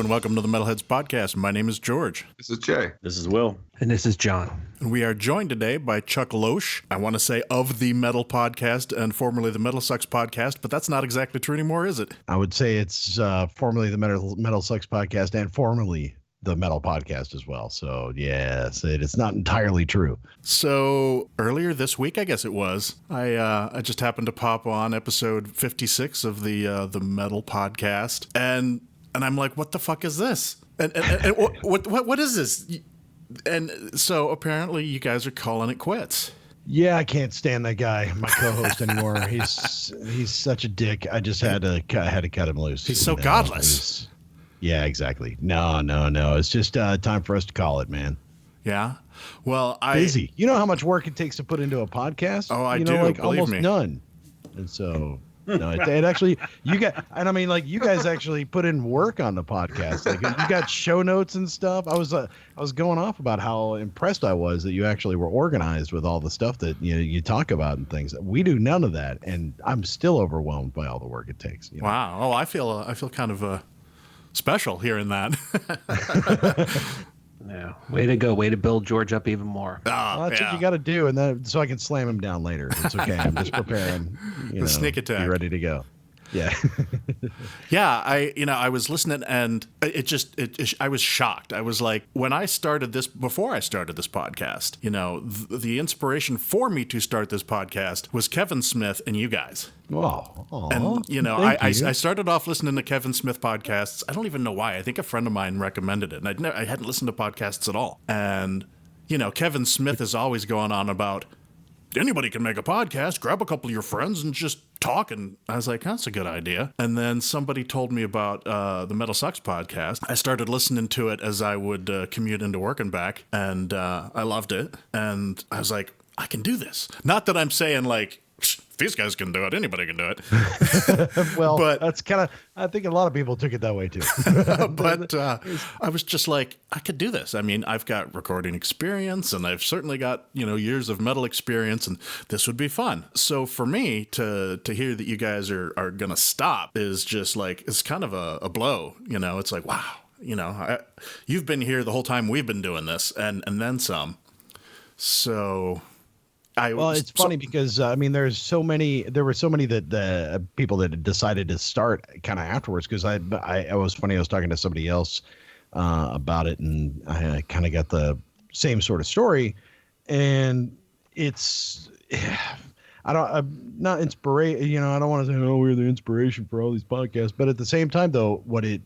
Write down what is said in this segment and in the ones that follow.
and welcome to the Metalheads podcast. My name is George. This is Jay. This is Will. And this is John. And we are joined today by Chuck Loesch, I want to say of the Metal Podcast and formerly the Metal Sucks Podcast, but that's not exactly true anymore, is it? I would say it's formerly the Metal Sucks Podcast and formerly the Metal Podcast as well. So, yes, it's not entirely true. So, earlier this week, I guess it was, I just happened to pop on episode 56 of the Metal Podcast, and I'm like, what the fuck is this? And what is this? And so, apparently, you guys are calling it quits. Yeah, I can't stand that guy, my co-host anymore. He's such a dick. I just had to cut him loose. He's so godless. Yeah, exactly. No. It's just time for us to call it, man. Yeah. Well, busy. You know how much work it takes to put into a podcast? Oh, I do. Like almost me. None. And so, it actually, you guys actually put in work on the podcast. Like you got show notes and stuff. I was going off about how impressed I was that you actually were organized with all the stuff that you talk about and things. We do none of that, and I'm still overwhelmed by all the work it takes. Wow. Oh, I feel kind of special hearing that. Yeah. Way to go. Way to build George up even more. Well, that's what you got to do, and then so I can slam him down later. It's okay. I'm just preparing. Sneak attack. Be ready to go. Yeah. Yeah. I was listening, and I was shocked. I was like, before I started this podcast, the inspiration for me to start this podcast was Kevin Smith and you guys. Oh, and I started off listening to Kevin Smith podcasts. I don't even know why. I think a friend of mine recommended it, and I hadn't listened to podcasts at all. And Kevin Smith is always going on about anybody can make a podcast. Grab a couple of your friends and just talk. And I was like, that's a good idea. And then somebody told me about the Metal Sucks podcast. I started listening to it as I would commute into work and back, and I loved it. And I was like, I can do this. Not that I'm saying like, these guys can do it. Anybody can do it. Well, but that's kind of, I think a lot of people took it that way too. But I was just like, I could do this. I mean, I've got recording experience, and I've certainly got, years of metal experience, and this would be fun. So for me to hear that you guys are going to stop is just like, it's kind of a blow, it's like, wow, you've been here the whole time we've been doing this and then some. So it's funny because there were so many that the people that had decided to start kind of afterwards, because I was talking to somebody else about it, and I kind of got the same sort of story, and it's I'm not inspiration, I don't want to say, oh, we're the inspiration for all these podcasts, but at the same time though, what it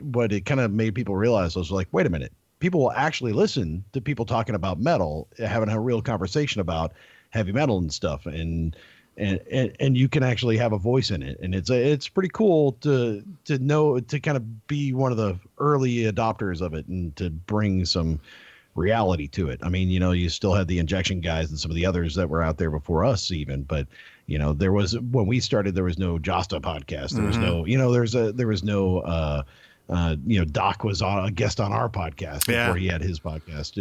kind of made people realize was like, wait a minute, people will actually listen to people talking about metal, having a real conversation about heavy metal and stuff, and you can actually have a voice in it, and it's pretty cool to know, to kind of be one of the early adopters of it and to bring some reality to it. I mean, you still had the Injection guys and some of the others that were out there before us even, but there was, when we started, there was no Josta podcast, there was no, there was no Doc was a guest on our podcast before he had his podcast.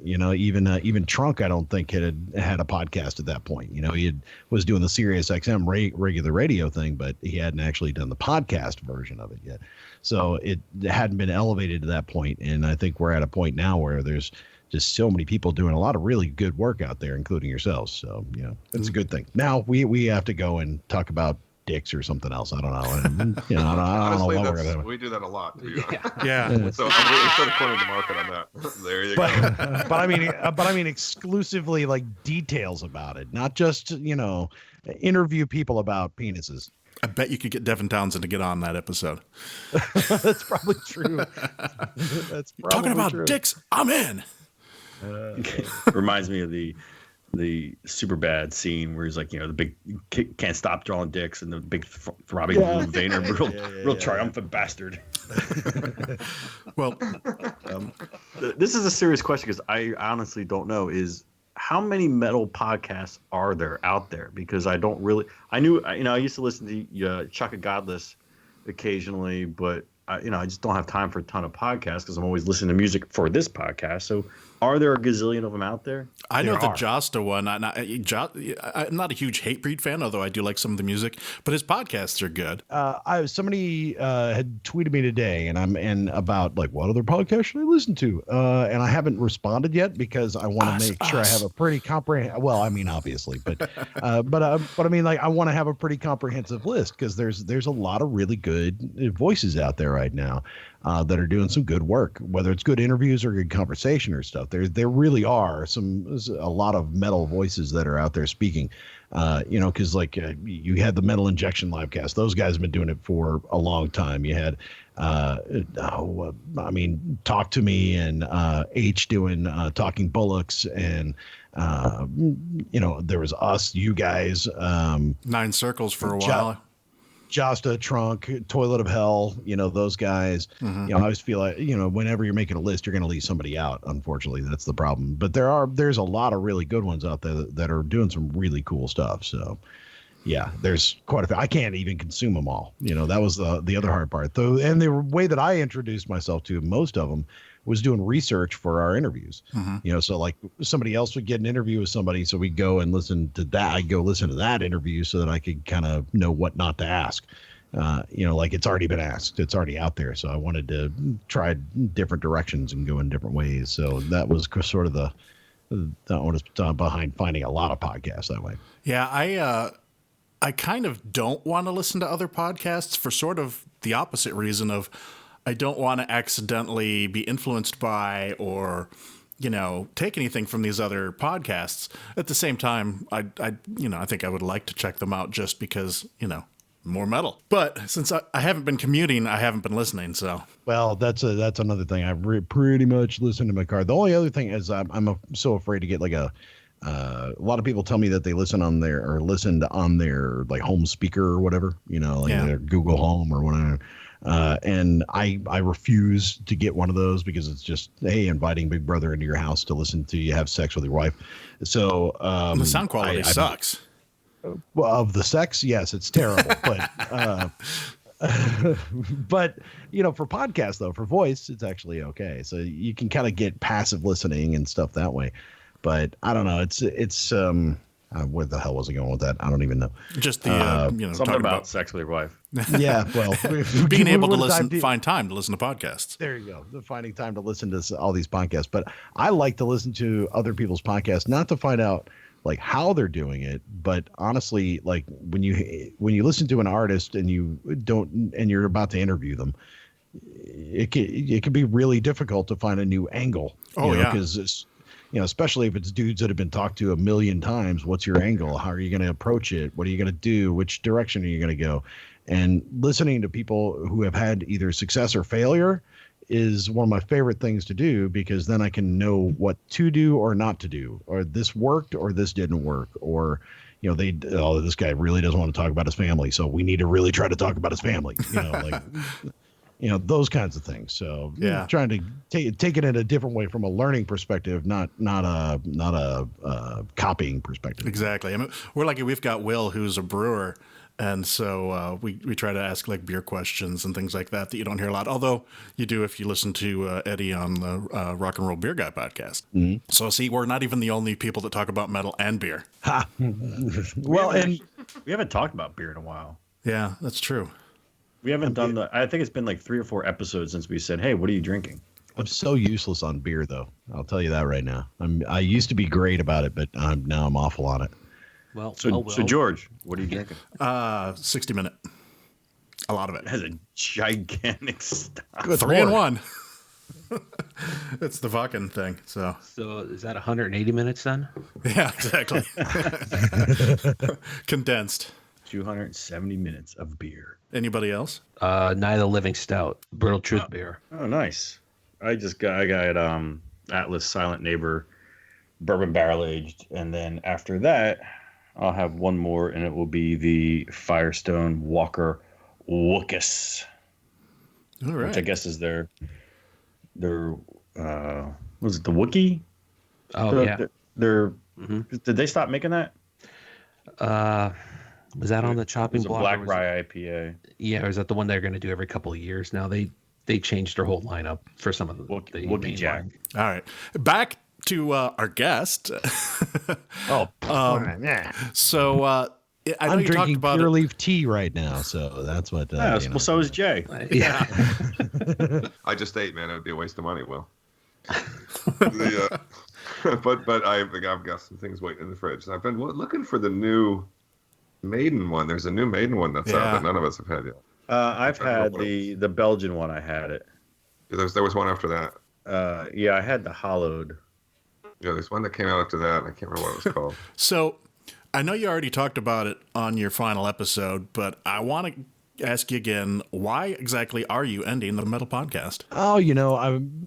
Even Trunk, I don't think had a podcast at that point. He was doing the Sirius XM regular radio thing, but he hadn't actually done the podcast version of it yet. So it hadn't been elevated to that point. And I think we're at a point now where there's just so many people doing a lot of really good work out there, including yourselves. So, it's a good thing. Now we have to go and talk about dicks or something else. I don't know. And, I don't know what we're gonna. We do that a lot. Yeah. So I'm still cornering the market on that. There you go. But I mean, exclusively like details about it, not just interview people about penises. I bet you could get Devin Townsend to get on that episode. That's probably true. That's probably talking about true. Dicks. I'm in. Reminds me of the super bad scene where he's like, the big can't stop drawing dicks, and the big throbbing blue vein, real triumphant bastard. Well, this is a serious question, because I honestly don't know, is how many metal podcasts are there out there? Because I don't really, I used to listen to Chuck Godless occasionally, but I just don't have time for a ton of podcasts because I'm always listening to music for this podcast. So Are there a gazillion of them out there? I know There the are. Josta one. I'm not a huge Hatebreed fan, although I do like some of the music. But his podcasts are good. Somebody had tweeted me today, and about like what other podcast should I listen to? And I haven't responded yet because I want to make sure I have a pretty comprehensive. Well, I mean, obviously, but I mean, like, I want to have a pretty comprehensive list because there's a lot of really good voices out there right now that are doing some good work, whether it's good interviews or good conversation or stuff. There really are a lot of metal voices that are out there speaking. Because you had the Metal Injection livecast; those guys have been doing it for a long time. You had, Talk to Me and H doing Talking Bullocks, and there was us, you guys, 9 Circles for a while. Josta, Trunk, Toilet of Hell, those guys. I always feel like, whenever you're making a list, you're going to leave somebody out. Unfortunately, that's the problem. But there's a lot of really good ones out there that are doing some really cool stuff. So, yeah, there's quite a few. I can't even consume them all. That was the other hard part. Though, and the way that I introduced myself to most of them was doing research for our interviews. So like somebody else would get an interview with somebody, so we go and listen to that. I go listen to that interview so that I could kind of know what not to ask. Like it's already been asked, it's already out there. So I wanted to try different directions and go in different ways. So that was sort of that was behind finding a lot of podcasts that way. Yeah, I kind of don't want to listen to other podcasts for sort of the opposite reason of I don't want to accidentally be influenced by or, take anything from these other podcasts. At the same time, I think I would like to check them out just because, more metal. But since I haven't been commuting, I haven't been listening. So, well, that's another thing. I pretty much listen to my car. The only other thing is I'm so afraid to get like a lot of people tell me that they listened on their like home speaker or whatever, their Google Home or whatever. And I refuse to get one of those because it's just, hey, inviting Big Brother into your house to listen to you have sex with your wife. So the sound quality sucks. Well, of the sex, yes, it's terrible. But but for podcasts though, for voice, it's actually okay. So you can kind of get passive listening and stuff that way. But I don't know. It's where the hell was I going with that? I don't even know. Just the something about sex with your wife. Yeah, well, being able to find time to listen to podcasts. There you go. Finding time to listen to all these podcasts. But I like to listen to other people's podcasts, not to find out like how they're doing it, but honestly, like when you listen to an artist and you're about to interview them, it can be really difficult to find a new angle. Because it's, especially if it's dudes that have been talked to a million times. What's your angle? How are you going to approach it? What are you going to do? Which direction are you going to go? And listening to people who have had either success or failure is one of my favorite things to do, because then I can know what to do or not to do, or this worked or this didn't work, or this guy really doesn't want to talk about his family, so we need to really try to talk about his family. Those kinds of things. So yeah, trying to take it in a different way from a learning perspective, not a copying perspective. Exactly. I mean, we're lucky we've got Will, who's a brewer. And so we try to ask like beer questions and things like that you don't hear a lot. Although you do if you listen to Eddie on the Rock and Roll Beer Guy podcast. Mm-hmm. So see, we're not even the only people that talk about metal and beer. Ha. Well, and we haven't talked about beer in a while. Yeah, that's true. We haven't I think it's been like 3 or 4 episodes since we said, hey, what are you drinking? I'm so useless on beer, though. I'll tell you that right now. I used to be great about it, but now I'm awful on it. So George, what are you drinking? 60 Minute. A lot of it. It has a gigantic stock. 3-in-1. It's the fucking thing. So is that 180 minutes then? Yeah, exactly. Condensed. 270 minutes of beer. Anybody else? Night of the Living Stout, Brutal Truth beer. Oh, nice. I got Atlas Silent Neighbor bourbon barrel aged, and then after that I'll have one more, and it will be the Firestone Walker Wookus. All right. Which I guess is their was it the Wookiee? Oh, yeah. Did they stop making that? Was that on the chopping block? Black Rye IPA. Yeah, or is that the one they're going to do every couple of years now? They changed their whole lineup for some of the Wookiee Jack. All right. Back to our guest. Oh, yeah. So I know I'm you talked drinking about pure it. leaf tea right now, so that's what. Yeah, well, so is Jay. Yeah. I just ate, man. It would be a waste of money, Will. But I've got some things waiting in the fridge. I've been looking for the new Maiden one. There's a new Maiden one that's out that none of us have had yet. I've had the Belgian one. I had it. There was one after that. Yeah, I had the hollowed. Yeah, there's one that came out after that. I can't remember what it was called. So I know you already talked about it on your final episode, but I want to ask you again, why exactly are you ending the Metal Podcast? Oh,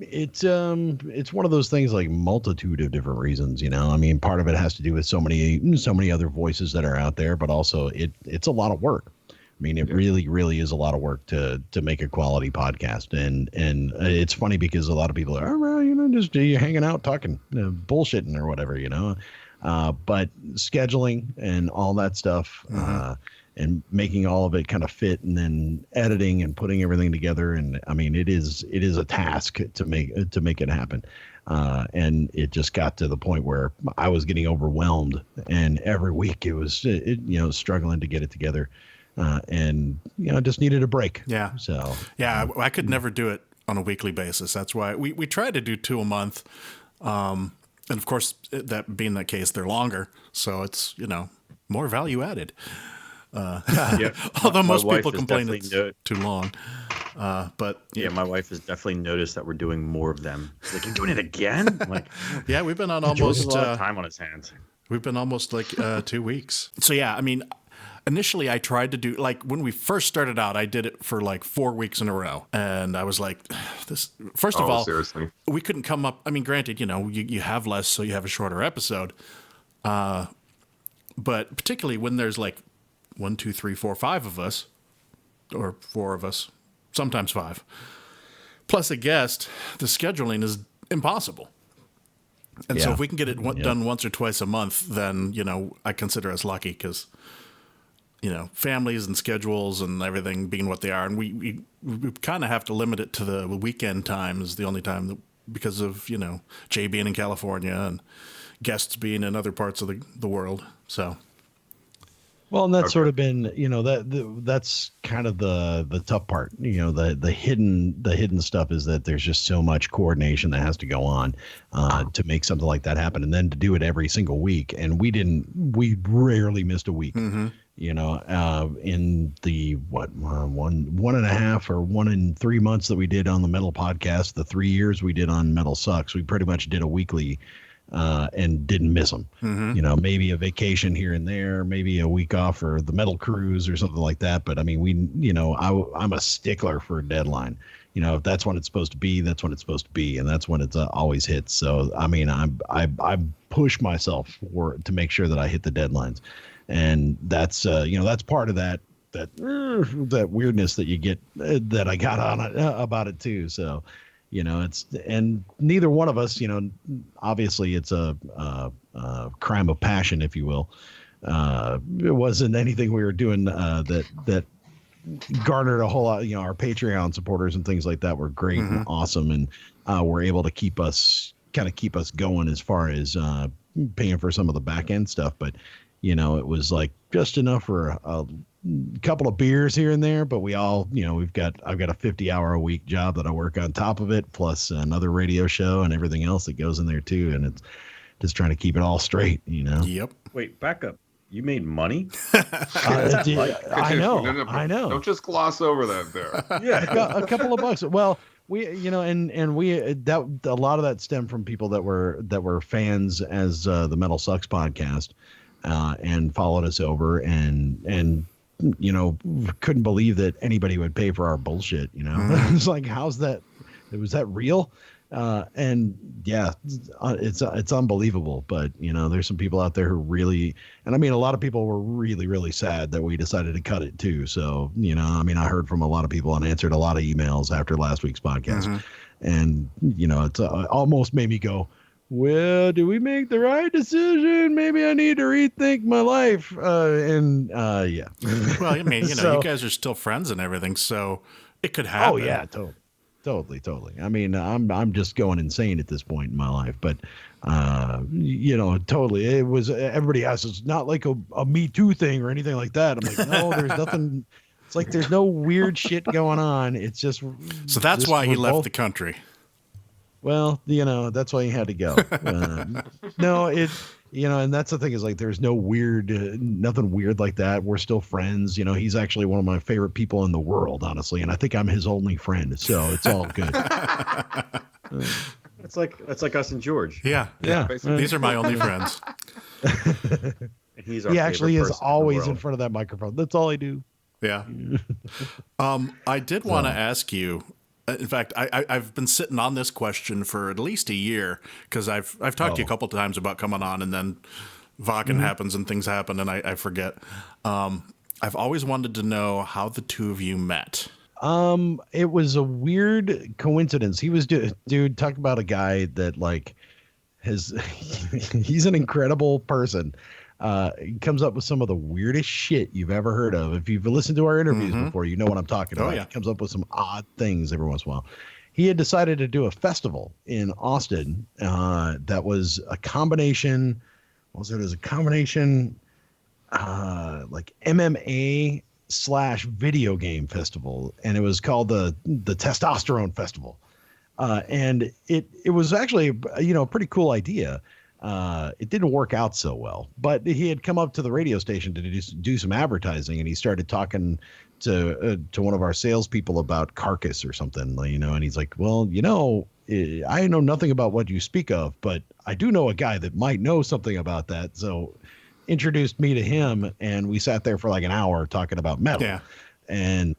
it's one of those things, like multitude of different reasons. I mean, part of it has to do with so many other voices that are out there, but also it's a lot of work. I mean, it really is a lot of work to make a quality podcast, and it's funny because a lot of people are, oh, well, just you're hanging out talking, bullshitting or whatever, but scheduling and all that stuff. And making all of it kind of fit, and then editing and putting everything together. And I mean, it is a task to make it happen. And it just got to the point where I was getting overwhelmed, and every week it was, struggling to get it together. And just needed a break. Yeah. So yeah, I could never do it on a weekly basis. That's why we try to do 2 a month. And of course, that being the case, they're longer. So it's, more value added. Although most people complain it's too long. But yeah, my wife has definitely noticed that we're doing more of them. She's like, you're doing it again? I'm like, yeah, we've been on Joe's almost a lot of time on his hands. We've been almost like 2 weeks. So yeah, I mean, initially I tried to do, like, when we first started out, I did it for like 4 weeks in a row, and I was like, this. First of all, seriously, we couldn't come up. I mean, granted, you have less, so you have a shorter episode. But particularly when there's like 1, 2, 3, 4, 5 of us, or 4 of us, sometimes 5, plus a guest, the scheduling is impossible. And so if we can get it done once or twice a month, then, I consider us lucky, because, families and schedules and everything being what they are. And we kind of have to limit it to the weekend time is the only time that, because of, Jay being in California and guests being in other parts of the world. So. Well, and that's sort of been, that's kind of the tough part. The hidden stuff is that there's just so much coordination that has to go on to make something like that happen, and then to do it every single week. And we rarely missed a week. Mm-hmm. In the 1.5 or 1 in 3 months that we did on the Metal Podcast, the 3 years we did on Metal Sucks, we pretty much did a weekly. And didn't miss them. Mm-hmm. Maybe a vacation here and there, maybe a week off for the metal cruise or something like that. But I mean, I'm a stickler for a deadline. If that's when it's supposed to be, that's when it's supposed to be, and that's when it's always hits. So I mean, I push myself to make sure that I hit the deadlines, and that's that's part of that weirdness that you get that I got on it about it too. So. And neither one of us, obviously it's a crime of passion, if you will. It wasn't anything we were doing that garnered a whole lot. Our Patreon supporters and things like that were great and awesome, and were able to keep us going as far as paying for some of the back end stuff. But it was like just enough for a couple of beers here and there, but we all, I've got a 50-hour-a-week job that I work on top of it, plus another radio show and everything else that goes in there too. And it's just trying to keep it all straight, Yep. Wait, back up. You made money? I know. Don't just gloss over that there. Yeah, a couple of bucks. Well, we, and we that a lot of that stemmed from people that were fans as the Metal Sucks podcast, and followed us over and couldn't believe that anybody would pay for our bullshit. It's like, how's that? Was that real? And yeah, it's unbelievable. But there's some people out there who really, and I mean, a lot of people were really, really sad that we decided to cut it too. So I heard from a lot of people and answered a lot of emails after last week's podcast, and it's almost made me go, well, do we make the right decision? Maybe I need to rethink my life. Yeah. Well, I mean, you guys are still friends and everything, so it could happen. Oh yeah, totally. I mean, I'm just going insane at this point in my life, but Totally. It was, everybody asks, it's not like a Me Too thing or anything like that. I'm like, no, there's nothing. It's like there's no weird shit going on. It's just. So that's why he left the country. Well, that's why he had to go. No, and that's the thing is like, there's no weird, nothing weird like that. We're still friends. He's actually one of my favorite people in the world, honestly. And I think I'm his only friend. So it's all good. It's like us and George. Yeah. These are my only friends. He's our he actually is always in in front of that microphone. That's all I do. Yeah. I did want to ask you. In fact, I've been sitting on this question for at least a year because I've talked to you a couple of times about coming on, and then Vakken happens and things happen, and I forget. I've always wanted to know how the two of you met. It was a weird coincidence. He was dude, talk about a guy that like he's an incredible person. He comes up with some of the weirdest shit you've ever heard of. If you've listened to our interviews before, you know what I'm talking about. Yeah. He comes up with some odd things every once in a while. He had decided to do a festival in Austin that was a combination. What was it? It was a combination like MMA / video game festival, and it was called the Testosterone Festival. And it was actually a pretty cool idea. It didn't work out so well, but he had come up to the radio station to do some advertising, and he started talking to one of our salespeople about Carcass or something, and he's like, well, I know nothing about what you speak of, but I do know a guy that might know something about that. So introduced me to him, and we sat there for like an hour talking about metal and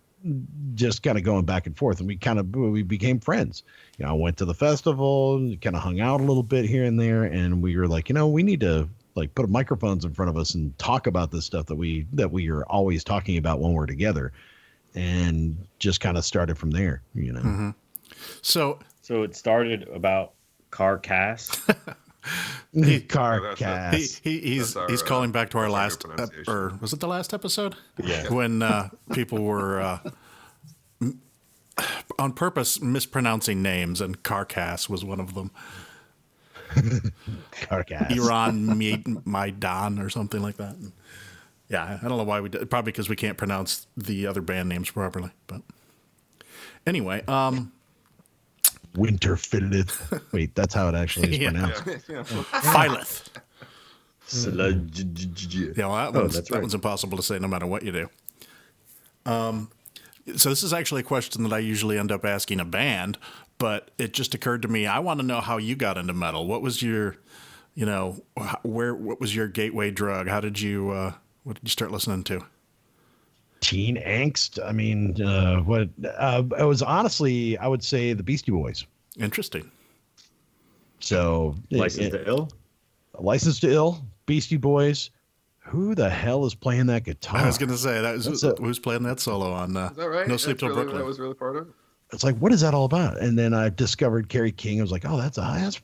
just kind of going back and forth, and we became friends. I went to the festival, kind of hung out a little bit here and there, and we were like, we need to like put microphones in front of us and talk about this stuff that we are always talking about when we're together, and just kind of started from there. So it started about Carcass. Carcass. He's calling back to our last, or was it the last episode? Yeah. When people were on purpose mispronouncing names, and Carcass was one of them. Carcass. Iran Maidan or something like that. Yeah, I don't know why we did. Probably because we can't pronounce the other band names properly. But anyway, Winterfilleth. Wait, that's how it actually is pronounced. Phyleth. Yeah, well, that right. one's impossible to say no matter what you do. So this is actually a question that I usually end up asking a band, but it just occurred to me, I want to know how you got into metal. What was your, what was your gateway drug? How did you, what did you start listening to? Teen angst. I mean, it was honestly, I would say the Beastie Boys. Interesting. So License to Ill? License to Ill, Beastie Boys. Who the hell is playing that guitar? I was going to say, who's playing that solo on Is that right? No Sleep Till really, Brooklyn. That was really part of it? It's like, what is that all about? And then I discovered Kerry King. I was like, oh, that's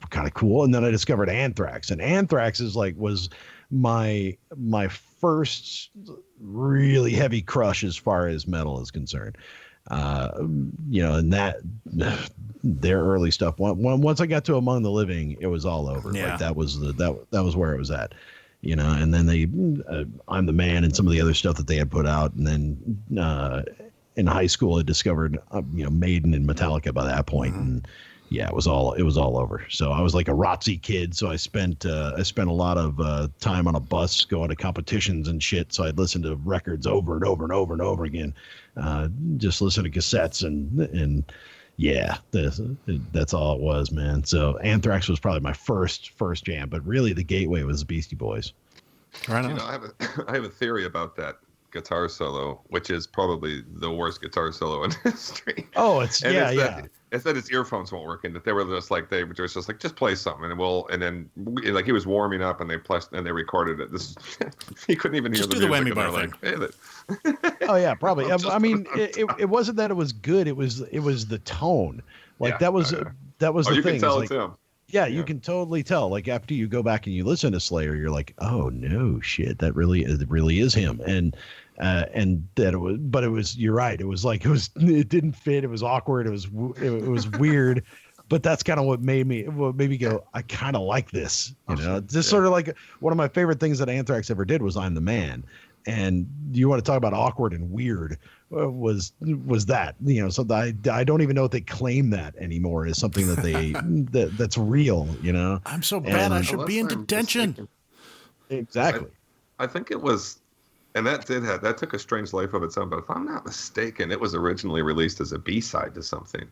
kind of cool. And then I discovered Anthrax, and Anthrax was my first really heavy crush as far as metal is concerned. And that their early stuff. Once I got to Among the Living, it was all over. Yeah. Like that was where it was at. And then I'm the Man and some of the other stuff that they had put out, and then in high school I discovered Maiden and Metallica by that point, and it was all over. So I was like a ROTC kid, so I spent a lot of time on a bus going to competitions and shit. So I'd listen to records over and over and over and over again, just listen to cassettes and yeah, that's all it was, man. So Anthrax was probably my first jam, but really the gateway was the Beastie Boys. Right on. I have a theory about that guitar solo, which is probably the worst guitar solo in history. Oh, it's that his earphones won't work, and that they were just like just play something, and then like he was warming up, and they recorded it. He couldn't even hear just the do music. The whammy bar thing. Oh yeah, probably. I mean, it wasn't that it was good. It was the tone. Like that was the you thing. Can tell it's him. Yeah, you can totally tell. Like after you go back and you listen to Slayer, you're like, oh no, shit, that really is him. And that it was, but it was. You're right. It was like it didn't fit. It was awkward. It was weird. but that's kind of what made me go, I kind of like this, just sort of like one of my favorite things that Anthrax ever did was I'm the Man. And you want to talk about awkward and weird was that, so I don't even know if they claim that anymore as something that they, that's real, I'm so bad. I should be in detention. Exactly. I think it was, and that took a strange life of its own, but if I'm not mistaken, it was originally released as a B-side to something. And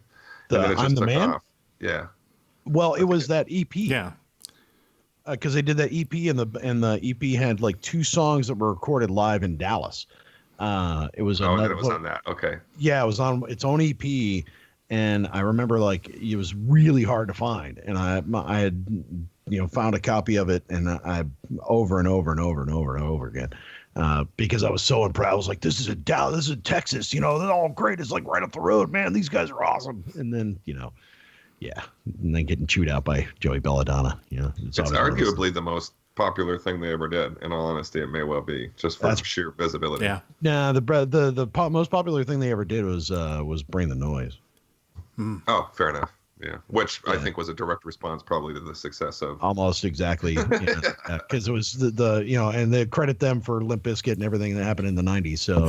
then it just I'm the took Man? off. Yeah. Well, it was that EP. Yeah. Because they did that EP and the EP had like 2 songs that were recorded live in Dallas. It was and it was on that. Okay. Yeah, it was on its own EP, and I remember like it was really hard to find, and I had found a copy of it, and I over and over and over and over and over again. Because I was so impressed. I was like, this is in Dallas, this is in Texas, they're all great. It's like right up the road, man. These guys are awesome. And then, and then getting chewed out by Joey Belladonna. It's arguably the most popular thing they ever did. In all honesty, it may well be just for sheer visibility. Yeah. Nah, the most popular thing they ever did was Bring the Noise. Oh, fair enough. Yeah, which I think was a direct response probably to the success of almost exactly, because it was the and they credit them for Limp Bizkit and everything that happened in the 90s. So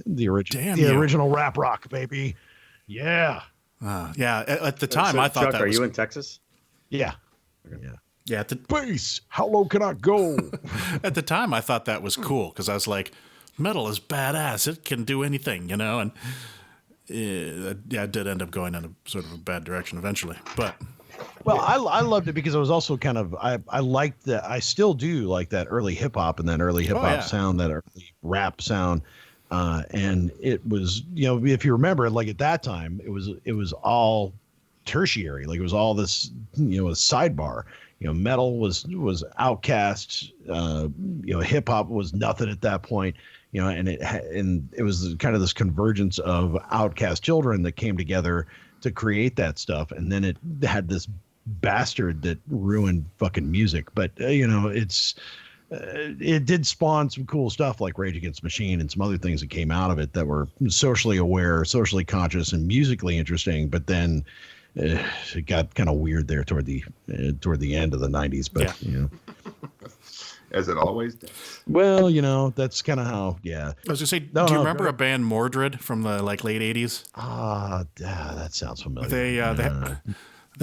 the original rap rock, baby. Yeah. At the time, I thought Chuck, that are was... you in Texas? Yeah. Yeah. Bass, how low can I go? At the time, I thought that was cool because I was like, metal is badass. It can do anything, and I did end up going in a sort of a bad direction eventually. But I loved it because it was also kind of I liked that. I still do like that early hip hop and that early hip hop sound, that early rap sound. And it was, if you remember, like at that time, it was all tertiary. Like it was all this, a sidebar. Metal was Outkast. Hip hop was nothing at that point. And it was kind of this convergence of Outkast children that came together to create that stuff. And then it had this bastard that ruined fucking music. But it did spawn some cool stuff like Rage Against the Machine and some other things that came out of it that were socially aware, socially conscious, and musically interesting. But then it got kind of weird there toward the end of the 90s. But as it always does. Well, that's kind of how. Yeah. I was gonna say, do you remember a band Mordred from the late 80s? That sounds familiar. They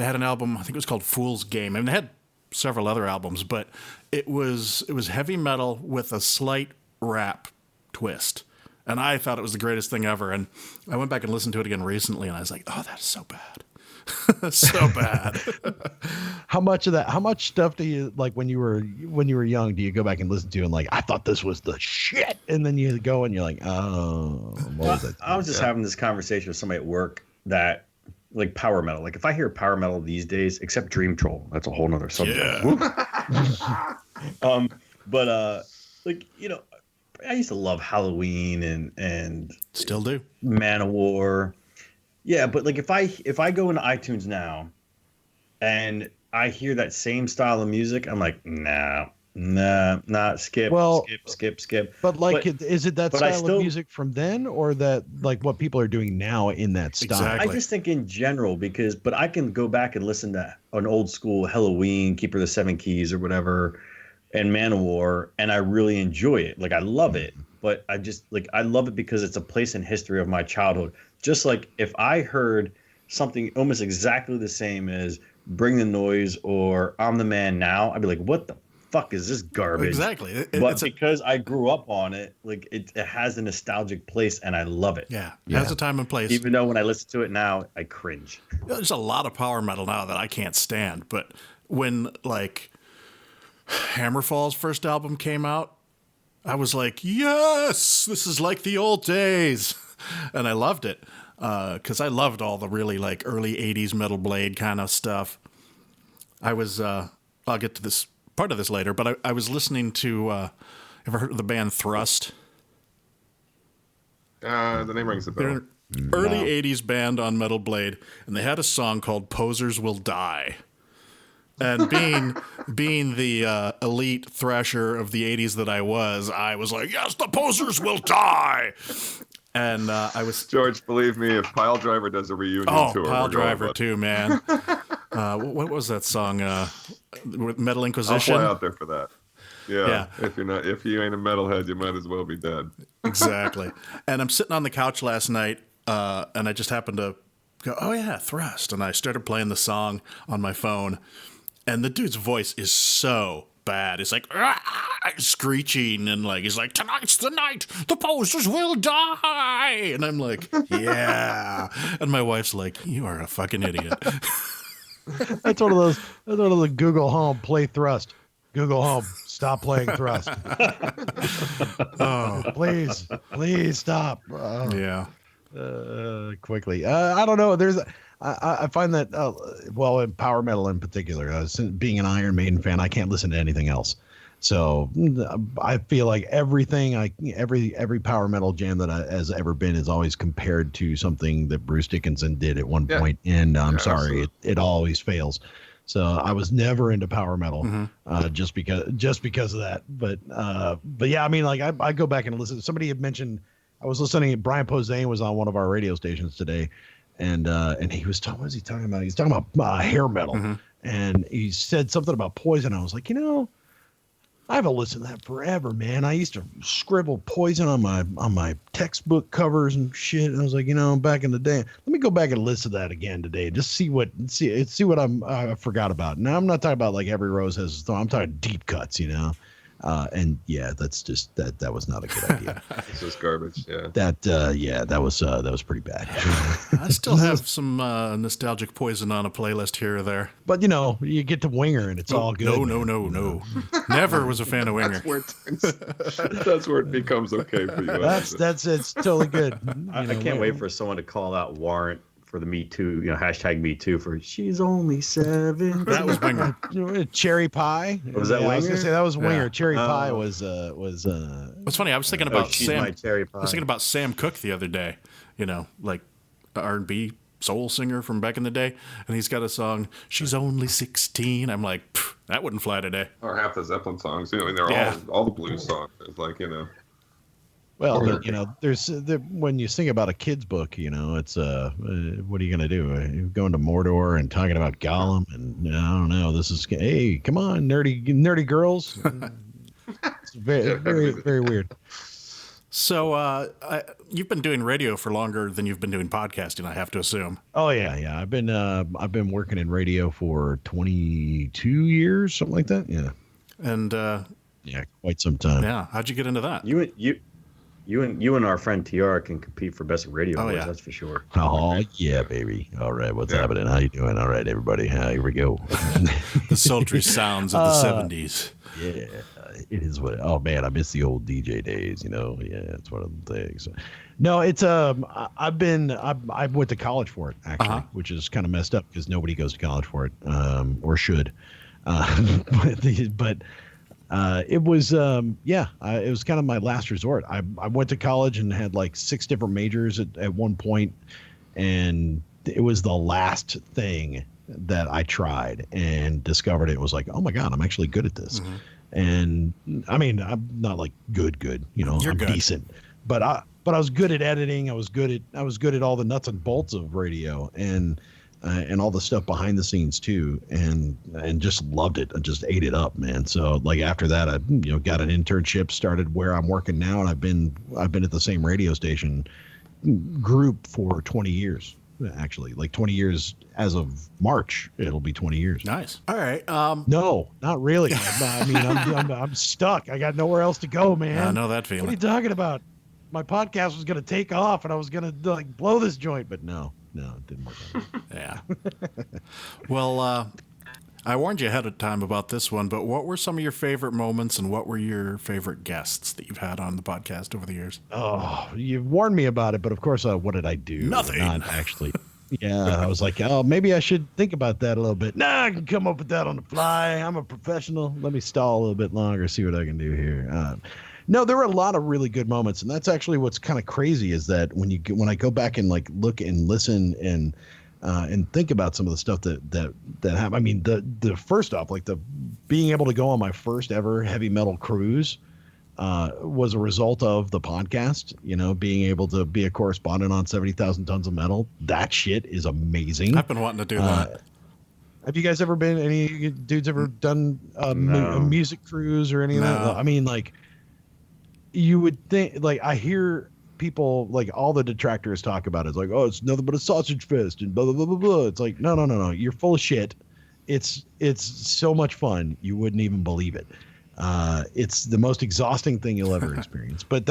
had an album. I think it was called Fool's Game. I mean, they had several other albums, but it was heavy metal with a slight rap twist, and I thought it was the greatest thing ever. And I went back and listened to it again recently, and I was like, oh, that's so bad. So bad. How much stuff do you like when you were young? Do you go back and listen to and like, I thought this was the shit, and then you go and you're like, oh, what was it? I was just having this conversation with somebody at work that like power metal. Like if I hear power metal these days, except Dream Troll, that's a whole nother subject. Yeah. But I used to love Halloween and still do Manowar. Yeah, but like if I go into iTunes now and I hear that same style of music, I'm like, nah, skip. But is it that style of music from then, or that like what people are doing now in that style? Exactly. I just think in general, but I can go back and listen to an old school Halloween, Keeper of the Seven Keys or whatever, and Manowar, and I really enjoy it. Like I love it, but I love it because it's a place in history of my childhood. Just like if I heard something almost exactly the same as Bring the Noise or I'm the Man Now, I'd be like, what the fuck is this garbage? Exactly. But because I grew up on it, like it has a nostalgic place and I love it. Yeah. It has a time and place. Even though when I listen to it now, I cringe. There's a lot of power metal now that I can't stand. But when like Hammerfall's first album came out, I was like, yes, this is like the old days. And I loved it because I loved all the really like early 80s Metal Blade kind of stuff. I was, I'll get to this part of this later, but I was listening to, ever heard of the band Thrust? The name rings a bell. They're an early 80s band on Metal Blade, and they had a song called Posers Will Die. And being the elite thrasher of the 80s that I was like, yes, the posers will die. And I was George, believe me, if Pile Driver does a reunion tour, Pile Driver too, man. What was that song? With Metal Inquisition. I'll fly out there for that. Yeah. If you ain't a metalhead, you might as well be dead. Exactly. And I'm sitting on the couch last night, and I just happened to go, oh yeah, Thrust, and I started playing the song on my phone, and the dude's voice is so bad. It's like screeching, and like he's like, tonight's the night the posters will die, and I'm like, yeah, and my wife's like, you are a fucking idiot. That's one of those Google Home, play Thrust. Google Home, stop playing Thrust. Oh, please stop. Yeah. Quickly. I don't know. I find that, well, in power metal in particular, being an Iron Maiden fan, I can't listen to anything else. So I feel like every power metal jam that has ever been is always compared to something that Bruce Dickinson did at one point, and I'm sorry, it always fails. So I was never into power metal, just because of that. But yeah, I mean, like I go back and listen. Somebody had mentioned, I was listening. Brian Posehn was on one of our radio stations today, and he was talking. What was he talking about? He was talking about hair metal, and he said something about Poison. I was like, I haven't listened to that forever, man. I used to scribble Poison on my textbook covers and shit. And I was like, back in the day, let me go back and listen to that again today. Just see what I forgot about. Now I'm not talking about like Every Rose Has a Thorn. I'm talking deep cuts, and yeah, that's just that was not a good idea. It's just garbage. Yeah. That was pretty bad. I still have some nostalgic Poison on a playlist here or there. But you get to Winger and it's all good. No. Never was a fan of Winger. That's where it becomes okay for you. It's totally good. I can't wait for someone to call out Warrant for the Me Too, hashtag Me Too for she's only 7. That was Winger. Cherry Pie. Was that Winger? I was gonna say that was Winger. Yeah. Cherry Pie was. What's funny? I was thinking about Sam. I was thinking about Sam Cooke the other day. Like R&B soul singer from back in the day, and he's got a song. She's only 16. I'm like, that wouldn't fly today. Or half the Zeppelin songs. They're all the blues songs. It's like Well, there's when you sing about a kid's book, it's what are you gonna do? You're going to Mordor and talking about Gollum, and I don't know. This is hey, come on, nerdy girls. It's very, very, very weird. So you've been doing radio for longer than you've been doing podcasting, I have to assume. Oh yeah. I've been working in radio for 22 years, something like that. Yeah. And yeah, quite some time. Yeah. How'd you get into that? You and our friend TR can compete for best radio voice, that's for sure. Oh yeah, baby. All right, what's happening? How you doing? All right, everybody. Here we go. The sultry sounds of the 70s. Yeah, it is what. Oh man, I miss the old DJ days. Yeah, it's one of the things. No, it's I went to college for it actually, which is kind of messed up because nobody goes to college for it, or should. But. It was it was kind of my last resort. I went to college and had like 6 different majors at one point, and it was the last thing that I tried and discovered it was like, oh my God, I'm actually good at this. And I mean, I'm not like good, You're I'm good. decent, but I was good at editing. I was good at all the nuts and bolts of radio and all the stuff behind the scenes too, and just loved it. I just ate it up, man. So like after that, I got an internship, started where I'm working now, and I've been at the same radio station group for 20 years. Actually, like 20 years as of March, it'll be 20 years. Nice. All right. No, not really. I mean, I'm stuck. I got nowhere else to go, man. I know that feeling. What are you talking about? My podcast was going to take off, and I was going to like blow this joint, but no, it didn't work out. Yeah. Well, I warned you ahead of time about this one, but what were some of your favorite moments and what were your favorite guests that you've had on the podcast over the years? Oh, you warned me about it, but of course, what did I do? Nothing. Not actually. Yeah, I was like, oh, maybe I should think about that a little bit. Nah, I can come up with that on the fly. I'm a professional. Let me stall a little bit longer, see what I can do here. No, there were a lot of really good moments, and that's actually what's kind of crazy is that when I go back and like look and listen and think about some of the stuff that happened. I mean, the first off, like the being able to go on my first ever heavy metal cruise was a result of the podcast, being able to be a correspondent on 70,000 Tons of Metal. That shit is amazing. I've been wanting to do that. Have you guys ever been, any dudes ever done a music cruise or any of that? I mean, like, you would think, like, I hear people, like, all the detractors talk about it. It's like, oh, it's nothing but a sausage fest and blah, blah, blah, blah, blah. It's like, no. You're full of shit. It's so much fun. You wouldn't even believe it. It's the most exhausting thing you'll ever experience. But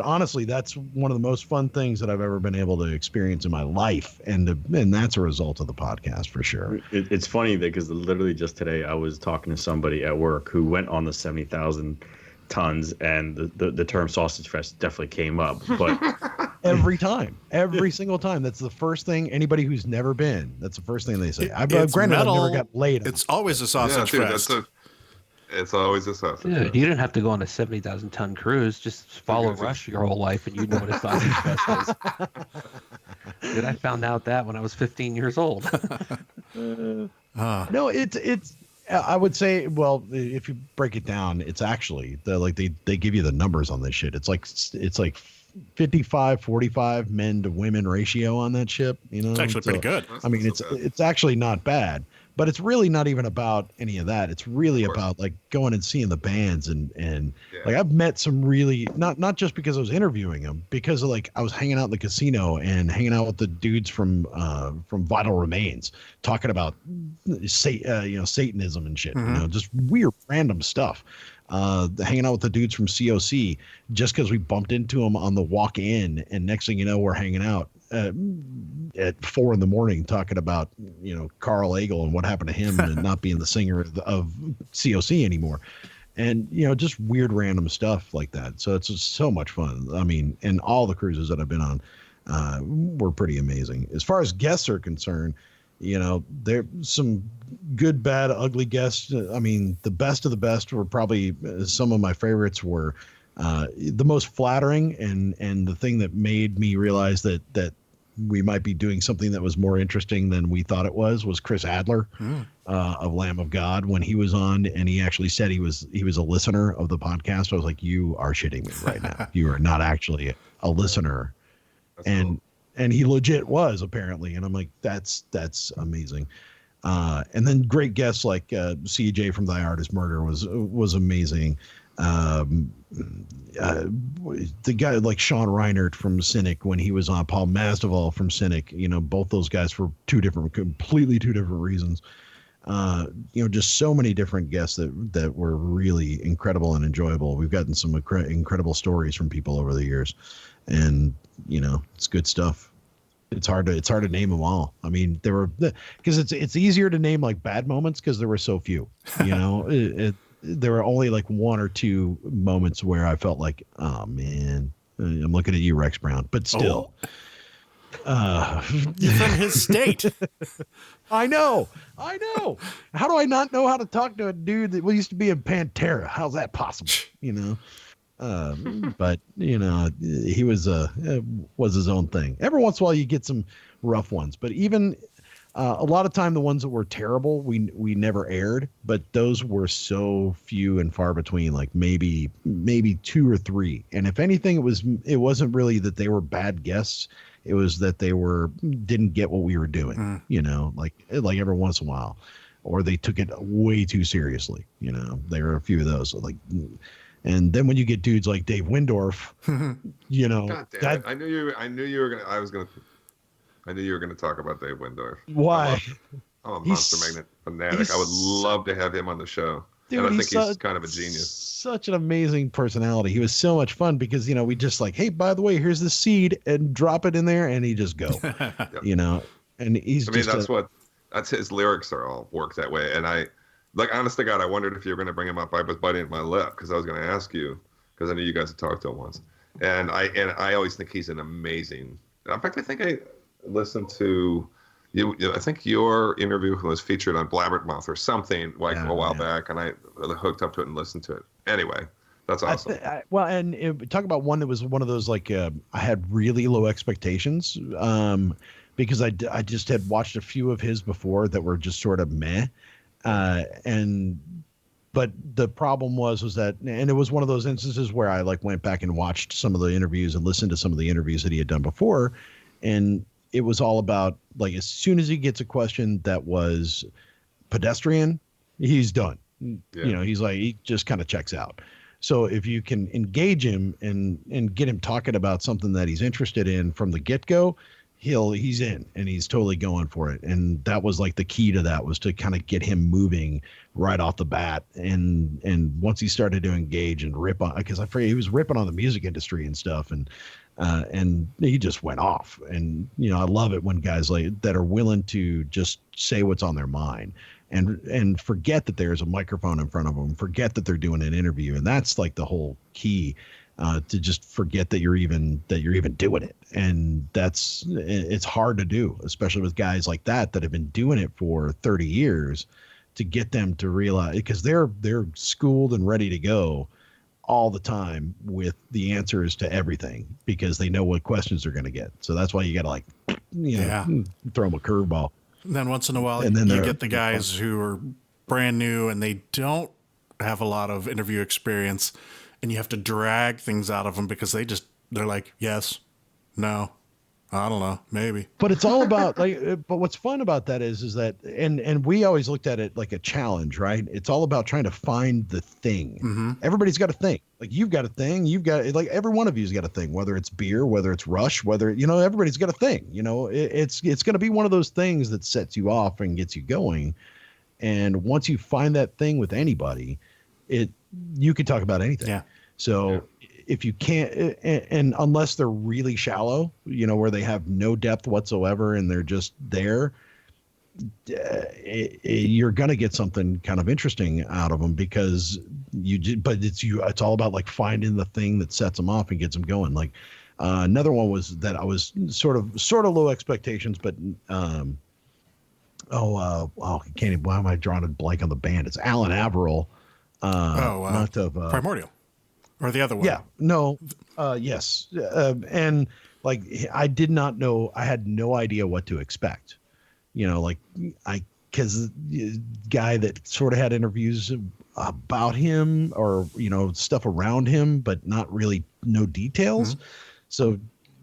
honestly, that's one of the most fun things that I've ever been able to experience in my life. And that's a result of the podcast for sure. It's funny because literally just today I was talking to somebody at work who went on the 70,000 tons, and the term sausage fest definitely came up. But every single time, that's the first thing. Anybody who's never been, that's the first thing they say. Granted, metal, I've never got laid. It's always a sausage fest. It's always a sausage. Dude, fest. you didn't have to go on a 70,000 ton cruise. Just follow Rush your whole life, and you know what a sausage fest is. Dude, I found out that when I was 15 years old. No, it's. I would say, well, if you break it down, it's actually they give you the numbers on this shit. It's like 55-45 men to women ratio on that ship. It's actually pretty good. I mean, it's actually not bad. But it's really not even about any of that. It's really about like going and seeing the bands and like I've met some really not just because I was interviewing them, because of, like, I was hanging out in the casino and hanging out with the dudes from Vital Remains talking about Satanism and shit, just weird random stuff. Hanging out with the dudes from COC just because we bumped into them on the walk in, and next thing you know, we're hanging out at 4 a.m. talking about Carl Agel and what happened to him and not being the singer of COC anymore, and just weird random stuff like that. So it's just so much fun. I mean, and all the cruises that I've been on were pretty amazing. As far as guests are concerned, there's some good, bad, ugly guests. I mean, the best of the best were probably some of my favorites were the most flattering, and the thing that made me realize that we might be doing something that was more interesting than we thought it was Chris Adler of Lamb of God, when he was on, and he actually said he was a listener of the podcast. I was like, you are shitting me right now. You are not actually a listener. That's cool. And he legit was, apparently. And I'm like, that's amazing. And then great guests like CJ from Thy Art Is Murder was amazing. The guy like Sean Reinert from Cynic when he was on, Paul Masvidal from Cynic, both those guys for completely two different reasons. Just so many different guests that were really incredible and enjoyable. We've gotten some incredible stories from people over the years, and it's good stuff. It's hard to name them all. I mean, because it's easier to name like bad moments because there were so few. There were only like one or two moments where I felt like, oh man, I'm looking at you, Rex Brown, but still. You're from his state. I know. How do I not know how to talk to a dude that used to be in Pantera? How's that possible? But he was his own thing. Every once in a while you get some rough ones, but even a lot of time the ones that were terrible we never aired, but those were so few and far between, like maybe 2 or 3. And if anything, it wasn't really that they were bad guests, it was that they didn't get what we were doing, like every once in a while, or they took it way too seriously. There were a few of those, like. And then when you get dudes like Dave Windorf, God damn it. I knew you were gonna talk about Dave Windorf. Why? I'm a Monster Magnet fanatic. I would love to have him on the show. Dude, and I think he's kind of a genius. Such an amazing personality. He was so much fun because, we just like, hey, by the way, here's the seed, and drop it in there, and he just go, Yep. and he's that's his lyrics are all work that way. And like, honest to God, I wondered if you were going to bring him up. I was biting at my lip because I was going to ask you, because I knew you guys had talked to him once. And I always think he's an amazing. In fact, I think I listened to you. I think your interview was featured on Blabbermouth or something a while back, and I hooked up to it and listened to it. Anyway, that's awesome. Talk about one that was one of those like I had really low expectations because I just had watched a few of his before that were just sort of meh. And But the problem was that, and it was one of those instances where I like went back and watched some of the interviews and listened to some of the interviews that he had done before. And it was all about like, as soon as he gets a question that was pedestrian, he's done. Yeah. You know, he's like, he just kind of checks out. So if you can engage him and get him talking about something that he's interested in from the get-go, he's in and he's totally going for it. And that was like the key to that, was to kind of get him moving right off the bat. And once he started to engage and rip on, because I forget, he was ripping on the music industry and stuff, and he just went off. And you know, I love it when guys like that are willing to just say what's on their mind and forget that there's a microphone in front of them, forget that they're doing an interview. And that's like the whole key, to just forget that you're even doing it. And it's hard to do, especially with guys like that have been doing it for 30 years, to get them to realize, because they're schooled and ready to go all the time with the answers to everything, because they know what questions they're going to get. So that's why you got to like, throw them a curveball. And then once in a while, And then you get the guys who are brand new and they don't have a lot of interview experience, and you have to drag things out of them because they're like, yes, no, I don't know, maybe. But it's all about but what's fun about that is that, and we always looked at it like a challenge, right? It's all about trying to find the thing. Mm-hmm. Everybody's got a thing. Like you've got a thing, like every one of you's got a thing, whether it's beer, whether it's Rush, whether, everybody's got a thing, it's going to be one of those things that sets you off and gets you going. And once you find that thing with anybody, you can talk about anything. Yeah. So if you can't, and unless they're really shallow, where they have no depth whatsoever and they're just there, you're going to get something kind of interesting out of them, because it's all about like finding the thing that sets them off and gets them going. Like another one was that I was sort of low expectations, but why am I drawing a blank on the band? It's Alan Averill. Not of Primordial, or the other one. Yeah, no, yes, and like I did not know, I had no idea what to expect. Because guy that sort of had interviews about him, or stuff around him, but not really no details. Mm-hmm. So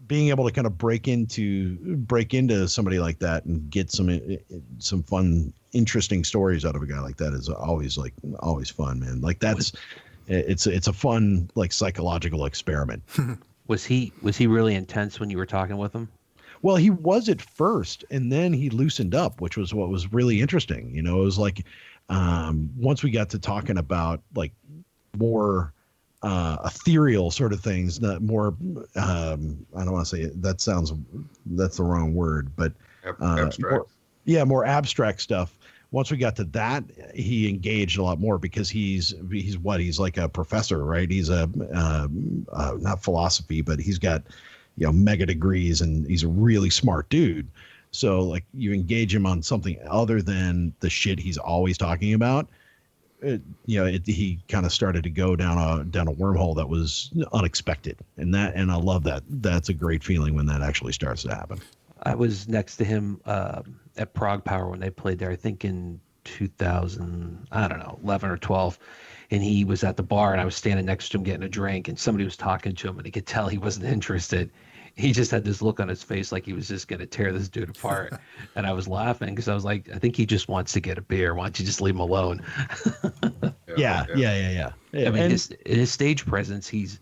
being able to kind of break into somebody like that and get some fun, interesting stories out of a guy like that is always fun, man. Like it's a fun, like, psychological experiment. Was he really intense when you were talking with him? Well, he was at first, and then he loosened up, which was what was really interesting. It was like, once we got to talking about like more ethereal sort of things, not more, I don't want to say it, that's the wrong word, but abstract. More abstract stuff. Once we got to that, he engaged a lot more, because he's like a professor, right? He's not philosophy, but he's got mega degrees, and he's a really smart dude. So like, you engage him on something other than the shit he's always talking about, he kind of started to go down a wormhole that was unexpected, and I love that. That's a great feeling when that actually starts to happen. I was next to him at Prague Power when they played there, I think in 2011 or 12, and he was at the bar, and I was standing next to him getting a drink, and somebody was talking to him, and he could tell he wasn't interested. He just had this look on his face like he was just going to tear this dude apart. And I was laughing because I was like, I think he just wants to get a beer. Why don't you just leave him alone? Yeah. I mean, his stage presence, he's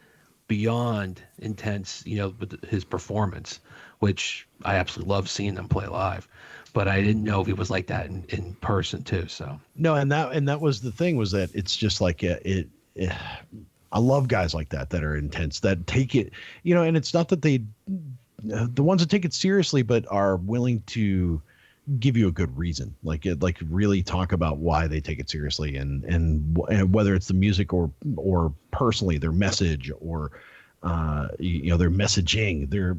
beyond intense, with his performance, which I absolutely love seeing them play live. But I didn't know if he was like that in person too. So no, and that was the thing, was that it's just like I love guys like that are intense, that take it, and it's not that the ones that take it seriously, but are willing to give you a good reason, like really talk about why they take it seriously, and whether it's the music or personally their message, or their messaging, their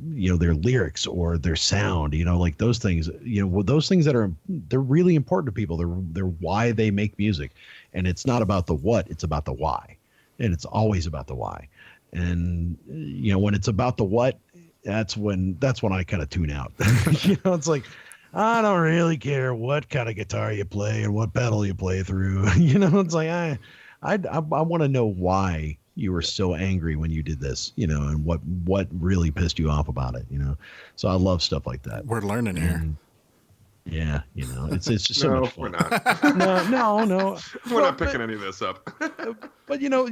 lyrics, or their sound, like those things, those things they're really important to people. They're why they make music, and it's not about the what, it's about the why. And it's always about the why. And, when it's about the what, that's when I kind of tune out. It's like, I don't really care what kind of guitar you play and what pedal you play through. You know, it's like I want to know why you were so angry when you did this, you know, and what really pissed you off about it, you know. So I love stuff like that. We're learning here. Yeah, you know, it's just so No, much fun. we're not. No. We're not picking any of this up. But you know,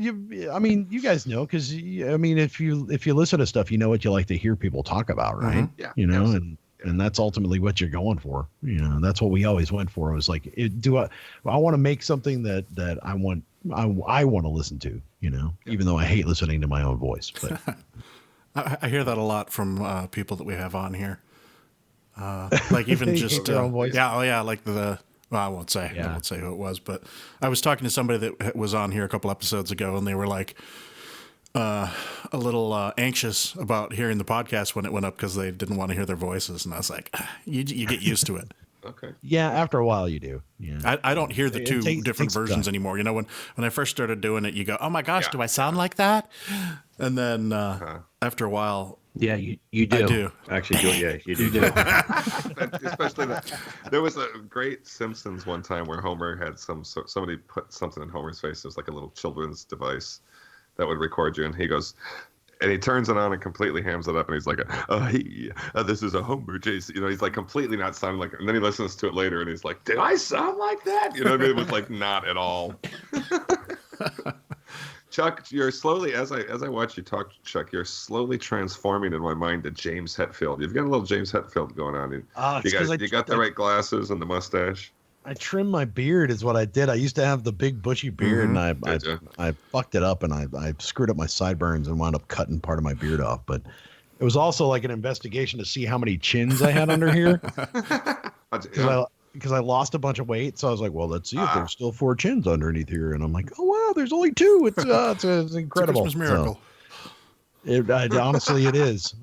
I mean, you guys know, because I mean, if you listen to stuff, you know what you like to hear people talk about, right? Yeah, You know, absolutely. and that's ultimately what you're going for. You know, that's what we always went for. It was like, I want to make something that I want to listen to. You know, even though I hate listening to my own voice. But I hear that a lot from people that we have on here. Like even They just hate their own voice. like I won't say who it was, but I was talking to somebody that was on here a couple episodes ago, and they were like a little anxious about hearing the podcast when it went up because they didn't want to hear their voices, and I was like, you get used to it. Okay. yeah, after a while you do. Yeah. I don't hear the It two takes different time. versions anymore. You know, when I first started doing it, you go, oh my gosh, Yeah. do I sound like that? And then after a while, Yeah, you do. I do. Actually, you do. Especially there was a great Simpsons one time where Homer had somebody put something in Homer's face. It was like a little children's device that would record you, and he goes, and he turns it on and completely hams it up, and he's like, hey, this is a Homer Jason. You know, he's like completely not sounding like it. And then he listens to it later, and he's like, did I sound like that? You know what I mean? It was like not at all. Chuck, you're slowly, as I watch you talk, Chuck, you're slowly transforming in my mind to James Hetfield. You've got a little James Hetfield going on. You got the right glasses and the mustache. I trimmed my beard is what I did. I used to have the big bushy beard, and I fucked it up, and I screwed up my sideburns and wound up cutting part of my beard off. But it was also like an investigation to see how many chins I had under here, because I lost a bunch of weight. So I was like, well, let's see if there's still 4 chins underneath here. And I'm like, oh wow, there's only 2. It's incredible. It's a Christmas miracle. Honestly, it is.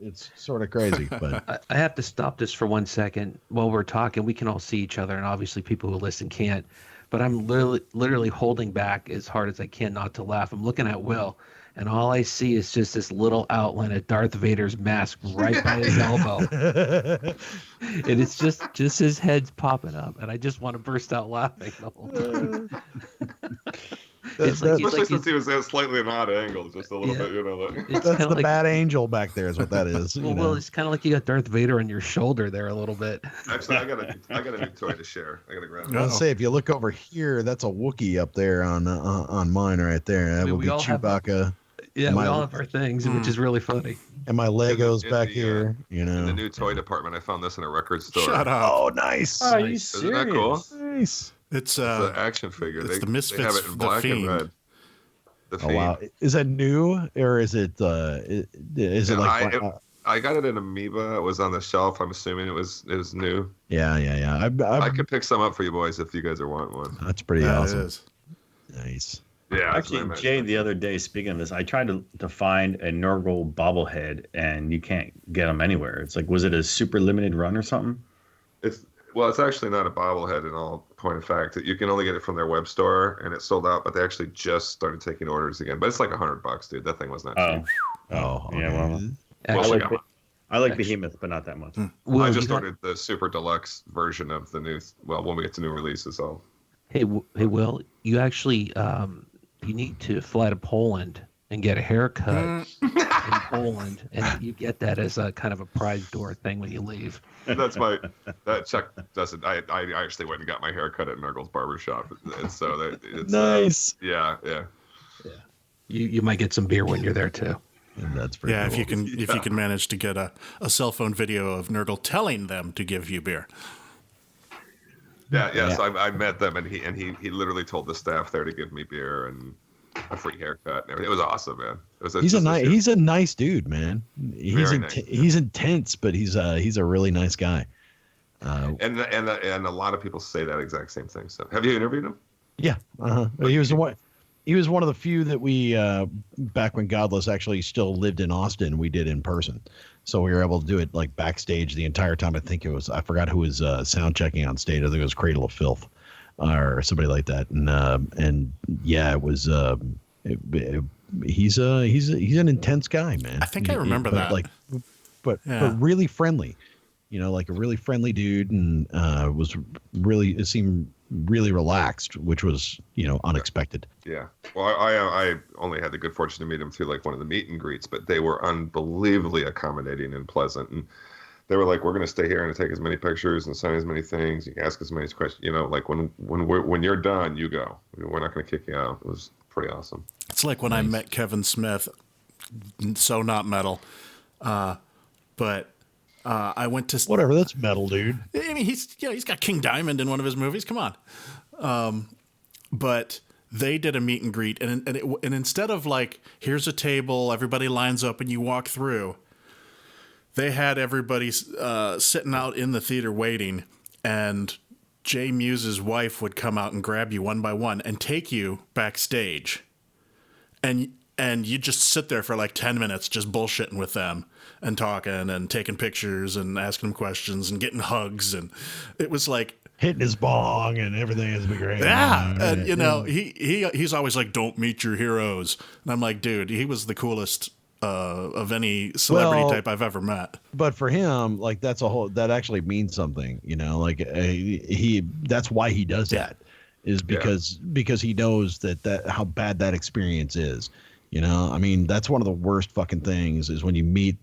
It's sort of crazy, but I have to stop this for 1 second. While we're talking, we can all see each other, and obviously people who listen can't. But I'm literally holding back as hard as I can not to laugh. I'm looking at Will, and all I see is just this little outline of Darth Vader's mask right by his elbow. And it's just his head's popping up, and I just want to burst out laughing the whole time. Especially since he was at slightly an odd angle, just a little bit, you know. Like. that's the bad angel back there is what that is. Well, it's kind of like you got Darth Vader on your shoulder there a little bit. Actually, I got a new toy to share. I got to grab it. I'll say, if you look over here, that's a Wookiee up there on mine right there. That would be Chewbacca. We all have our things, which is really funny. And my Legos back here, you know. In the new toy department, I found this in a record store. Shut up. Oh, nice. Are you serious? Isn't that cool? Nice. It's an action figure. It's the They Misfits, have it in black and red. The Oh Fiend. wow. Is that new, or is it is it like I got it in Amoeba. It was on the shelf. I'm assuming it was new. Yeah. I could pick some up for you boys if you guys are wanting one. That's pretty awesome. It is. Nice. Yeah. Actually, Jay, the other day, speaking of this, I tried to find a Nurgle bobblehead, and you can't get them anywhere. It's like, was it a super limited run or something? It's actually not a bobblehead in all point of fact. You can only get it from their web store, and it sold out. But they actually just started taking orders again. But it's like $100, dude. That thing was not cheap. Oh, yeah. Well, I like Actually- Behemoth, but not that much. Will, I just you got- ordered the super deluxe version of the new. Well, when we get to new releases, I'll. Hey, Will, you actually you need to fly to Poland and get a haircut in Poland, and you get that as a kind of a prize door thing when you leave. That's that Chuck doesn't. I actually went and got my hair cut at Nurgle's barbershop, and so it's Nice. Yeah. You might get some beer when you're there too. And that's pretty Yeah, cool. if you can manage to get a cell phone video of Nurgle telling them to give you beer. Yeah. So I met them, and he literally told the staff there to give me beer and a free haircut and everything. It was awesome, man. He's a nice dude, man. He's intense, but he's a really nice guy. And a lot of people say that exact same thing. So, have you interviewed him? Yeah. He was one of the few that we back when Godless actually still lived in Austin, we did in person. So we were able to do it like backstage the entire time. I forgot who was sound checking on stage. I think it was Cradle of Filth or somebody like that. And yeah, it was. He's an intense guy, man. I think I remember that. But really friendly. like a really friendly dude, and it seemed really relaxed, which was, unexpected. Yeah. Well, I only had the good fortune to meet him through like one of the meet and greets, but they were unbelievably accommodating and pleasant. And they were like, we're going to stay here and take as many pictures and sign as many things. You can ask as many questions, like when you're done, you go. We're not going to kick you out. It was pretty awesome. It's like when I met Kevin Smith, so not metal, but I went to whatever. That's metal, dude. I mean, he's got King Diamond in one of his movies. Come on, but they did a meet and greet, and instead of like, here's a table, everybody lines up, and you walk through, they had everybody sitting out in the theater waiting, and Jay Muse's wife would come out and grab you one by one and take you backstage, and you just sit there for like 10 minutes just bullshitting with them and talking and taking pictures and asking them questions and getting hugs, and it was like hitting his bong and everything has been great. Yeah, and he's always like, "Don't meet your heroes," and I'm like, dude, he was the coolest of any celebrity type I've ever met. But for him, like that actually means something, like that's why he does that, is because he knows that how bad that experience is. I mean, that's one of the worst fucking things is when you meet.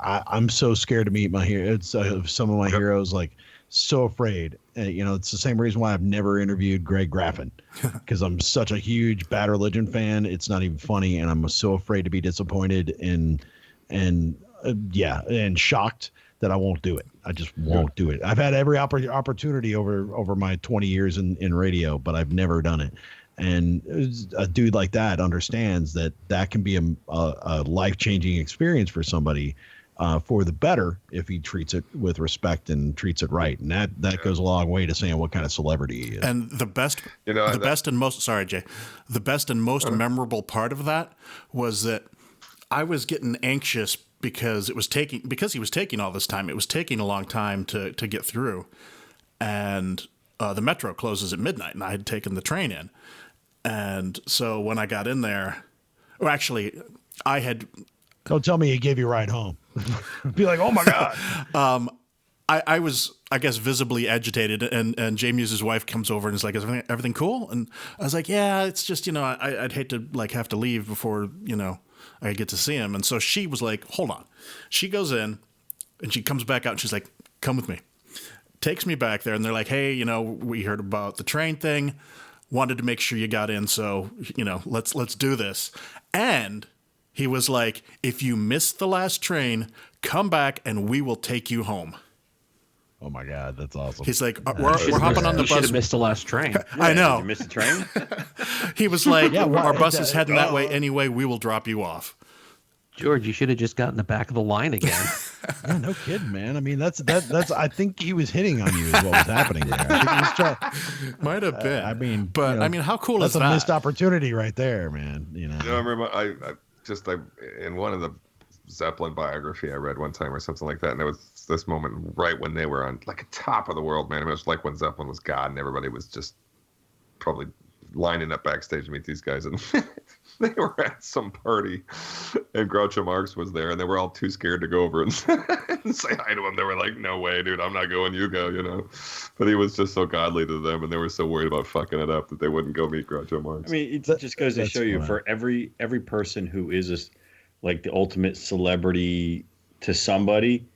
I'm so scared to meet my heroes. Some of my heroes, like, so afraid. It's the same reason why I've never interviewed Greg Graffin, because I'm such a huge Bad Religion fan. It's not even funny, and I'm so afraid to be disappointed and shocked that I won't do it. I just won't do it. I've had every opportunity over my 20 years in radio, but I've never done it. And a dude like that understands that can be a life-changing experience for somebody, for the better, if he treats it with respect and treats it right. And that goes a long way to saying what kind of celebrity he is. And the best and most memorable part of that was that I was getting anxious because he was taking all this time. It was taking a long time to get through. And the metro closes at midnight, and I had taken the train in. And so when I got in there, or actually, I had... Don't tell me he gave you a ride home. Be like, oh my God. I was, I guess, visibly agitated, and Jay Muse's wife comes over and is like, is everything cool? And I was like, yeah, it's just, I'd hate to like have to leave before, I get to see him. And so she was like, hold on. She goes in and she comes back out and she's like, come with me. Takes me back there, and they're like, hey, we heard about the train thing. Wanted to make sure you got in, so, let's do this. And he was like, if you missed the last train, come back and we will take you home. Oh my God, that's awesome. He's like, we're hopping on the bus. You should have missed the last train. I know. Did you miss the train? He was like, our bus is heading that way anyway. We will drop you off. George, you should have just gotten the back of the line again. Yeah, no kidding, man. I mean, that's. I think he was hitting on you is what was happening there. I think he was might have been. I mean, but how cool is that? That's a missed opportunity right there, man. I remember I in one of the Zeppelin biography I read one time or something like that, and there was this moment right when they were on like a top of the world, man. It was like when Zeppelin was God, and everybody was just probably lining up backstage to meet these guys, and they were at some party, and Groucho Marx was there, and they were all too scared to go over and say hi to him. They were like, no way, dude, I'm not going, you go, But he was just so godly to them, and they were so worried about fucking it up that they wouldn't go meet Groucho Marx. I mean, it just goes to show you, for every person who is like the ultimate celebrity to somebody,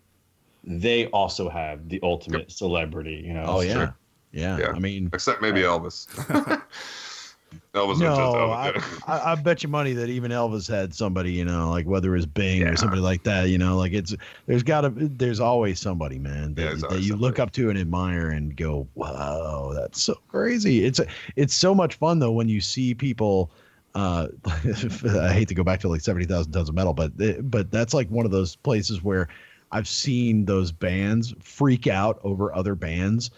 they also have the ultimate celebrity, Oh, yeah. Sure. Yeah. I mean, except maybe Elvis. Elvis no, was just Elvis. I bet you money that even Elvis had somebody, like whether it's Bing or somebody like that, like there's always somebody, man, that you look up to and admire and go, wow, that's so crazy. It's so much fun though when you see people. I hate to go back to like 70,000 Tons of Metal, but that's like one of those places where I've seen those bands freak out over other bands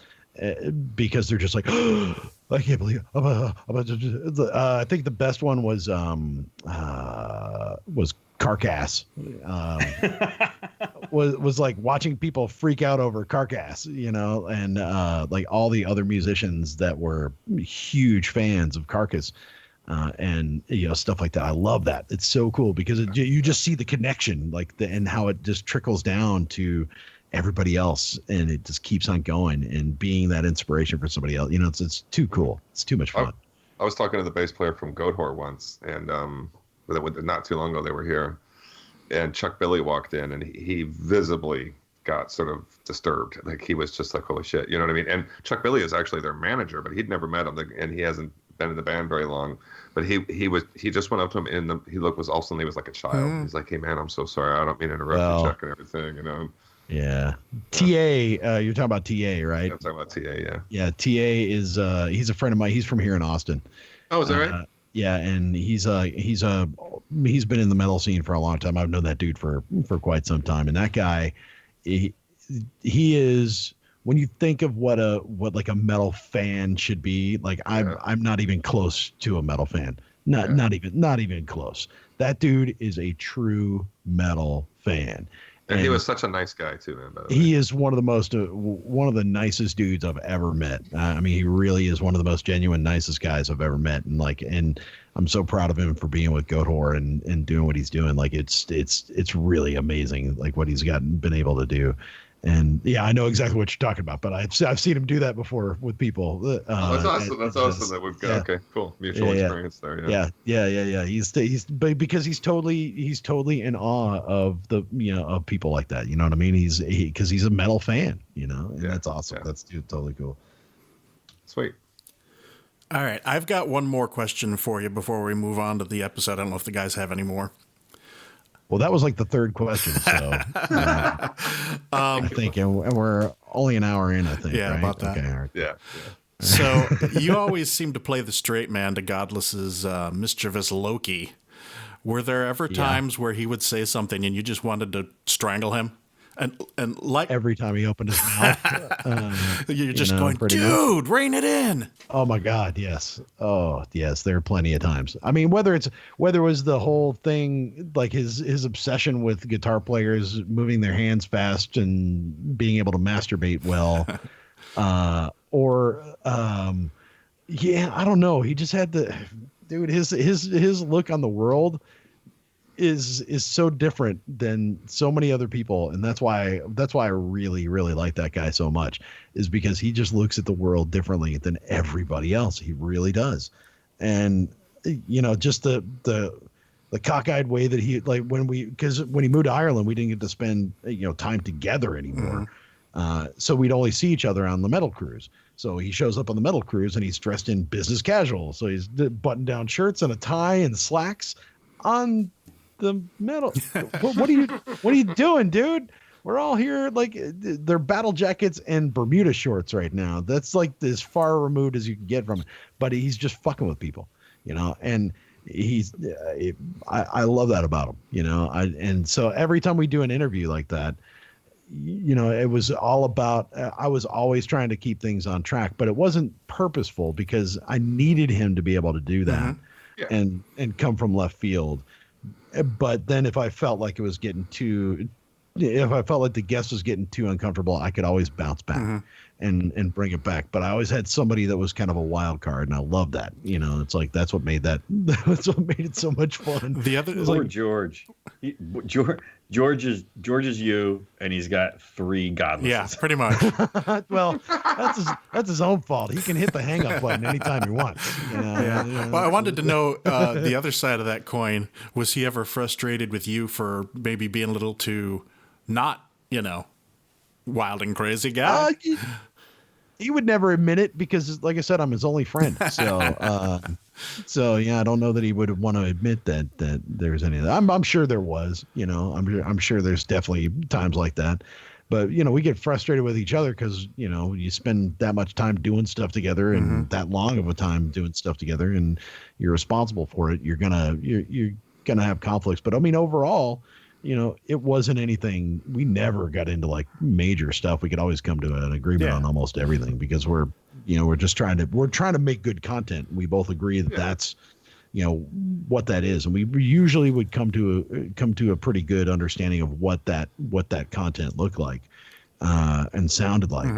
because they're just like, oh, I can't believe I think the best one was Carcass. Was like watching people freak out over Carcass, and like all the other musicians that were huge fans of Carcass. And stuff like that. I love that. It's so cool because you just see the connection, and how it just trickles down to, everybody else, and it just keeps on going and being that inspiration for somebody else. You know, it's too cool. It's too much fun. I was talking to the bass player from Goatwhore once, and not too long ago they were here, and Chuck Billy walked in, and he visibly got sort of disturbed. Like, he was just like, holy shit, you know what I mean? And Chuck Billy is actually their manager, but he'd never met him, and he hasn't been in the band very long. But he just went up to him he was all suddenly was like a child. He's like, hey man, I'm so sorry, I don't mean to interrupt you, Chuck, and everything, you know. Yeah. TA, you're talking about TA, right? I'm talking about TA, yeah. Yeah, TA is he's a friend of mine. He's from here in Austin. Oh, is that right? Yeah, and he's been in the metal scene for a long time. I've known that dude for quite some time. And that guy, he is, when you think of what like a metal fan should be, like I'm not even close to a metal fan. Not even close. That dude is a true metal fan. And he was such a nice guy too, man. By the way. He is one of the nicest dudes I've ever met. I mean, he really is one of the most genuine, nicest guys I've ever met. And I'm so proud of him for being with Goatwhore and doing what he's doing. Like, it's really amazing, like what he's been able to do. And yeah, I know exactly what you're talking about, but I've seen him do that before with people. That's awesome. That's awesome that we've got. Okay, cool. Mutual experience there. Yeah. He's because he's totally in awe of of people like that. You know what I mean? Because he's a metal fan. You know, and that's awesome. Yeah. That's totally cool. Sweet. All right, I've got one more question for you before we move on to the episode. I don't know if the guys have any more. Well, that was like the third question, so I think, and we're only an hour in, I think. Yeah, right? about that. Okay, all right. Yeah. So you always seem to play the straight man to Godless's mischievous Loki. Were there ever times where he would say something and you just wanted to strangle him? And like every time he opened his mouth, you're just going, dude, rein it in. Oh my God, yes. Oh yes, there are plenty of times. I mean, whether it was the whole thing, like his obsession with guitar players moving their hands fast and being able to masturbate well, I don't know. He just had his look on the world is so different than so many other people, and that's why I really like that guy so much, is because he just looks at the world differently than everybody else. He really does. And just the cockeyed way that he, like, when he moved to Ireland, we didn't get to spend time together anymore. So we'd only see each other on the metal cruise. So he shows up on the metal cruise and he's dressed in business casual, so he's button down shirts and a tie and slacks on the metal. What are you doing, dude? We're all here. Like, they're battle jackets and Bermuda shorts right now. That's like as far removed as you can get from it. But he's just fucking with people, and I love that about him, and so every time we do an interview like that, it was all about, I was always trying to keep things on track, but it wasn't purposeful because I needed him to be able to do that and come from left field. But then if I felt like if I felt like the guest was getting too uncomfortable, I could always bounce back and bring it back. But I always had somebody that was kind of a wild card, and I love that. It's like, that's what made it so much fun. The other George. George is you, and he's got 3 godlesses. Yeah, pretty much. Well, that's his own fault. He can hit the hang up button anytime he wants. Well, I wanted to know the other side of that coin. Was he ever frustrated with you for maybe being a little too not, wild and crazy guy? He would never admit it because, like I said, I'm his only friend. So, I don't know that he would want to admit that there's any of that. I'm sure there was, I'm sure there's definitely times like that. But, we get frustrated with each other because, you spend that much time doing stuff together and that long of a time doing stuff together, and you're responsible for it. You're gonna have conflicts. But I mean, overall, it wasn't anything. We never got into like major stuff. We could always come to an agreement on almost everything because we're just trying to make good content. We both agree that that's, what that is. And we usually would come to a pretty good understanding of what that content looked like. and sounded like.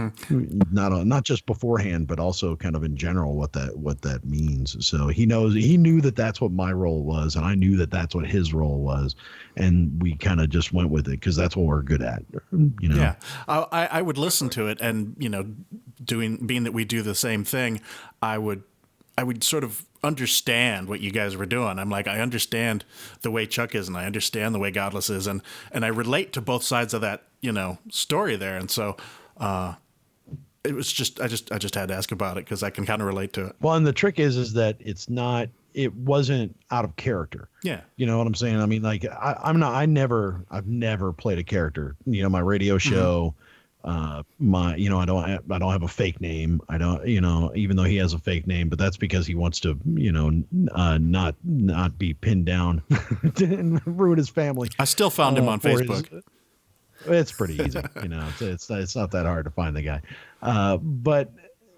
Not just beforehand, but also kind of in general what that means. So he knew that that's what my role was, and I knew that that's what his role was, and we kind of just went with it because that's what we're good at. Yeah, I would listen to it, and being that we do the same thing, I would sort of understand what you guys were doing. I'm like, I understand the way Chuck is, and I understand the way Godless is, and I relate to both sides of that, story there. And so, it was just, I just had to ask about it because I can kind of relate to it. Well, and the trick is that it wasn't out of character. Yeah. You know what I'm saying? I mean, like I've never played a character, my radio show, I don't have a fake name. I don't, even though he has a fake name, but that's because he wants to, not be pinned down and ruin his family. I still found him on Facebook. It's pretty easy, it's not that hard to find the guy. But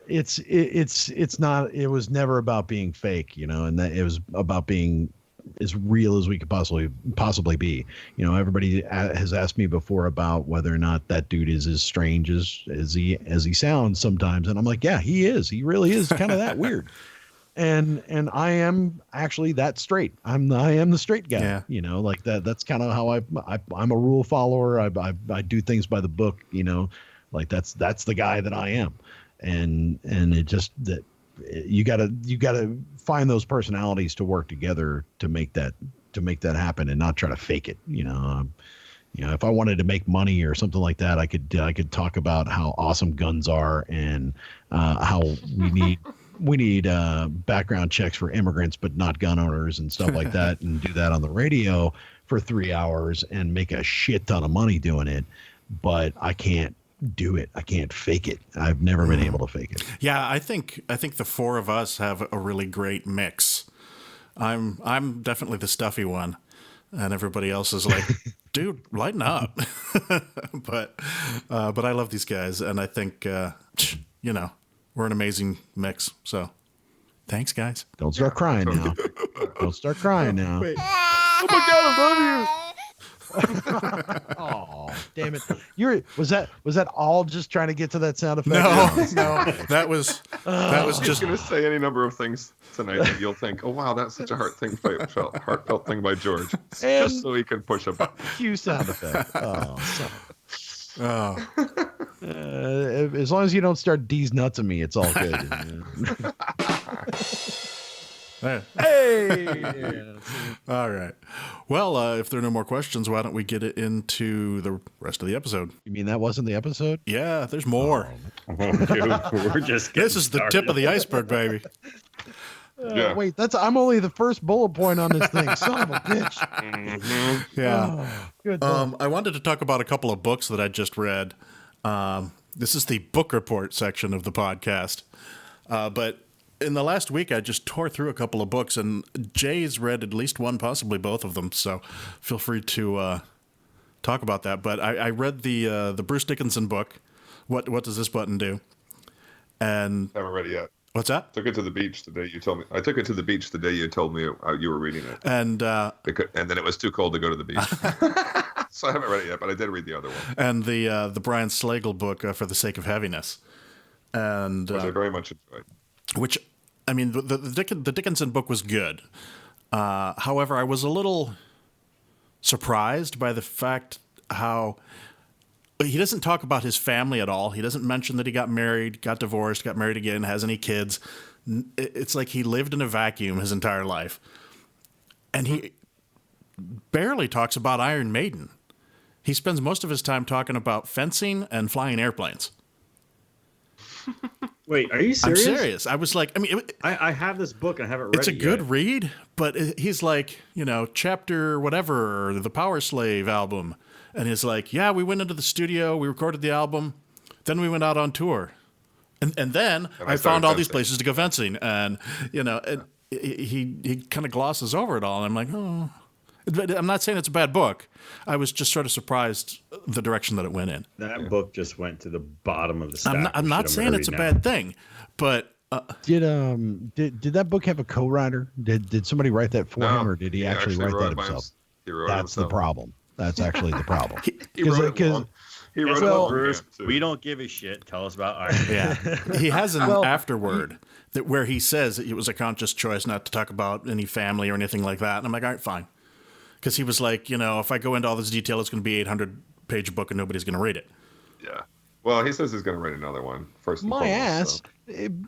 it's not, it was never about being fake, and that it was about being as real as we could possibly be. Everybody has asked me before about whether or not that dude is as strange as he sounds sometimes, and I'm like, yeah, he is. He really is kind of that weird. And I am actually that straight. I am the straight guy. Yeah. Like that. That's kind of how I'm a rule follower. I do things by the book. Like that's the guy that I am. And it just that. You gotta find those personalities to work together to make that happen and not try to fake it. If I wanted to make money or something like that, I could talk about how awesome guns are and how we need background checks for immigrants, but not gun owners and stuff like that, and do that on the radio for 3 hours and make a shit ton of money doing it. But I can't do it. I can't fake it. I've never been able to fake it. Yeah, I think the four of us have a really great mix. I'm definitely the stuffy one, and everybody else is like, dude, lighten up. But I love these guys, and I think we're an amazing mix. So thanks, guys. Don't start crying now. Don't start crying now. Wait. Oh my God, I love you. Oh, damn it! Was that all just trying to get to that sound effect? No, that was just gonna say any number of things tonight that you'll think, oh wow, that's such a heartfelt thing by George, just so he can push a button. Cue sound effect. As long as you don't start D's nuts on me, it's all good. Hey! All right. Well, if there are no more questions, why don't we get it into the rest of the episode? You mean that wasn't the episode? Yeah, there's more. We're just this is the tip of the iceberg, baby. Yeah. Wait, I'm only the first bullet point on this thing. Son of a bitch. Mm-hmm. Yeah. Good. I wanted to talk about a couple of books that I just read. This is the book report section of the podcast. But in the last week, I just tore through a couple of books, and Jay's read at least one, possibly both of them. So feel free to talk about that. But I read the Bruce Dickinson book. What does this button do? And Haven't read it yet. what's that? Took it to the beach the day you told me. I took it to the beach the day you told me you were reading it. And then it was too cold to go to the beach. So I haven't read it yet, but I did read the other one. And the Brian Slagle book, For the Sake of Heaviness. And Which I very much enjoyed. Which, I mean, the Dickinson book was good. However, I was a little surprised by the fact how he doesn't talk about his family at all. He doesn't mention that he got married, got divorced, got married again, has any kids. It's like he lived in a vacuum his entire life. And he barely talks about Iron Maiden. He spends most of his time talking about fencing and flying airplanes. Wait, are you serious? I'm serious. I was like, I mean, I have this book and I haven't read it it's a good read, but he's like, chapter whatever, the Power Slave album. And he's like, yeah, we went into the studio, we recorded the album, then we went out on tour. And then I found all these places to go fencing. And, he kind of glosses over it all. And I'm like, oh. I'm not saying it's a bad book. I was just sort of surprised the direction that it went in. That book just went to the bottom of the stack. I'm not saying it's a bad thing, but did that book have a co-writer? Did somebody write that for him, or did he actually write that himself? He wrote That's it himself. the problem. That's actually the problem. He wrote it long. He wrote Well, about Bruce. we don't give a shit. Tell us about Iron Man. Yeah, he has an afterword that where he says that it was a conscious choice not to talk about any family or anything like that. And I'm like, all right, fine, because he was like, if I go into all this detail, it's going to be 800-page book and nobody's going to read it. Yeah. Well, he says he's going to write another one first. And My foremost, ass. so.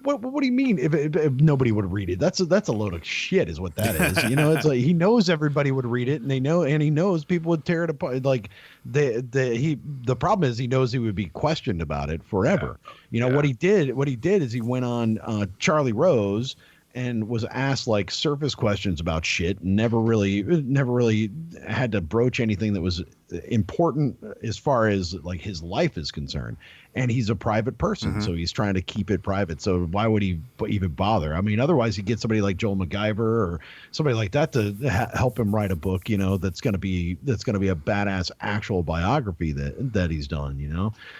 What do you mean? If nobody would read it, that's a load of shit, is what that is. It's like he knows everybody would read it, and he knows people would tear it apart. Like the problem is he knows he would be questioned about it forever. What he did is he went on Charlie Rose and was asked like surface questions about shit, and never really had to broach anything that was important as far as like his life is concerned. And he's a private person, so he's trying to keep it private. So why would he even bother? I mean, otherwise he'd get somebody like Joel MacGyver or somebody like that to help him write a book, that's going to be a badass actual biography that he's done,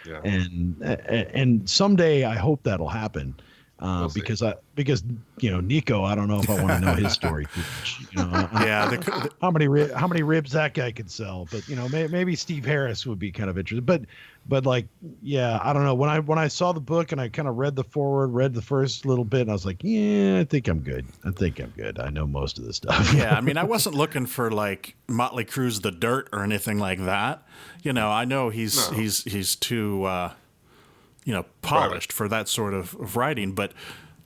Yeah. And someday I hope that'll happen. Because Nico, I don't know if I want to know his story. How many ribs that guy could sell, but maybe Steve Harris would be kind of interested. But like, yeah, I don't know. When I saw the book and I kind of read the foreword, read the first little bit, and I was like, yeah, I think I'm good. I know most of the stuff. Yeah, I mean, I wasn't looking for like Motley Crue's The Dirt or anything like that. I know he's too. Polished for that sort of writing, but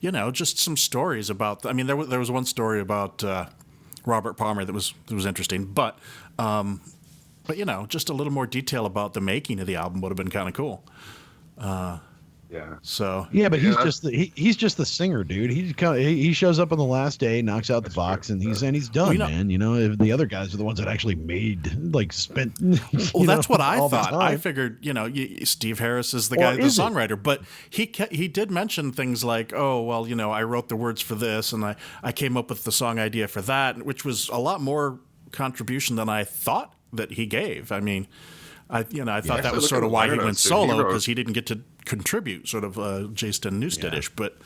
just some stories about. I mean, there was one story about Robert Palmer that was interesting, but just a little more detail about the making of the album would have been kind of cool. Yeah. So. Yeah, but he's just the singer, dude. He shows up on the last day, knocks out the box, and he's done, man. If the other guys are the ones that actually spent. Well, that's what I thought. I figured, Steve Harris is the guy, the songwriter, but he did mention things like, oh, well, I wrote the words for this, and I came up with the song idea for that, which was a lot more contribution than I thought that he gave. I mean. I thought that was sort of why he went solo, because he didn't get to contribute, sort of Jason Newstead-ish. But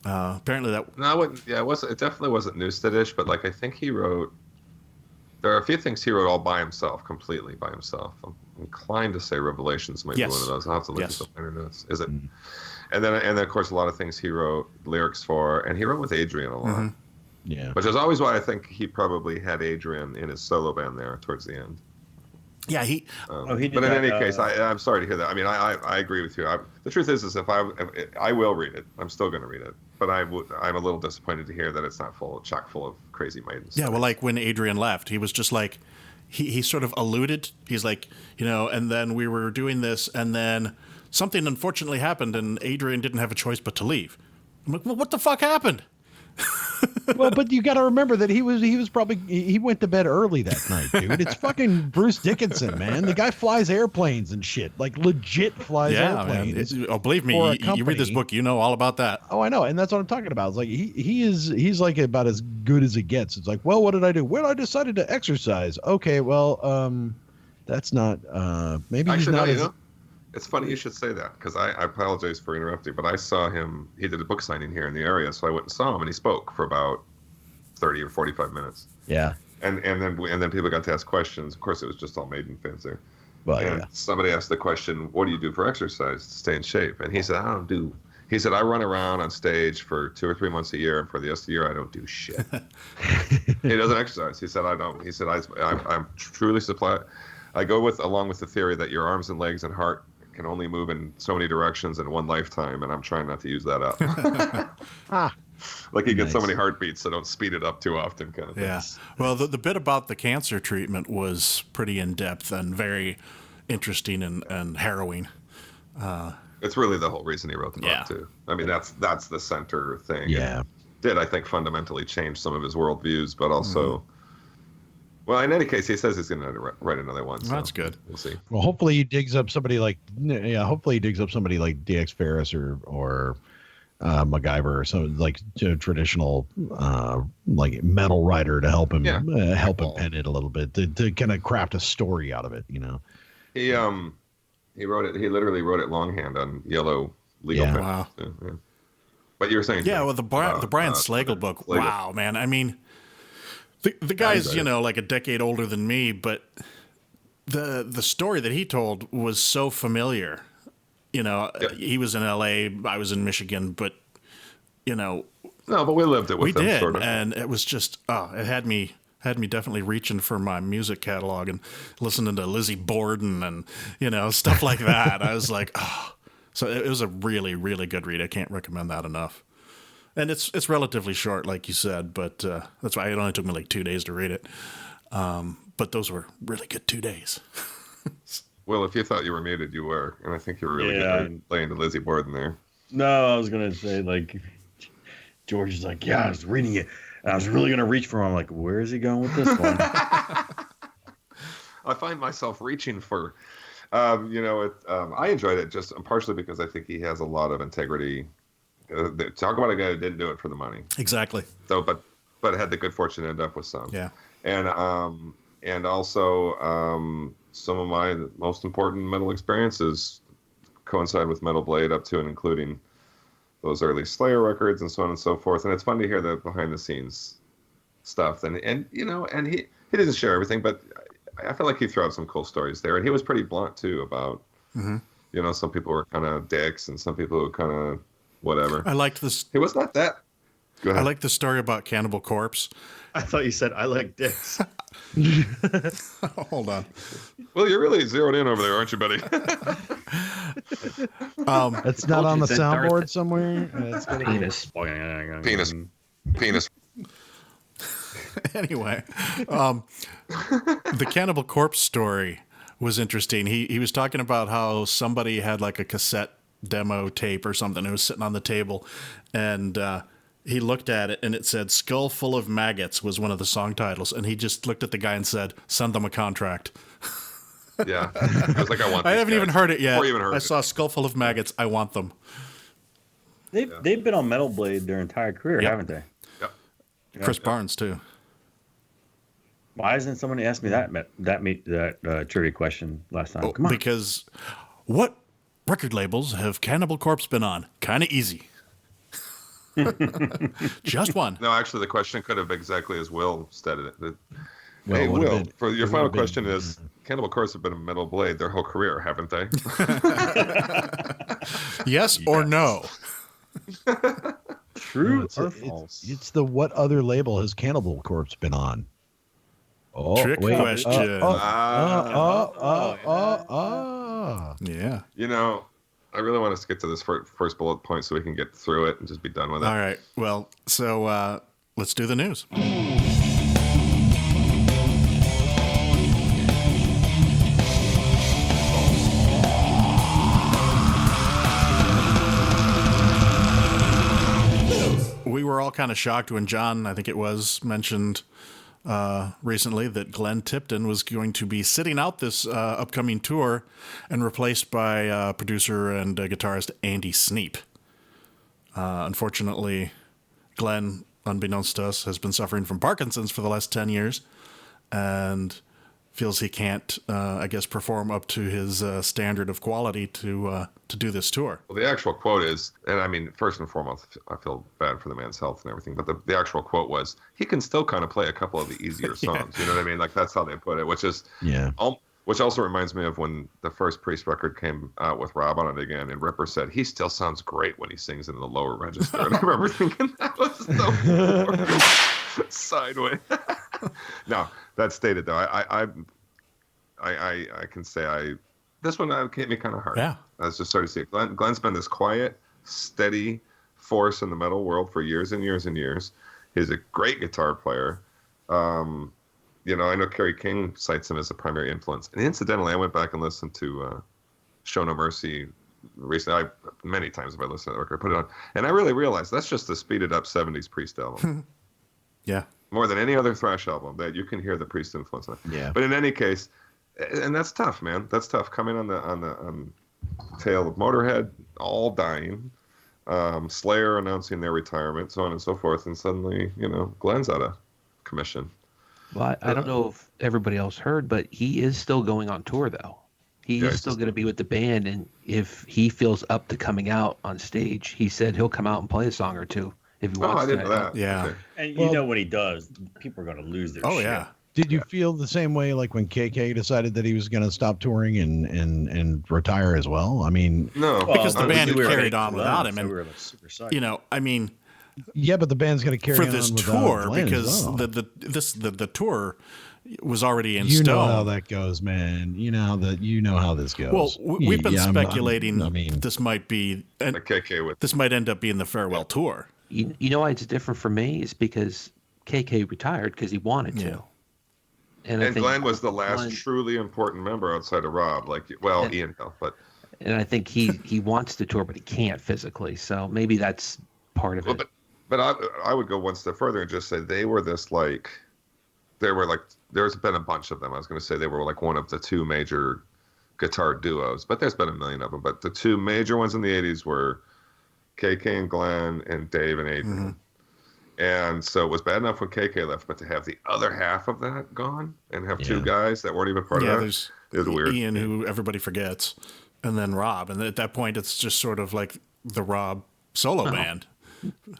apparently that. No, I wouldn't. Yeah, it definitely wasn't Newstead-ish, but like I think he wrote. There are a few things he wrote all by himself, completely by himself. I'm inclined to say Revelations might be one of those. I'll have to look at the liner notes. Is it? And then of course a lot of things he wrote lyrics for, and he wrote with Adrian a lot. Yeah. Which is always why I think he probably had Adrian in his solo band there towards the end. Yeah, he did. But in any case, I'm sorry to hear that. I mean, I agree with you. The truth is if I will read it, I'm still going to read it. But I'm a little disappointed to hear that it's not chock full of crazy maidens. Yeah, well, like when Adrian left, he was just like, he sort of alluded. He's like, and then we were doing this, and then something unfortunately happened, and Adrian didn't have a choice but to leave. I'm like, well, what the fuck happened? Well, but you got to remember that he went to bed early that night, dude. It's fucking Bruce Dickinson, man. The guy flies airplanes and shit, like legit flies airplanes. Man. Believe me, you read this book, you know all about that. Oh, I know, and that's what I'm talking about. It's like he's like about as good as it gets. It's like, well, what did I do? Well, I decided to exercise. Okay, well, that's not maybe actually, he's not. It's funny you should say that, because I apologize for interrupting, but I saw him. He did a book signing here in the area, so I went and saw him, and he spoke for about 30 or 45 minutes. Yeah. And then people got to ask questions. Of course, it was just all Maiden fans there. Well, and somebody asked the question, "What do you do for exercise to stay in shape?" And he said, He said, "I run around on stage for 2 or 3 months a year, and for the rest of the year, I don't do shit." He doesn't exercise. He said, "I don't." He said, "I'm truly supplied. I go along with the theory that your arms and legs and heart can only move in so many directions in one lifetime, and I'm trying not to use that up." Like he gets so many heartbeats, so don't speed it up too often, kind of thing. Yeah. Well, the bit about the cancer treatment was pretty in depth and very interesting and harrowing. It's really the whole reason he wrote the book too. I mean, that's the center thing. Yeah. It did, I think, fundamentally change some of his worldviews, but also. Well, in any case, he says he's going to write another one. So that's good. We'll see. Well, hopefully he digs up somebody like DX Ferris or MacGyver or some like traditional like metal writer to help him him pen it a little bit to kind of craft a story out of it. He wrote it. He literally wrote it longhand on yellow legal pen. Wow. So, yeah. But you were saying, well, the Brian Slagle book. Slagle. Wow, man. I mean. The guy's, like a decade older than me, but the story that he told was so familiar. You know, he was in L.A., I was in Michigan, but, you know. No, but we lived it with them, did, sort of. and it was just, it had me definitely reaching for my music catalog and listening to Lizzie Borden and, you know, stuff like that. I was like, oh. So it was a really, really good read. I can't recommend that enough. And it's relatively short, like you said, but that's why it only took me like 2 days to read it. But those were really good 2 days. Well, if you thought you were muted, you were. And I think you were really good at playing the Lizzie Borden there. No, I was going to say, like, George is like, yeah, I was reading it. And I was really going to reach for him. I'm like, where is he going with this one? I find myself reaching for, I enjoyed it just partially because I think he has a lot of integrity. Talk about a guy who didn't do it for the money. Exactly. So, but had the good fortune to end up with some. Yeah. And also some of my most important metal experiences coincide with Metal Blade up to and including those early Slayer records and so on and so forth. And it's fun to hear the behind the scenes stuff. And he doesn't share everything, but I feel like he threw out some cool stories there. And he was pretty blunt too about, some people were kind of dicks and some people were kind of whatever. I liked this. It was not that. Go ahead. I like the story about Cannibal Corpse. I thought you said I like dicks. Hold on. Well, you're really zeroed in over there, aren't you, buddy? It's not on the soundboard somewhere. It's got Penis. Penis. Anyway, the Cannibal Corpse story was interesting. He was talking about how somebody had like a cassette demo tape or something. It was sitting on the table, and he looked at it, and it said "Skull Full of Maggots" was one of the song titles, and he just looked at the guy and said, "Send them a contract." Yeah, I was like, I haven't even heard it yet. I saw "Skull Full of Maggots." I want them. They've been on Metal Blade their entire career, haven't they? Yep. Chris Barnes too. Why hasn't somebody asked me that trivia question last time? Come on. Because what record labels have Cannibal Corpse been on? Kind of easy. Just one. No, actually, the question could have exactly as Will stated it. Well, hey, what Will, if for your final question is, Cannibal Corpse have been in Metal Blade their whole career, haven't they? Yes or no? True or false? It's the what other label has Cannibal Corpse been on? Oh, Trick question. Yeah. You know, I really want us to get to this first bullet point so we can get through it and just be done with it. All right. Well, so let's do the news. We were all kind of shocked when John, I think it was, mentioned recently that Glenn Tipton was going to be sitting out this upcoming tour and replaced by producer and guitarist Andy Sneap. Unfortunately, Glenn, unbeknownst to us, has been suffering from Parkinson's for the last 10 years and feels he can't, perform up to his standard of quality to do this tour. Well, the actual quote is, and I mean, first and foremost, I feel bad for the man's health and everything, but the actual quote was, he can still kind of play a couple of the easier songs. You know what I mean? Like, that's how they put it, which also reminds me of when the first Priest record came out with Rob on it again, and Ripper said, he still sounds great when he sings in the lower register. And I remember thinking, that was so sideways. No, that stated, though, I can say this one hit me kind of hard. Yeah. I was just starting to see it. Glenn's been this quiet, steady force in the metal world for years and years and years. He's a great guitar player. I know Kerry King cites him as a primary influence. And incidentally, I went back and listened to Show No Mercy recently. Many times have I listened to that record, I put it on. And I really realized that's just the speeded up 70s Priest album. Yeah. More than any other thrash album that you can hear the Priest influence on it. Yeah. But in any case, and that's tough, man. That's tough. Coming on the tail of Motorhead, all dying, Slayer announcing their retirement, so on and so forth, and suddenly, Glenn's out of commission. Well, I don't know if everybody else heard, but he is still going on tour, though. He is still going to be with the band, and if he feels up to coming out on stage, he said he'll come out and play a song or two if he wants to. I didn't know that. Yeah. Okay. And when he does, people are going to lose their shit. Yeah. Did you feel the same way like when KK decided that he was going to stop touring and retire as well? I mean, No, because the band we were carried big on for without them, him, so and we were like super psyched. you know, I mean, yeah, but the band's going to carry for on this without tour Glenn as because well. the tour was already in You stone. know how that goes, man. You know how this goes. Well, we've been Yeah, speculating I mean, this might be, and the KK with this might end up being the farewell tour. You know why it's different for me is because KK retired because he wanted to. Yeah. And I and think Glenn was the last Glenn- truly important member outside of Rob. Like, well, And- Ian Hill, but and I think he wants to tour, but he can't physically. So maybe that's part of it. but I would go one step further and just say they were this like, they were like, there's been a bunch of them. I was going to say they were like one of the two major guitar duos, but there's been a million of them. But the two major ones in the 80s were KK and Glenn and Dave and Adrian. Mm-hmm. And so it was bad enough when KK left, but to have the other half of that gone and have two guys that weren't even part of that there's is weird. Ian, who everybody forgets, and then Rob, and at that point, it's just sort of like the Rob solo band.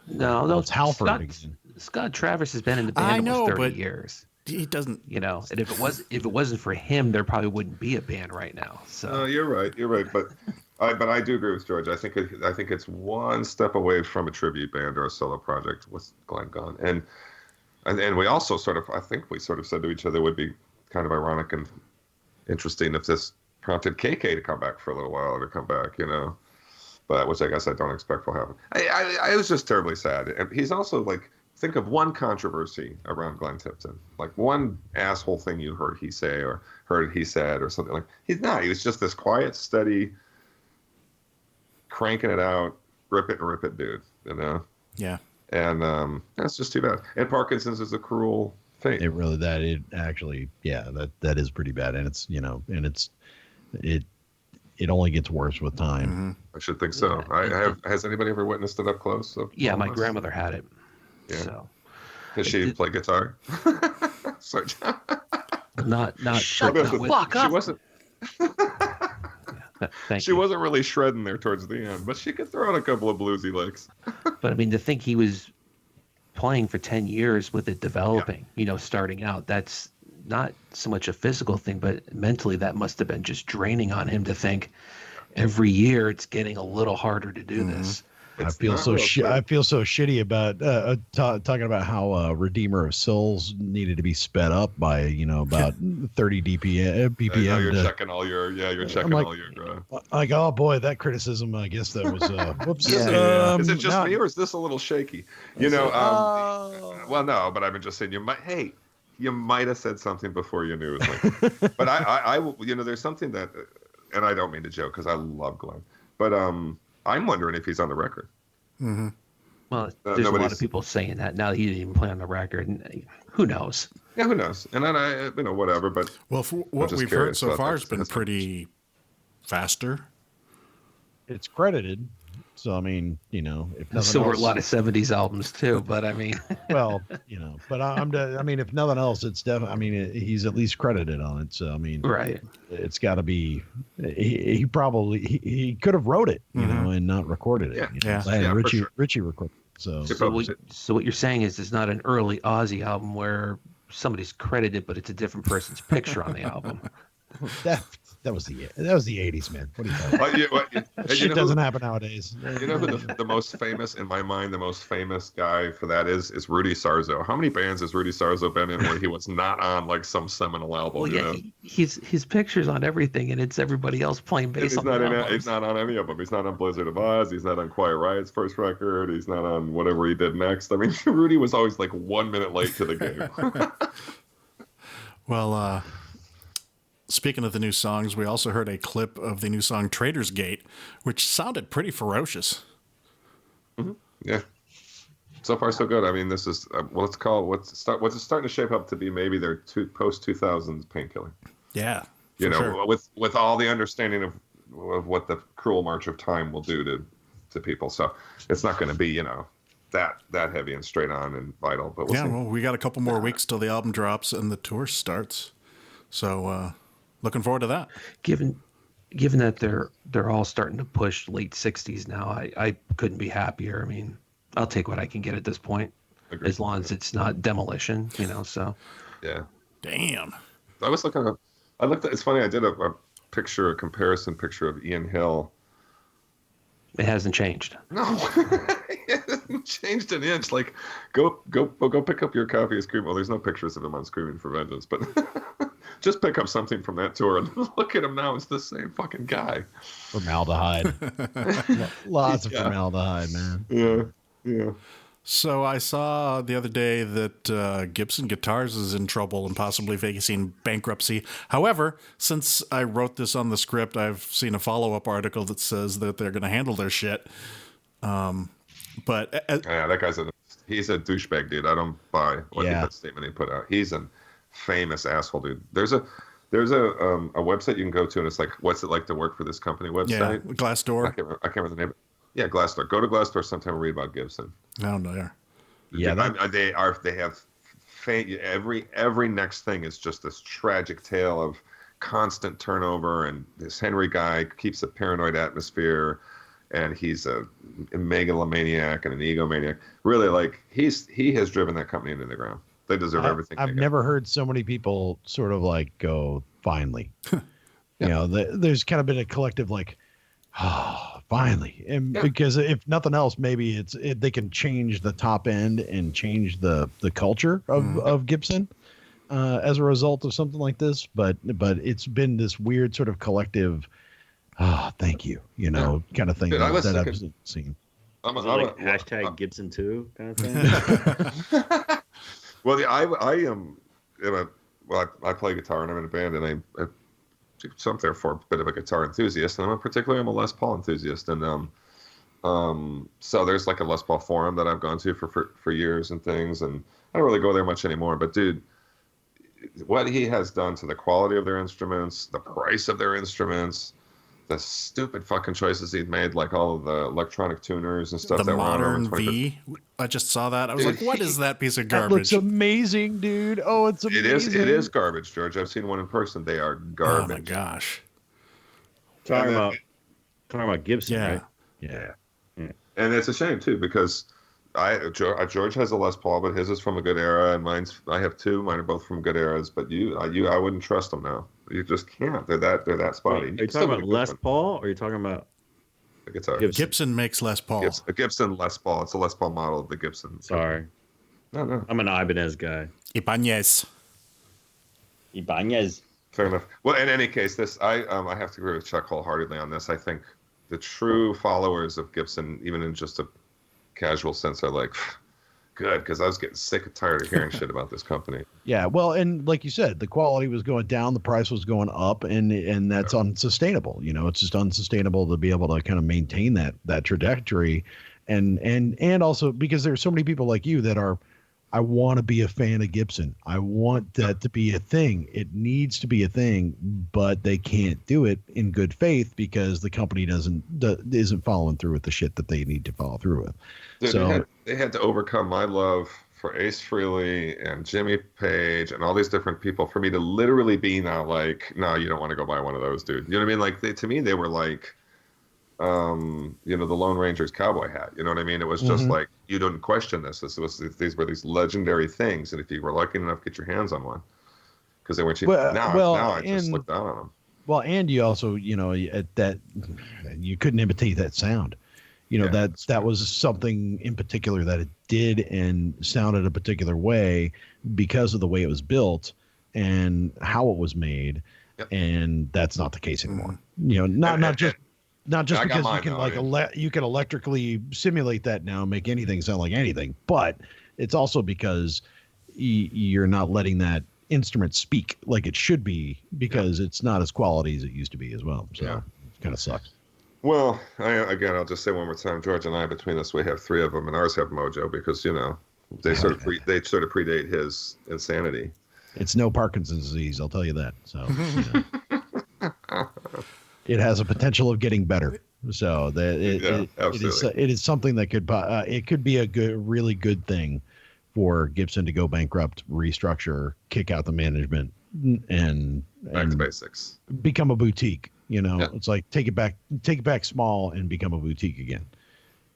No, it's Halford again. Scott Travis has been in the band I know, almost 30 but years. He doesn't. You know, and if it wasn't for him, there probably wouldn't be a band right now. So You're right. But I do agree with George. I think it's one step away from a tribute band or a solo project with Glenn gone. And we also I think we sort of said to each other it would be kind of ironic and interesting if this prompted KK to come back for a little while or to come back, you know. But which I guess I don't expect will happen. I was just terribly sad. And he's also like, think of one controversy around Glenn Tipton, like one asshole thing you heard he say or heard he said or something. Like he's not. He was just this quiet, steady, cranking it out, rip it, dude. You know. Yeah. And that's just too bad. And Parkinson's is a cruel fate. That is pretty bad, and it's it only gets worse with time. Mm-hmm. I should think so. Has anybody ever witnessed it up close? yeah, my grandmother had it. Yeah. So Does she play guitar? Sorry. not Shut not the with- fuck up. She wasn't. Thank She you. wasn't really shredding there towards the end, but she could throw out a couple of bluesy licks. But I mean, to think he was playing for 10 years with it developing, starting out, that's not so much a physical thing, but mentally that must have been just draining on him to think every year it's getting a little harder to do this. I feel so shitty about talking about how Redeemer of Souls needed to be sped up by about 30 BPM. Now you're checking all your like, oh boy, that criticism. I guess that was whoops. Yeah. Is it just me or is this a little shaky? Well, no, but I've been just saying you might have said something before you knew it was like. But I there's something that, and I don't mean to joke because I love Glenn, but I'm wondering if he's on the record. Mm-hmm. Well, there's a lot of people saying that now that he didn't even play on the record. And who knows? Yeah, who knows? And then whatever. But well, for what we've heard so far has been pretty faster. It's credited, so I mean, if nothing So were a else, lot of 70s albums too, but I mean, well, but I mean, if nothing else, it's definitely. I mean, he's at least credited on it. So I mean, right? It's got to be. He probably he could have wrote it, and not recorded it. Richie recorded. So what you're saying is it's not an early Ozzy album where somebody's credited, but it's a different person's picture on the album. That was the 80s, man. What are you talking about? That shit doesn't happen nowadays. You know who the most famous, in my mind, the most famous guy for that is Rudy Sarzo. How many bands has Rudy Sarzo been in where he was not on like some seminal album? Well, yeah, his picture's on everything, and it's everybody else playing bass on the albums. He's not on any of them. He's not on Blizzard of Oz. He's not on Quiet Riot's first record. He's not on whatever he did next. I mean, Rudy was always like 1 minute late to the game. Well, speaking of the new songs, we also heard a clip of the new song Trader's Gate, which sounded pretty ferocious. Mm-hmm. Yeah. So far, so good. I mean, this is, what's it starting to shape up to be maybe their post-2000s Painkiller. Yeah. Sure. with all the understanding of what the cruel march of time will do to people. So it's not going to be, that heavy and straight on and vital. But we'll see. Well, we got a couple more weeks till the album drops and the tour starts. So, looking forward to that. Given that they're all starting to push late 60s now, I couldn't be happier. I mean, I'll take what I can get at this point, Agreed. as long as it's not Demolition, so. Yeah. Damn. I was looking at. It's funny. I did a comparison picture of Ian Hill. It hasn't changed. No, it hasn't changed an inch. Like, go pick up your copy of Scream. Well, there's no pictures of him on Screaming for Vengeance, but just pick up something from that tour and look at him now. It's the same fucking guy. Formaldehyde. Lots of formaldehyde, man. Yeah. So I saw the other day that Gibson Guitars is in trouble and possibly facing bankruptcy. However, since I wrote this on the script, I've seen a follow-up article that says that they're going to handle their shit. That guy's he's a douchebag, dude. I don't buy that statement he put out. He's a famous asshole, dude. There's a website you can go to, and it's like, what's it like to work for this company website? Yeah, Glassdoor. I can't remember the name. Yeah, Glassdoor. Go to Glassdoor sometime and read about Gibson. I don't know. Yeah, they have every next thing is just this tragic tale of constant turnover, and this Henry guy keeps a paranoid atmosphere, and he's a megalomaniac and an egomaniac. Really, like he has driven that company into the ground. They deserve everything. I've never heard so many people sort of like go finally. You know, there's kind of been a collective like, oh, finally. And because if nothing else, maybe they can change the top end and change the culture of Gibson as a result of something like this. But it's been this weird sort of collective, thank you, kind of thing that I've seen. I'm hashtag Gibson 2 kind of thing. Well, I play guitar and I'm in a band, and so I'm therefore a bit of a guitar enthusiast, and I'm a Les Paul enthusiast, and so there's like a Les Paul forum that I've gone to for years and things, and I don't really go there much anymore. But dude, what he has done to the quality of their instruments, the price of their instruments, the stupid fucking choices he's made, like all of the electronic tuners and stuff. The that modern V. I just saw that. I was like, what is that piece of garbage? That looks amazing, dude. Oh, it's amazing. It is garbage, George. I've seen one in person. They are garbage. Oh my gosh. Talking about Gibson, right? Yeah. And it's a shame too, because George has a Les Paul, but his is from a good era, and I have two. Mine are both from good eras, but I wouldn't trust them now. You just can't. They're that spotty. Are you talking about Les Paul, or are you talking about the guitar? Gibson makes Les Paul. A Gibson Les Paul. It's a Les Paul model of the Gibson. Sorry. No. I'm an Ibanez guy. Ibanez. Fair enough. Well, in any case, I have to agree with Chuck wholeheartedly on this. I think the true followers of Gibson, even in just a casual sense, are like, good, because I was getting sick and tired of hearing shit about this company. Yeah, well, and like you said, the quality was going down, the price was going up, and that's unsustainable. It's just unsustainable to be able to kind of maintain that trajectory, and also because there's so many people like you that are, I want to be a fan of Gibson. I want that to be a thing. It needs to be a thing, but they can't do it in good faith because the company isn't following through with the shit that they need to follow through with. Dude, so they had to overcome my love for Ace Frehley and Jimmy Page and all these different people for me to literally be now like, no, you don't want to go buy one of those, dude. You know what I mean? Like to me, they were like, the Lone Ranger's cowboy hat. You know what I mean? It was just like, you didn't question this. These were these legendary things, and if you were lucky enough to get your hands on one, because they weren't cheap. Now I just look down on them. Well, and you also, at that, you couldn't imitate that sound. That was something in particular that it did and sounded a particular way because of the way it was built and how it was made. Yep. And that's not the case anymore. Not just because you can electrically simulate that now and make anything sound like anything, but it's also because you're not letting that instrument speak like it should be because it's not as quality as it used to be as well. So it kind of sucks. Well, I'll just say one more time, George and I, between us, we have three of them, and ours have mojo because they sort of predate his insanity. It's no Parkinson's disease, I'll tell you that. So. It has a potential of getting better, so it is something that could be a really good thing for Gibson to go bankrupt, restructure, kick out the management, and back to basics, become a boutique. It's like take it back small and become a boutique again.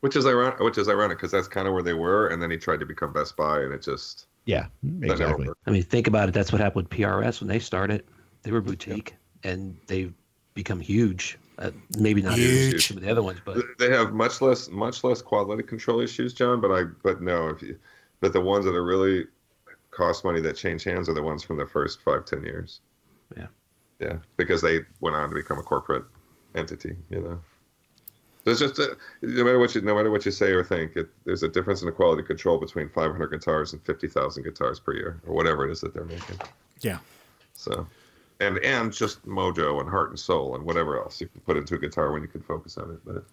Which is ironic because that's kind of where they were, and then he tried to become Best Buy, and it just Yeah, That never exactly. worked. I mean, think about it. That's what happened with PRS when they started. They were boutique, and they've become huge. Maybe not as Huge. some of the other ones, but They have much less quality control issues, John. But no, but the ones that are really cost money that change hands are the ones from the first 5-10 years. Yeah. Yeah, because they went on to become a corporate entity. There's just no matter what you say or think, there's a difference in the quality control between 500 guitars and 50,000 guitars per year, or whatever it is that they're making. Yeah. So, and just mojo and heart and soul and whatever else you can put into a guitar when you can focus on it. But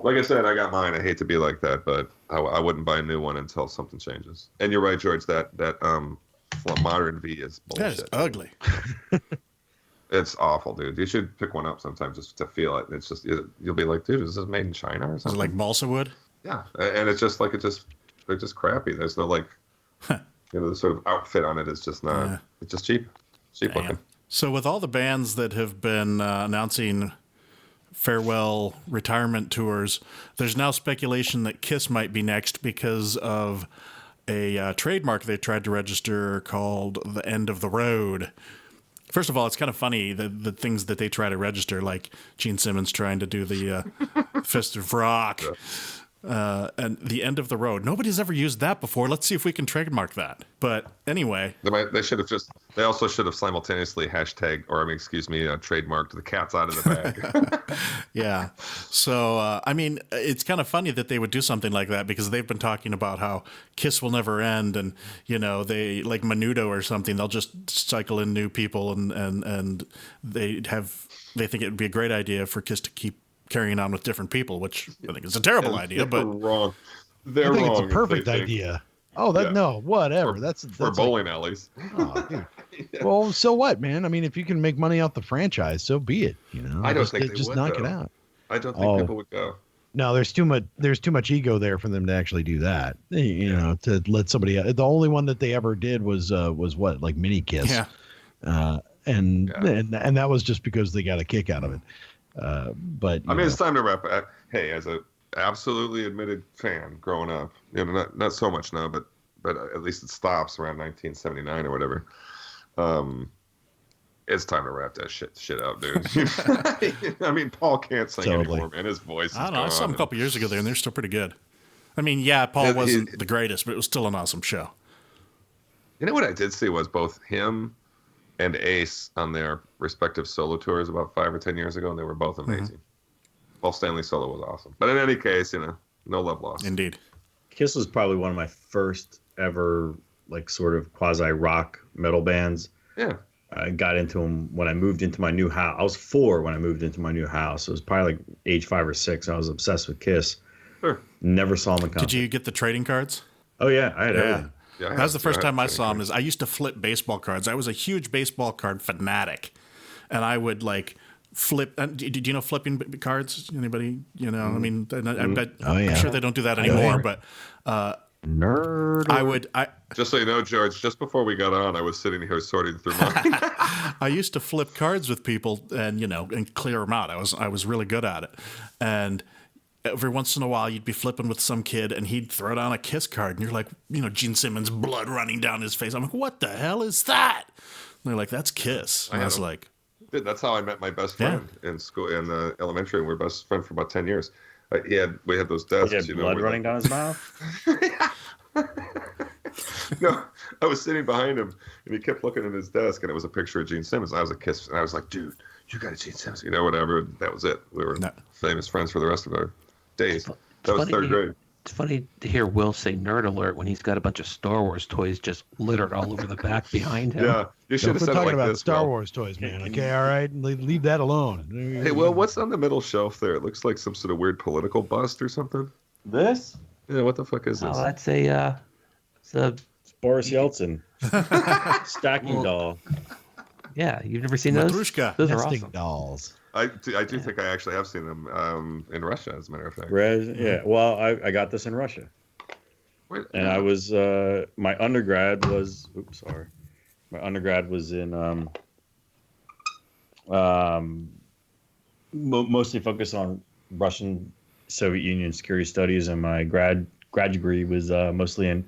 like I said, I got mine. I hate to be like that, but I wouldn't buy a new one until something changes. And you're right, George. That modern V is bullshit. That is ugly. It's awful, dude. You should pick one up sometime just to feel it. It's just you'll be like, dude, is this made in China or Is it something? like balsa wood? Yeah, and it's just like they're just crappy. There's no the sort of outfit on it is just not. Yeah. It's just cheap looking. So with all the bands that have been announcing farewell retirement tours, there's now speculation that Kiss might be next because of a trademark they tried to register called The End of the Road. First of all, it's kind of funny the things that they try to register, like Gene Simmons trying to do the Fist of Rock and The End of the Road. Nobody's ever used that before. Let's see if we can trademark that. But anyway. They also should have simultaneously trademarked The Cat's Out of the Bag. Yeah. So, I mean, it's kind of funny that they would do something like that because they've been talking about how Kiss will never end. And, they like Menudo or something, they'll just cycle in new people and they think it would be a great idea for Kiss to keep carrying on with different people, which I think is a terrible idea, but wrong. I think it's a perfect idea. Oh, whatever. That's for bowling alleys. Oh, dude. Well, so what, man? I mean, if you can make money off the franchise, so be it. I don't think they just would, knock though. it out. I don't think people would go. No, there's too much ego there for them to actually do that. To let somebody. The only one that they ever did was what, like Mini Kiss. Yeah. And that was just because they got a kick out of it. But I mean, it's time to wrap up. Hey, as a absolutely admitted fan growing up, not so much now, but at least it stops around 1979 or whatever. It's time to wrap that shit up, dude. I mean, Paul can't sing anymore, man. His voice is I don't know. I gone. saw them a couple years ago there, and they're still pretty good. I mean, yeah, Paul wasn't the greatest, but it was still an awesome show. You know what I did see was both him and Ace on their respective solo tours about 5 or 10 years ago, and they were both amazing. Paul Stanley's solo was awesome. But in any case, no love lost. Indeed. Kiss was probably one of my first ever, like, sort of quasi-rock metal bands. Yeah. I got into them when I moved into my new house. I was 4 when I moved into my new house. It was probably like age 5 or 6. I was obsessed with Kiss. Sure. Never saw them in concert. Did you get the trading cards? Oh, yeah. I had everything. Yeah, That was the first time I saw him. I used to flip baseball cards. I was a huge baseball card fanatic, and I would like flip. Did you know flipping cards? Anybody? I mean, I bet. I'm sure they don't do that anymore. But nerd. I just so you know, George, just before we got on, I was sitting here sorting through mine. I used to flip cards with people and clear them out. I was really good at it, and every once in a while you'd be flipping with some kid and he'd throw down a Kiss card and you're like, Gene Simmons, blood running down his face. I'm like, what the hell is that? And they're like, that's Kiss. And I was like, dude, that's how I met my best friend in school, in elementary, and we were best friends for about 10 years. We had those desks. He had blood running down his mouth? No, I was sitting behind him, and he kept looking at his desk, and it was a picture of Gene Simmons. And I was a Kiss, and I was like, dude, you got a Gene Simmons, whatever. That was it. We were famous friends for the rest of our days. That was third grade. It's funny to hear Will say nerd alert when he's got a bunch of Star Wars toys just littered all over the back behind him. Yeah, you should have said it talking like about this, Star Will. Wars toys, man. Okay, all right, leave that alone. Hey, Will, what's on the middle shelf there? It looks like some sort of weird political bust or something. This? Yeah, what the fuck is this? Oh, that's it's Boris Yeltsin. Stacking doll. Yeah, you've never seen those? Matrushka. Those are nesting awesome. dolls. I do think I actually have seen them in Russia, as a matter of fact. Yeah, well, I got this in Russia. And I was, my undergrad was, my undergrad was in, mostly focused on Russian, Soviet Union security studies, and my grad degree was mostly in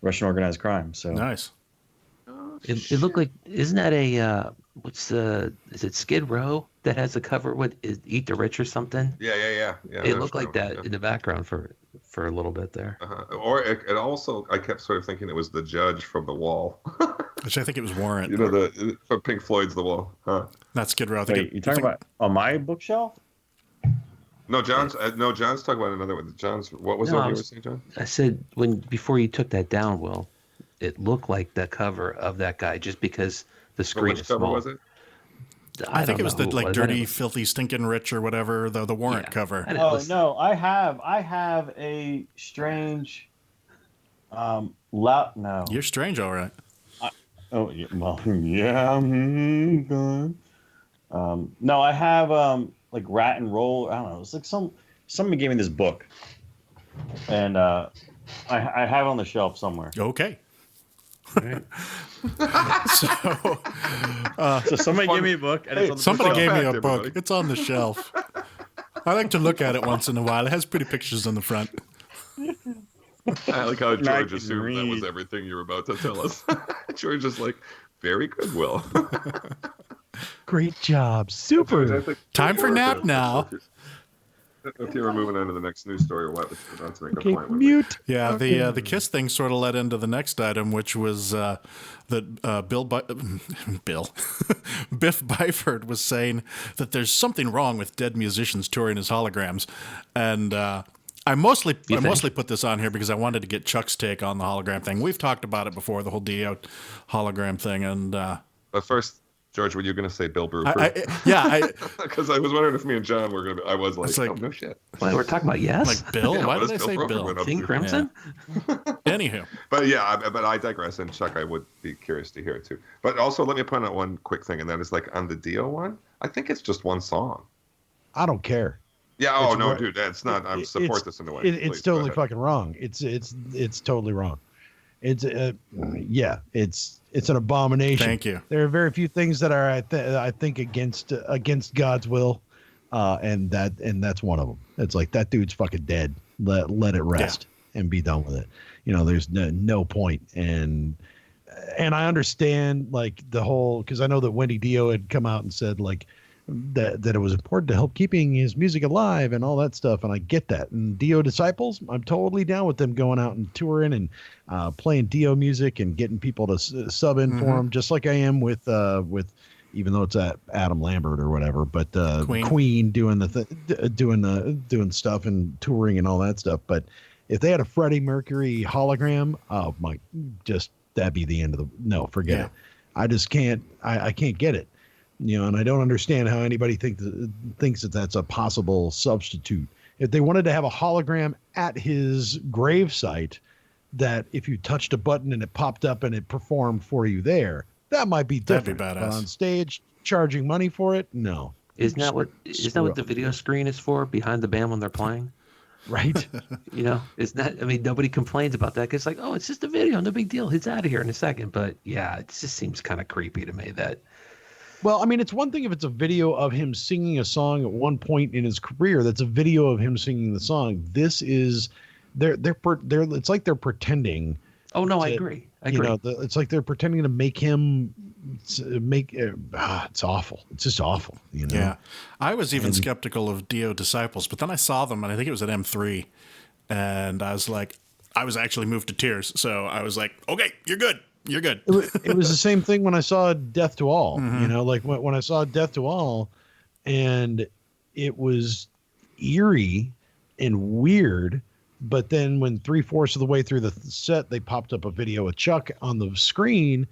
Russian organized crime. So Nice. It looked like, isn't that a is it Skid Row that has a cover with Eat the Rich or something? Yeah. It looked like that Yeah. in the background for a little bit there. Or it also, I kept sort of thinking it was the Judge from The Wall. Which I think it was Warrant. You know, from Pink Floyd's The Wall. Huh? Not Skid Row. I think wait, you talking about on my bookshelf? No, John's talking about another one. What was No, that you were saying, John? I said before you took that down, Will, it looked like the cover of that guy just because the screen Which is cover small. was it? I think it was the don't know who it was. dirty, filthy, stinking rich or whatever, the Warrant cover. I didn't Oh listen. no, I have a strange no. You're strange, all right. Oh yeah, well yeah. No, I have like Rat and Roll. I don't know. It's like somebody gave me this book, and I have it on the shelf somewhere. Okay. Right. So somebody gave me a book, and it's on the Somebody bookshelf. gave me a Fact, book. everybody. It's on the shelf. I like to look at it once in a while. It has pretty pictures on the front. I like how And I George can assumed that was read. everything you were about to tell us. George is like, very good, Will. Great job. Super. Time for nap now. If you were moving on to the next news story or what, but you're about to make a Okay, point with me. mute. Yeah, the Kiss thing sort of led into the next item, which was that Biff Byford was saying that there's something wrong with dead musicians touring as holograms, and I mostly put this on here because I wanted to get Chuck's take on the hologram thing. We've talked about it before, the whole Dio hologram thing, and But first, George, were you going to say Bill Bruford? Because I was wondering if me and John were going to. I was like, oh no shit. Well, we're talking about Yes? like Bill. Yeah, Why what did I does say Bill Bruford Bill? went up King to? Crimson? Anywho, But yeah, but I digress. And Chuck, I would be curious to hear it too. But also, let me point out one quick thing, and that is like on the Dio one, I think it's just one song. I don't care. Yeah. Oh It's no, right- dude, that's not. I support It's- this in a way. It's Please, go totally ahead. fucking wrong. It's totally wrong. It's it's an abomination. Thank you. There are very few things that are I think against God's will, and that's one of them. It's like that dude's fucking dead. Let it rest and be done with it. You know, there's no point. And I understand like the whole, because I know that Wendy Dio had come out and said like that it was important to help keeping his music alive and all that stuff, and I get that. And Dio disciples, I'm totally down with them going out and touring and playing Dio music and getting people to sub in for them, just like I am with even though it's Adam Lambert or whatever, but Queen doing doing stuff and touring and all that stuff. But if they had a Freddie Mercury hologram, oh my, just that'd be the end of the forget it. I just can't. I can't get it. You know, and I don't understand how anybody thinks that that's a possible substitute. If they wanted to have a hologram at his gravesite, that if you touched a button and it popped up and it performed for you there, that might be different. That'd be But badass. on stage, charging money for it, no. Isn't that what the video screen is for behind the band when they're playing? Right? You know, isn't that? I mean, nobody complains about that. 'Cause it's like, oh, it's just a video, no big deal. He's out of here in a second. But yeah, it just seems kind of creepy to me that. Well, I mean, it's one thing if it's a video of him singing a song at one point in his career. That's a video of him singing the song. This is, they're it's like they're pretending. Oh no, I to- agree. You know, it's like they're pretending to make him it's awful. It's just awful. You know. yeah. I was even skeptical of Dio disciples, but then I saw them, and I think it was at M3, and I was like, I was actually moved to tears. So I was like, okay, you're good. You're good. It was the same thing when I saw Death to All. You know, like when I saw Death to All, and it was eerie and weird. But then when 3/4 of the way through the set, they popped up a video of Chuck on the screen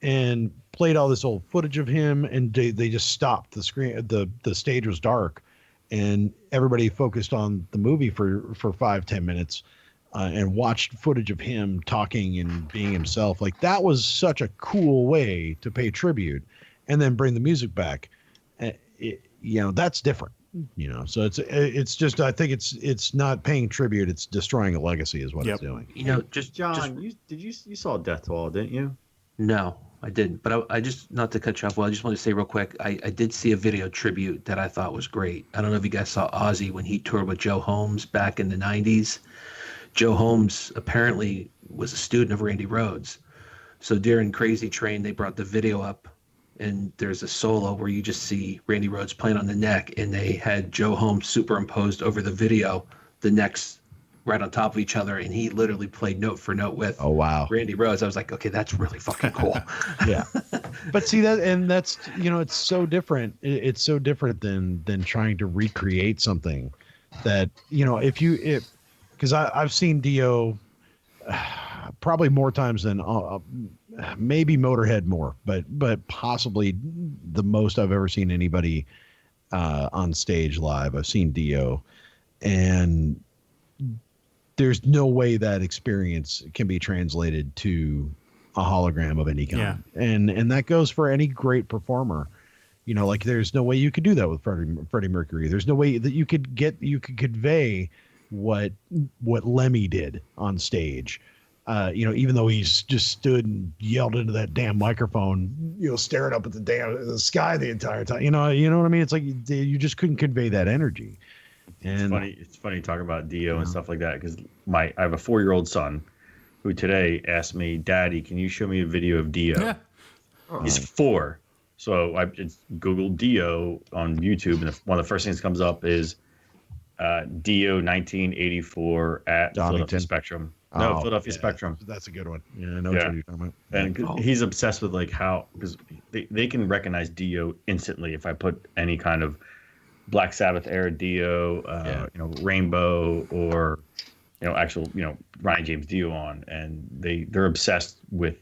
and played all this old footage of him, and they just stopped the screen. The stage was dark, and everybody focused on the movie for 5-10 minutes. And watched footage of him talking and being himself. Like that was such a cool way to pay tribute, and then bring the music back. That's different. You know, so it's just I think it's not paying tribute. It's destroying a legacy, is what it's doing. You know, just John, you saw Death to All, didn't you? No, I didn't. But I just, not to cut you off, well, I just want to say real quick, I did see a video tribute that I thought was great. I don't know if you guys saw Ozzy when he toured with Joe Holmes back in the 90s. Joe Holmes apparently was a student of Randy Rhoads. So during Crazy Train, they brought the video up, and there's a solo where you just see Randy Rhoads playing on the neck, and they had Joe Holmes superimposed over the video, the necks right on top of each other, and he literally played note for note with Randy Rhoads. I was like, okay, that's really fucking cool. Yeah. But see that's it's so different. It's so different than trying to recreate something that, because I've seen Dio probably more times than maybe Motorhead more, but possibly the most I've ever seen anybody on stage live. I've seen Dio, and there's no way that experience can be translated to a hologram of any kind. Yeah. And that goes for any great performer. Like there's no way you could do that with Freddie Mercury. There's no way that you could convey what Lemmy did on stage. Even though he's just stood and yelled into that damn microphone, staring up at the sky the entire time. You know what I mean? It's like you just couldn't convey that energy. And it's funny to talk about Dio and stuff like that, because I have a 4-year-old son who today asked me, "Daddy, can you show me a video of Dio?" Yeah. He's 4. So I just Googled Dio on YouTube, and one of the first things that comes up is Dio 1984 at Philadelphia Spectrum. No, Philadelphia Spectrum. That's a good one. Yeah, I know what you're talking about. And he's obsessed with how, because they can recognize Dio instantly if I put any kind of Black Sabbath era Dio, Rainbow, or actual Ryan James Dio on, and they're obsessed with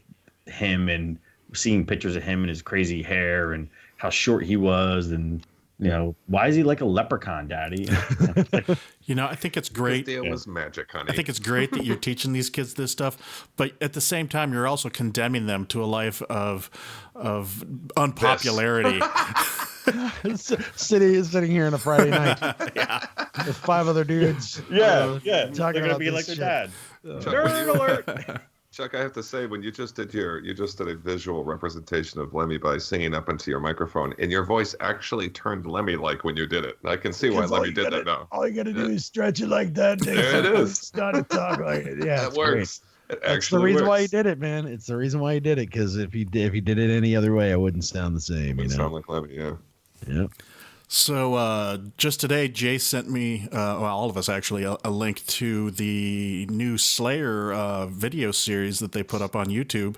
him and seeing pictures of him and his crazy hair and how short he was, and why is he like a leprechaun, Daddy? I think it's great. Dio was magic, honey. I think it's great that you're teaching these kids this stuff, but at the same time, you're also condemning them to a life of unpopularity. Sitting here on a Friday night, with 5 other dudes. Talking about gonna be like their dad. Nerd alert. Chuck, I have to say, when you just did a visual representation of Lemmy by singing up into your microphone, and your voice actually turned Lemmy-like when you did it. I can see why Lemmy did that now. All you gotta do is stretch it like that. There it is. Start to talk like it. Yeah, that works. That's the reason why he did it, man. It's the reason why he did it, because if he did it any other way, I wouldn't sound the same. It would sound like Lemmy, yeah. Yeah. So just today, Jay sent me, all of us actually, a link to the new Slayer video series that they put up on YouTube.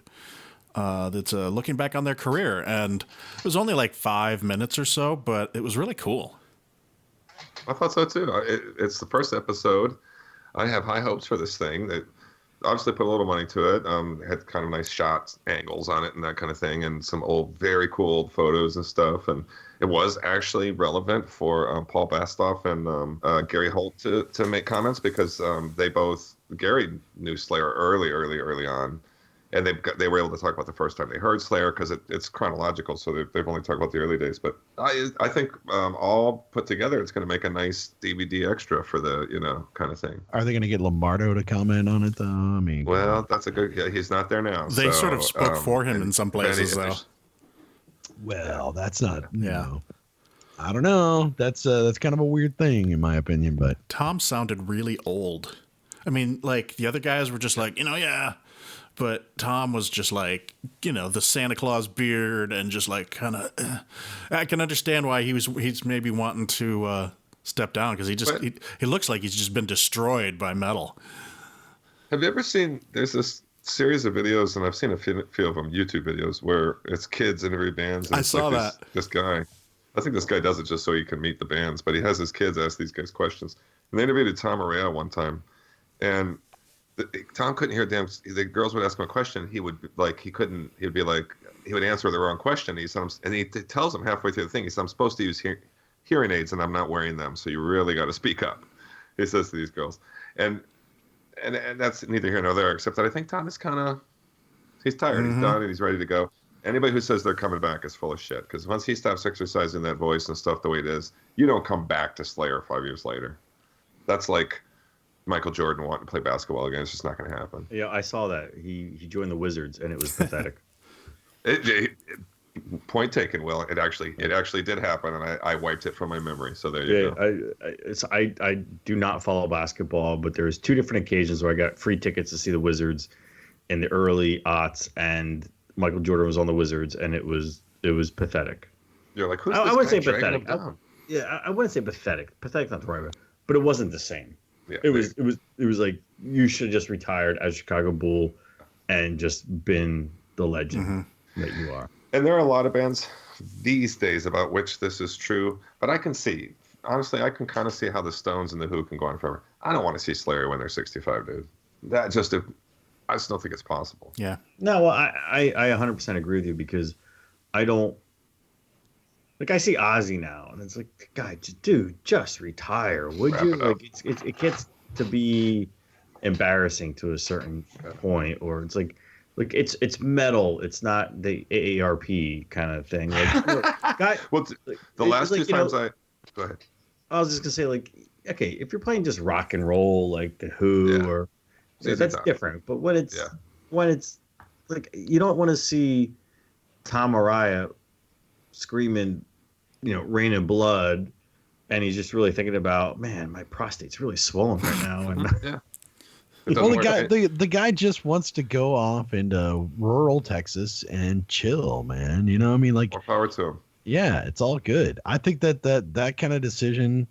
That's looking back on their career, and it was only like 5 minutes or so, but it was really cool. I thought so too. It's the first episode. I have high hopes for this thing. That obviously put a little money to it. Had kind of nice shots, angles on it, and that kind of thing, and some very cool old photos and stuff. And it was actually relevant for Paul Bastoff and Gary Holt to make comments, because Gary knew Slayer early on, and they were able to talk about the first time they heard Slayer, because it's chronological, so they've only talked about the early days. But I think all put together, it's going to make a nice DVD extra for the kind of thing. Are they going to get Lombardo to comment on it though? I mean, well, that's a good. Yeah, he's not there now. They sort of spoke for him in some places, though. Well, that's not. I don't know. That's kind of a weird thing in my opinion. But Tom sounded really old. I mean, like the other guys were just like, but Tom was just like, the Santa Claus beard, and just like kind of. I can understand why he's maybe wanting to step down, because he looks like he's just been destroyed by metal. Have you ever seen? There's this series of videos, and I've seen a few of them, YouTube videos, where it's kids interview bands. And I saw that. This guy, I think this guy does it just so he can meet the bands, but he has his kids ask these guys questions. And they interviewed Tom Araya one time, and Tom couldn't hear the girls would ask him a question. He would he would answer the wrong question. He tells them halfway through the thing, he says, "I'm supposed to use hearing aids, and I'm not wearing them, so you really got to speak up," he says to these girls. And that's neither here nor there, except that I think Tom is he's tired. Mm-hmm. He's done, and he's ready to go. Anybody who says they're coming back is full of shit, because once he stops exercising that voice and stuff the way it is, you don't come back to Slayer 5 years later. That's like Michael Jordan wanting to play basketball again. It's just not going to happen. Yeah, I saw that. He joined the Wizards, and it was pathetic. Point taken, Will. It actually did happen, and I wiped it from my memory. So there you go. I do not follow basketball, but there's 2 different occasions where I got free tickets to see the Wizards in the early aughts, and Michael Jordan was on the Wizards, and it was pathetic. You're like, who's I this wouldn't guy say dragging pathetic. him down? I wouldn't say pathetic. Pathetic's not the right word, but it wasn't the same. Yeah, It was like you should have just retired as Chicago Bull and just been the legend that you are. And there are a lot of bands these days about which this is true, but I can see, honestly, I can kind of see how the Stones and the Who can go on forever. I don't want to see Slayer when they're 65, dude. I just don't think it's possible. Yeah. No, well, I 100% agree with you, because I don't, like, I see Ozzy now, and it's like, God, dude, just retire, would you? Like, it gets to be embarrassing to a certain point, or it's like it's metal. It's not the AARP kind of thing. Like, guy, Well, the last 2 times go ahead. I was just gonna say, like, okay, if you're playing just rock and roll, like the Who, or that's different. But when it's like, you don't want to see Tom Araya screaming, rain and blood, and he's just really thinking about, man, my prostate's really swollen right now, and Yeah. Well, the guy just wants to go off into rural Texas and chill, man. You know, I mean, like, More power to him. yeah, it's all good. I think that kind of decision,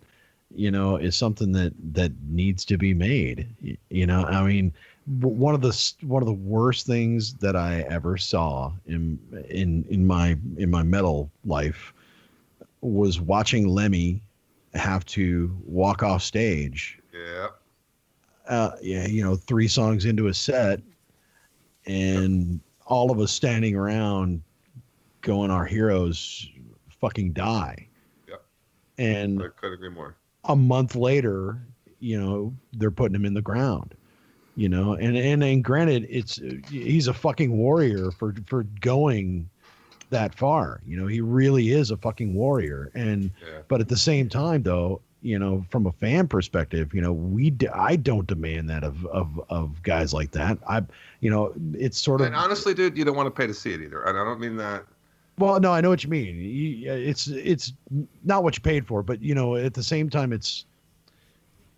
is something that needs to be made. I mean, one of the worst things that I ever saw in my metal life was watching Lemmy have to walk off stage. Yeah. 3 songs into a set, and all of us standing around going, our heroes fucking die. Yep. And I could agree more. a month later, they're putting him in the ground, and granted, he's a fucking warrior for going that far. He really is a fucking warrior. But at the same time, though, from a fan perspective, I don't demand that of guys like that. It's sort of. And honestly, dude, you don't want to pay to see it either. And I don't mean that. Well, no, I know what you mean. It's not what you paid for, but at the same time, it's.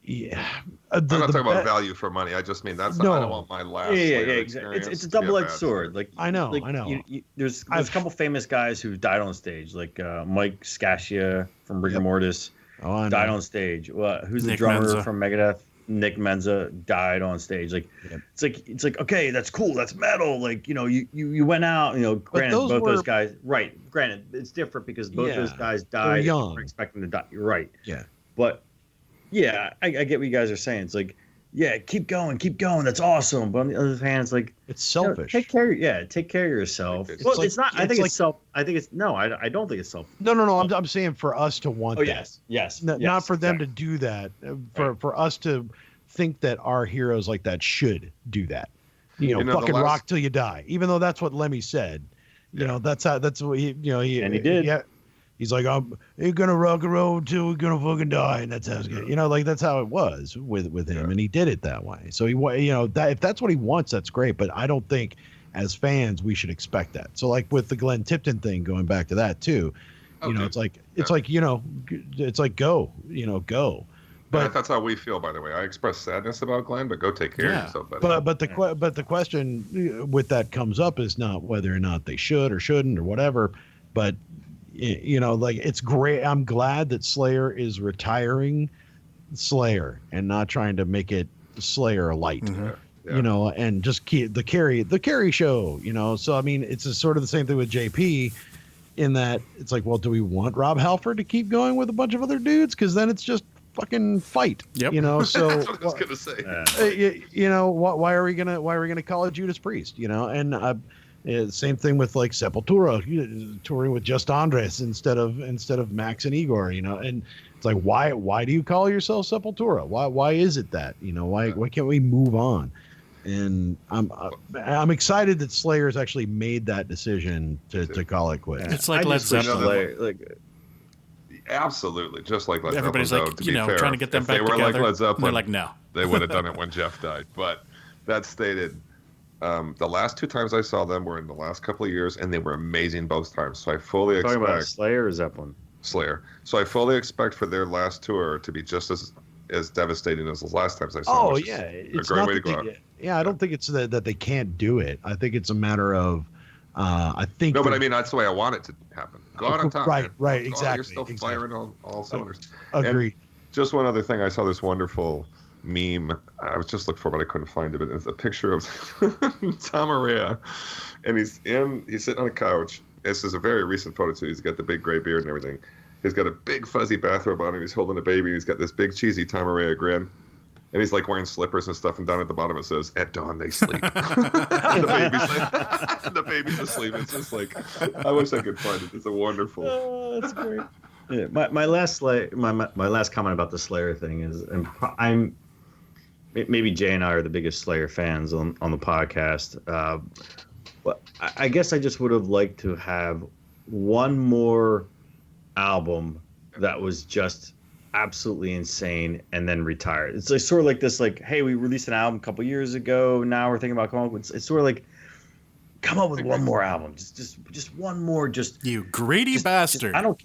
Yeah, I'm not talking about value for money. I just mean I don't want my last. Exactly. It's a double-edged sword. Like, I know. There's a couple famous guys who died on stage, like Mike Scatia from Rigor Mortis. Oh, died on stage. Who's the Nick drummer Menza from Megadeth? Nick Menza died on stage. Like, it's like okay, that's cool, that's metal. Like, you went out. Granted, those guys, right? Granted, it's different because both those guys died. They're young. We're expecting to die. You're right. Yeah. But yeah, I get what you guys are saying. It's like, yeah, keep going. That's awesome. But on the other hand, it's like, it's selfish. Take care of yourself. It's not. I think it's self. I think it's no. I don't think it's self. No. I'm saying for us to want that. Yes. Not for them to do that. For us to think that our heroes like that should do that. Fucking rock till you die. Even though that's what Lemmy said. That's what he. And he did. Yeah. He's like, you're gonna rock and roll until we're gonna fucking die, and that's how it's gonna. Like, that's how it was with him, and he did it that way. So that if that's what he wants, that's great. But I don't think, as fans, we should expect that. So, like with the Glenn Tipton thing, going back to that too, it's like go. But that's how we feel, by the way. I express sadness about Glenn, but go take care of yourself, buddy. But the question with that comes up is not whether or not they should or shouldn't or whatever, but. Like, it's great. I'm glad that Slayer is retiring Slayer and not trying to make it Slayer light, and just keep the carry show, So, I mean, it's sort of the same thing with JP in that it's like, well, do we want Rob Halford to keep going with a bunch of other dudes? Because then it's just fucking fight, Yep. So that's what I was gonna say. Why are we gonna call it Judas Priest, and same thing with like Sepultura touring with just Andres instead of Max and Igor, and it's like, why do you call yourself Sepultura? Why is it that, why can't we move on? And I'm excited that Slayer's actually made that decision to call it quits. It's like Led Zeppelin. Absolutely, just like Led Zeppelin. Everybody's like, trying to get them back together. They were like Led Zeppelin, they're like, no. They would have done it when Jeff died. But that stated, The last 2 times I saw them were in the last couple of years, and they were amazing both times. So I fully Talking about expect Slayer or Zeppelin? Slayer. So I fully expect for their last tour to be just as devastating as the last times I saw them. Oh which yeah, is it's a great not way to that go out. I don't think it's that they can't do it. I think it's a matter of, I think. No, but I mean that's the way I want it to happen. Go out on top, right, man. right, Go out, exactly. You're still firing on all cylinders. Agreed. And just one other thing, I saw this wonderful meme. I was just looking for it, but I couldn't find it. But it's a picture of Tom Araya, and he's sitting on a couch. This is a very recent photo too. He's got the big gray beard and everything. He's got a big fuzzy bathrobe on, and he's holding a baby. He's got this big cheesy Tom Araya grin, and he's like wearing slippers and stuff. And down at the bottom it says, "At dawn they sleep." And the baby's asleep. It's just like, I wish I could find it. It's a wonderful. Oh, that's great. Yeah, my last my last comment about the Slayer thing is, and I'm maybe Jay and I are the biggest Slayer fans on the podcast. But I guess I just would have liked to have one more album that was just absolutely insane and then retired. It's like sort of like this, like, hey, we released an album a couple years ago. Now we're thinking about coming up with. It's sort of like, come up with one more album, just one more. Just you greedy bastard. I don't.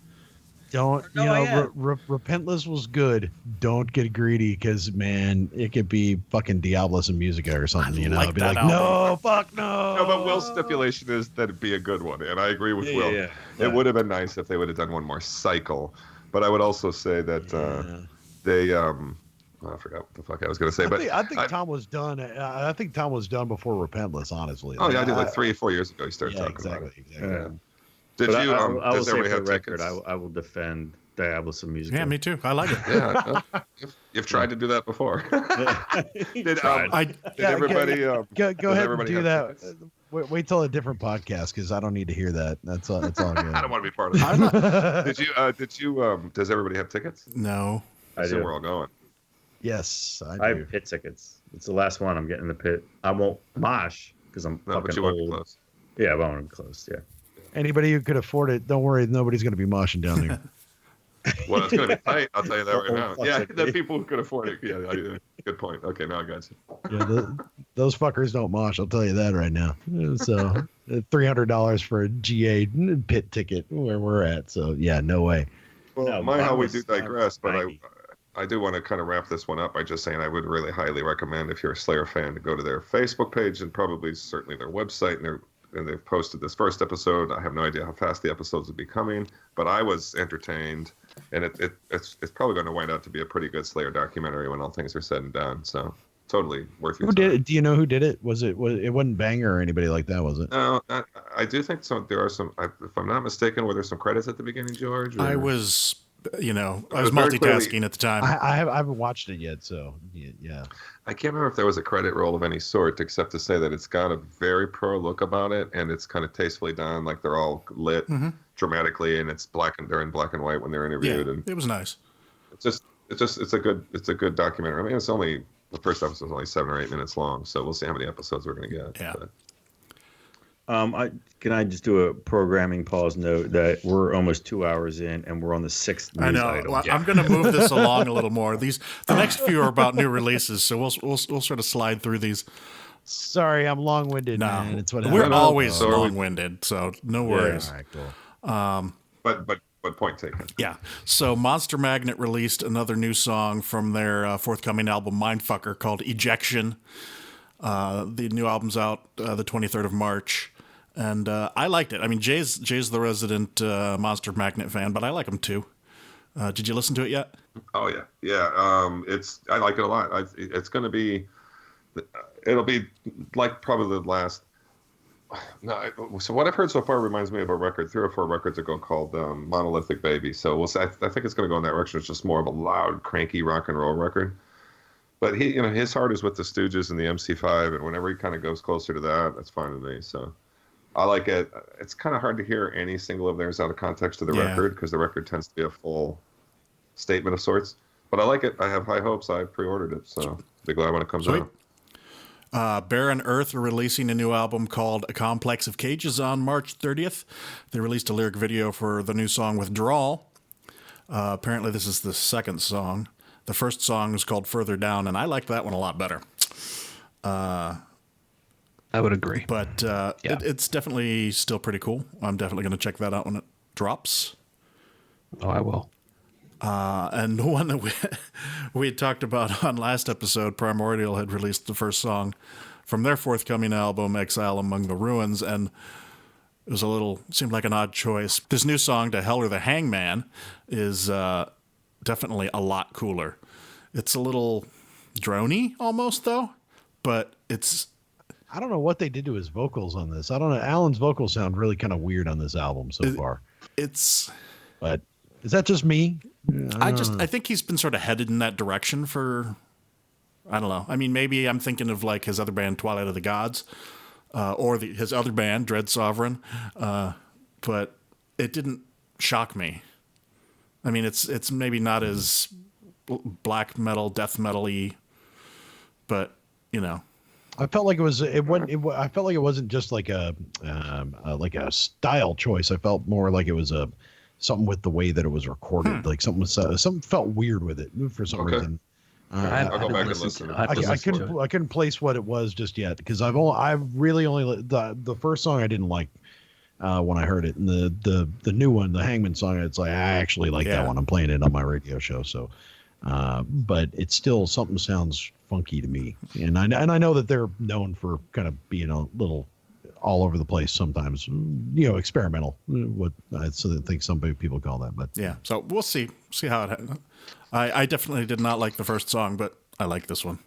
Repentless was good. Don't get greedy, because man, it could be fucking Diablos and Musica or something. like be that like, album. no, fuck no. No, but Will's stipulation is that it'd be a good one, and I agree with Will. Yeah. It would have been nice if they would have done one more cycle, but I would also say that they I forgot what the fuck I was going to say. I think Tom was done. I think Tom was done before Repentless, honestly. Oh yeah, I did like 3 or 4 years ago. He started talking about it. Exactly. Yeah. Did But you? I will Does say everybody for have the record, tickets? I will defend Diablos and Music. Yeah, me too. I like it. Yeah, you've tried to do that before. Did everybody? Go ahead and everybody do have that. tickets? Wait till a different podcast, because I don't need to hear that. That's all good. I don't want to be part of it. Did you? Does everybody have tickets? No. I So do. we're all going. Yes, I do. I have pit tickets. It's the last one I'm getting in the pit. I won't mosh because I'm No, fucking but you want to be old. close. Yeah, but I want to be close. Yeah. Anybody who could afford it, don't worry, nobody's going to be moshing down there. Well, it's going to be tight. I'll tell you that right now. Oh, Yeah, fuck the it. people who could afford it. Yeah, good point. Okay, now I got you. Yeah, those fuckers don't mosh. I'll tell you that right now. So $300 for a GA pit ticket where we're at. So yeah, no way. Well, No, my mine how we was- do digress, but 90. I do want to kind of wrap this one up by just saying I would really highly recommend, if you're a Slayer fan, to go to their Facebook page and probably certainly their website, and they've posted this first episode. I have no idea how fast the episodes will be coming, but I was entertained, and it's probably going to wind out to be a pretty good Slayer documentary when all things are said and done. So totally worth your Who time. did it? Do you know who did it? It wasn't Banger or anybody like that, was it? No, I do think there are some. If I'm not mistaken, were there some credits at the beginning, George? or- I was I very was multitasking clearly- at the time. I haven't watched it yet, so yeah. I can't remember if there was a credit roll of any sort, except to say that it's got a very pro look about it, and it's kind of tastefully done. Like they're all lit dramatically, and they're in black and white when they're yeah, interviewed, and it was nice. it's a good documentary. I mean, it's only the first episode is only 7 or 8 minutes long, so we'll see how many episodes we're going to get. Yeah. But, Can I just do a programming pause note that we're almost 2 hours in and we're on the 6th news I know. item. Well, I'm going to move this along a little more. The next few are about new releases, so we'll sort of slide through these. Sorry, I'm long-winded, No, man. It's what we're happens. always So are we- long-winded, so no worries. All right, cool. but point taken. Yeah. So Monster Magnet released another new song from their forthcoming album Mindfucker called Ejection. The new album's out the 23rd of March. And I liked it. I mean, Jay's the resident Monster Magnet fan, but I like him too. Did you listen to it yet? Oh yeah. I like it a lot. It'll be like probably the last. No, so what I've heard so far reminds me of a record 3 or 4 records ago called Monolithic Baby. So we'll see. I think it's going to go in that direction. It's just more of a loud, cranky rock and roll record. But his heart is with the Stooges and the MC5, and whenever he kind of goes closer to that, that's fine with me. So I like it. It's kind of hard to hear any single of theirs out of context of the record, because the record tends to be a full statement of sorts. But I like it. I have high hopes. I pre-ordered it, so be glad when it comes Sweet. out. Barren Earth are releasing a new album called A Complex of Cages on March 30th. They released a lyric video for the new song Withdrawal. Apparently this is the second song. The first song is called Further Down, and I liked that one a lot better. I would agree. But it's definitely still pretty cool. I'm definitely going to check that out when it drops. Oh, I will. And one that we had talked about on last episode, Primordial had released the first song from their forthcoming album, Exile Among the Ruins, and it was seemed like an odd choice. This new song, To Hell or the Hangman, is definitely a lot cooler. It's a little drony almost, though, but it's... I don't know what they did to his vocals on this. I don't know. Alan's vocals sound really kind of weird on this album so far. But is that just me? I think he's been sort of headed in that direction for, I don't know. I mean, maybe I'm thinking of like his other band, Twilight of the Gods, or his other band, Dread Sovereign. But it didn't shock me. I mean, it's maybe not as black metal, death metal-y, but you know. I felt like I felt like it wasn't just like a style choice. I felt more like it was something with the way that it was recorded. Like something felt weird with it for some reason. I'll go back and listen. I couldn't place what it was just yet because I've really only the first song I didn't like when I heard it, and the new one, the Hangman song, it's like I actually like that one. I'm playing it on my radio show, so. But it's still something sounds funky to me, and I know that they're known for kind of being a little all over the place sometimes, experimental. What I think some people call that, but yeah. So we'll see how it. I definitely did not like the first song, but I like this one.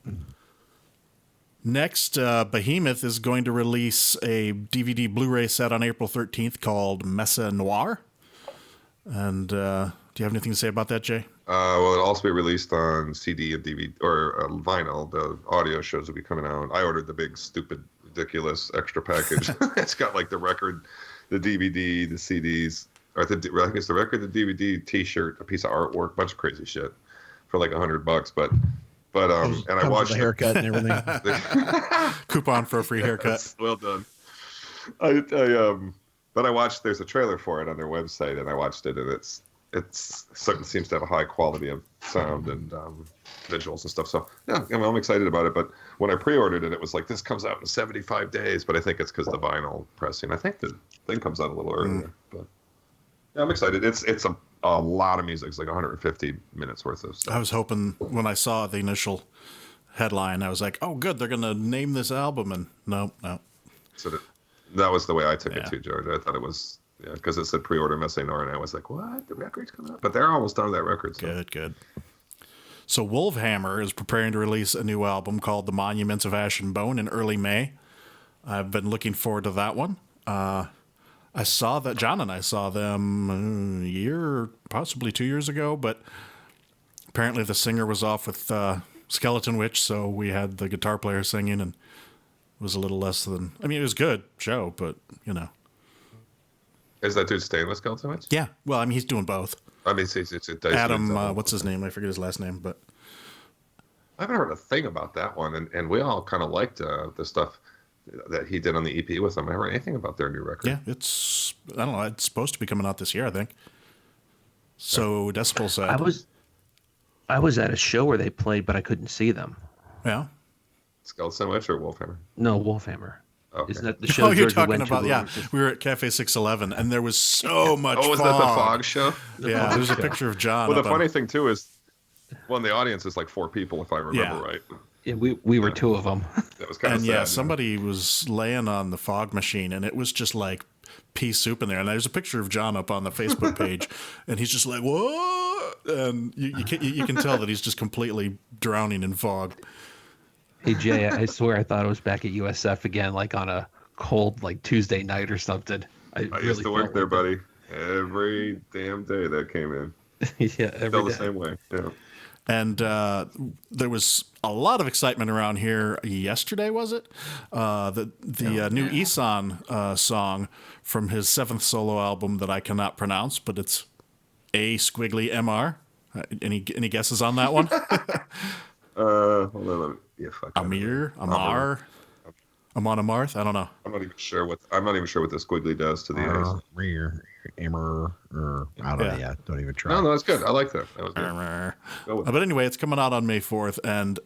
Next, Behemoth is going to release a DVD Blu-ray set on April 13th called Messa Noir. And do you have anything to say about that, Jay? Well, it'll also be released on CD and DVD or vinyl. The audio shows will be coming out. I ordered the big, stupid, ridiculous extra package. It's got like the record, the DVD, the CDs, or I think it's the record, the DVD, T-shirt, a piece of artwork, bunch of crazy shit for like $100. But and I watched the haircut and everything. Coupon for a free haircut. Well done. But I watched. There's a trailer for it on their website, and I watched it, and it certainly seems to have a high quality of sound and visuals and stuff. So yeah, I'm excited about it. But when I pre-ordered it, it was like this comes out in 75 days. But I think it's because the vinyl pressing. I think the thing comes out a little earlier. But yeah, I'm excited. It's a lot of music. It's like 150 minutes worth of stuff. I was hoping when I saw the initial headline, I was like, oh, good, they're gonna name this album, and no. So that was the way I took it too, George. I thought it was. Yeah, because it said pre-order Messa Noir, and I was like, what? The record's coming out? But they're almost done with that record. So. Good. So Wolfhammer is preparing to release a new album called The Monuments of Ash and Bone in early May. I've been looking forward to that one. John and I saw them a year, possibly 2 years ago, but apparently the singer was off with Skeleton Witch, so we had the guitar player singing, and it was a little less than... I mean, it was a good show, but, you know... Is that dude staying with Skeleton Witch? Yeah. Well, I mean, he's doing both. I mean, it's Adam, what's his name? I forget his last name, but... I haven't heard a thing about that one, and we all kind of liked the stuff that he did on the EP with them. I haven't heard anything about their new record. Yeah, I don't know, it's supposed to be coming out this year, I think. So Decibel said... I was at a show where they played, but I couldn't see them. Yeah. Skeleton Witch or Wolfhammer? No, Wolfhammer. Okay. Isn't that the show? You're talking about, yeah. We were at Cafe 611, and there was so much fog. Was that the fog show? Yeah, there's a picture of John. Well, the funny thing, too, is the audience is like 4 people, if I remember right. Yeah, we were 2 of them. That was kind of sad. Yeah, somebody was laying on the fog machine, and it was just like pea soup in there. And there's a picture of John up on the Facebook page, and he's just like, what? And you can tell that he's just completely drowning in fog. Hey, Jay, I swear I thought I was back at USF again, like on a cold, like Tuesday night or something. I used to work there, buddy. Every damn day that came in. Yeah, every day. The same way. Yeah. And there was a lot of excitement around here yesterday, was it? The new Isan song from his 7th solo album that I cannot pronounce, but it's A Squiggly MR. Any guesses on that one? Hold on. Amar, Amon Amarth. I don't know. I'm not even sure what the squiggly does to the A's. I don't know. Yeah, don't even try. No, that's good. I like that. That was good. But anyway, it's coming out on May 4th, and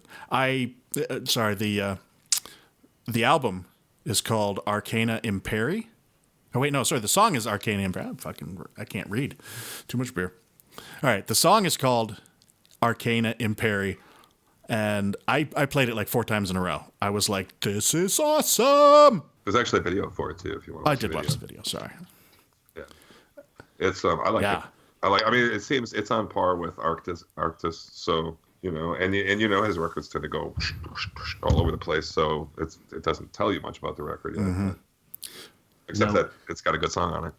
the album is called Arcana Imperi. Oh, wait, no, sorry. The song is Arcana Imperi. I can't read. Too much beer. All right, the song is called Arcana Imperi, and I played it like 4 times in a row. I was like, this is awesome. There's actually a video for it, too, if you want to watch I did watch the video, sorry. Yeah. It's, I like it. I mean, it seems it's on par with Arctis, so, you know, and you know his records tend to go all over the place, so it doesn't tell you much about the record yet. Mm-hmm. Except that it's got a good song on it.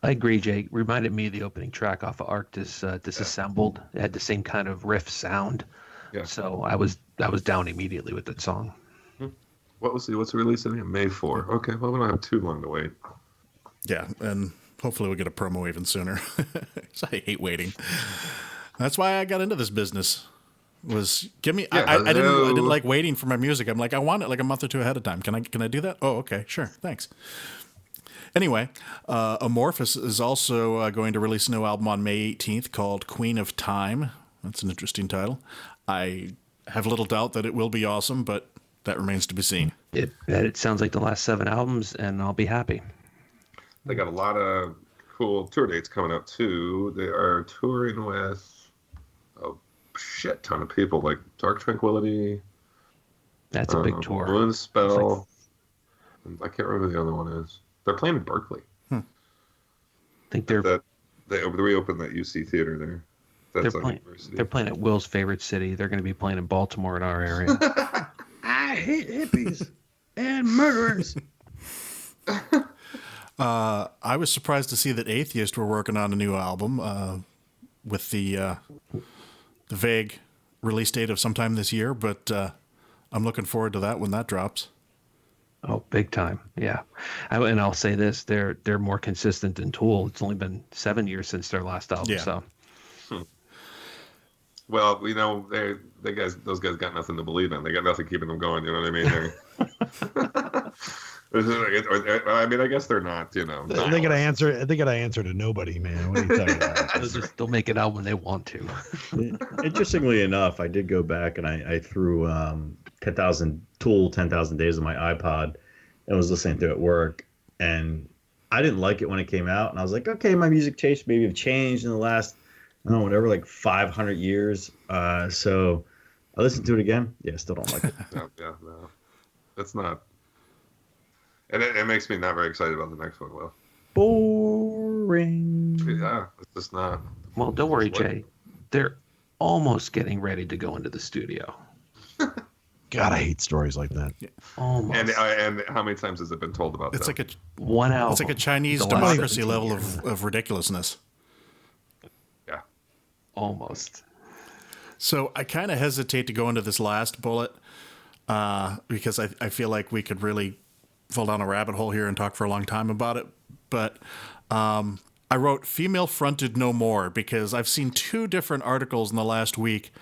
I agree, Jake. Reminded me of the opening track off of Arctis, Disassembled. It had the same kind of riff sound. Yeah. So I was down immediately with that song. What's the release in May 4? Okay, well, we don't have too long to wait. Yeah, and hopefully we'll get a promo even sooner. I hate waiting. That's why I got into this business. I didn't like waiting for my music. I'm like, I want it like a month or 2 ahead of time. Can I do that? Oh, okay, sure, thanks. Anyway, Amorphous is also going to release a new album on May 18th called Queen of Time. That's an interesting title. I have little doubt that it will be awesome, but that remains to be seen. It sounds like the last 7 albums, and I'll be happy. They got a lot of cool tour dates coming up, too. They are touring with a shit ton of people, like Dark Tranquility. That's a big tour. Moonspell. I can't remember who the other one is. They're playing in Berkeley. I think they reopened that UC theater there. They're playing at Will's favorite city. They're going to be playing in Baltimore in our area. I hate hippies and murderers. I was surprised to see that Atheist were working on a new album with the vague release date of sometime this year, but I'm looking forward to that when that drops. Oh, big time. Yeah. And I'll say this, they're more consistent than Tool. It's only been 7 years since their last album. Yeah. So. Well, you know, those guys got nothing to believe in. They got nothing keeping them going. You know what I mean? I mean, I guess they're not. You know, they got to answer. They got to answer to nobody, man. What are you talking about? They'll make it out when they want to. Interestingly enough, I did go back and I threw 10,000 Days on my iPod and was listening to it at work, and I didn't like it when it came out, and I was like, okay, my music taste maybe have changed in the last, I don't know, whatever, like 500 years. So I listened to it again. Yeah, still don't like it. No, that's not. And it makes me not very excited about the next one, Will. Boring. Yeah, it's just not. Well, don't worry, Jay. They're almost getting ready to go into the studio. God, I hate stories like that. Yeah. Almost. And how many times has it been told about that? It's like 1 hour. It's like a Chinese democracy level of ridiculousness. Yeah. Almost. So I kind of hesitate to go into this last bullet because I feel like we could really fall down a rabbit hole here and talk for a long time about it. But I wrote female fronted no more because I've seen 2 different articles in the last week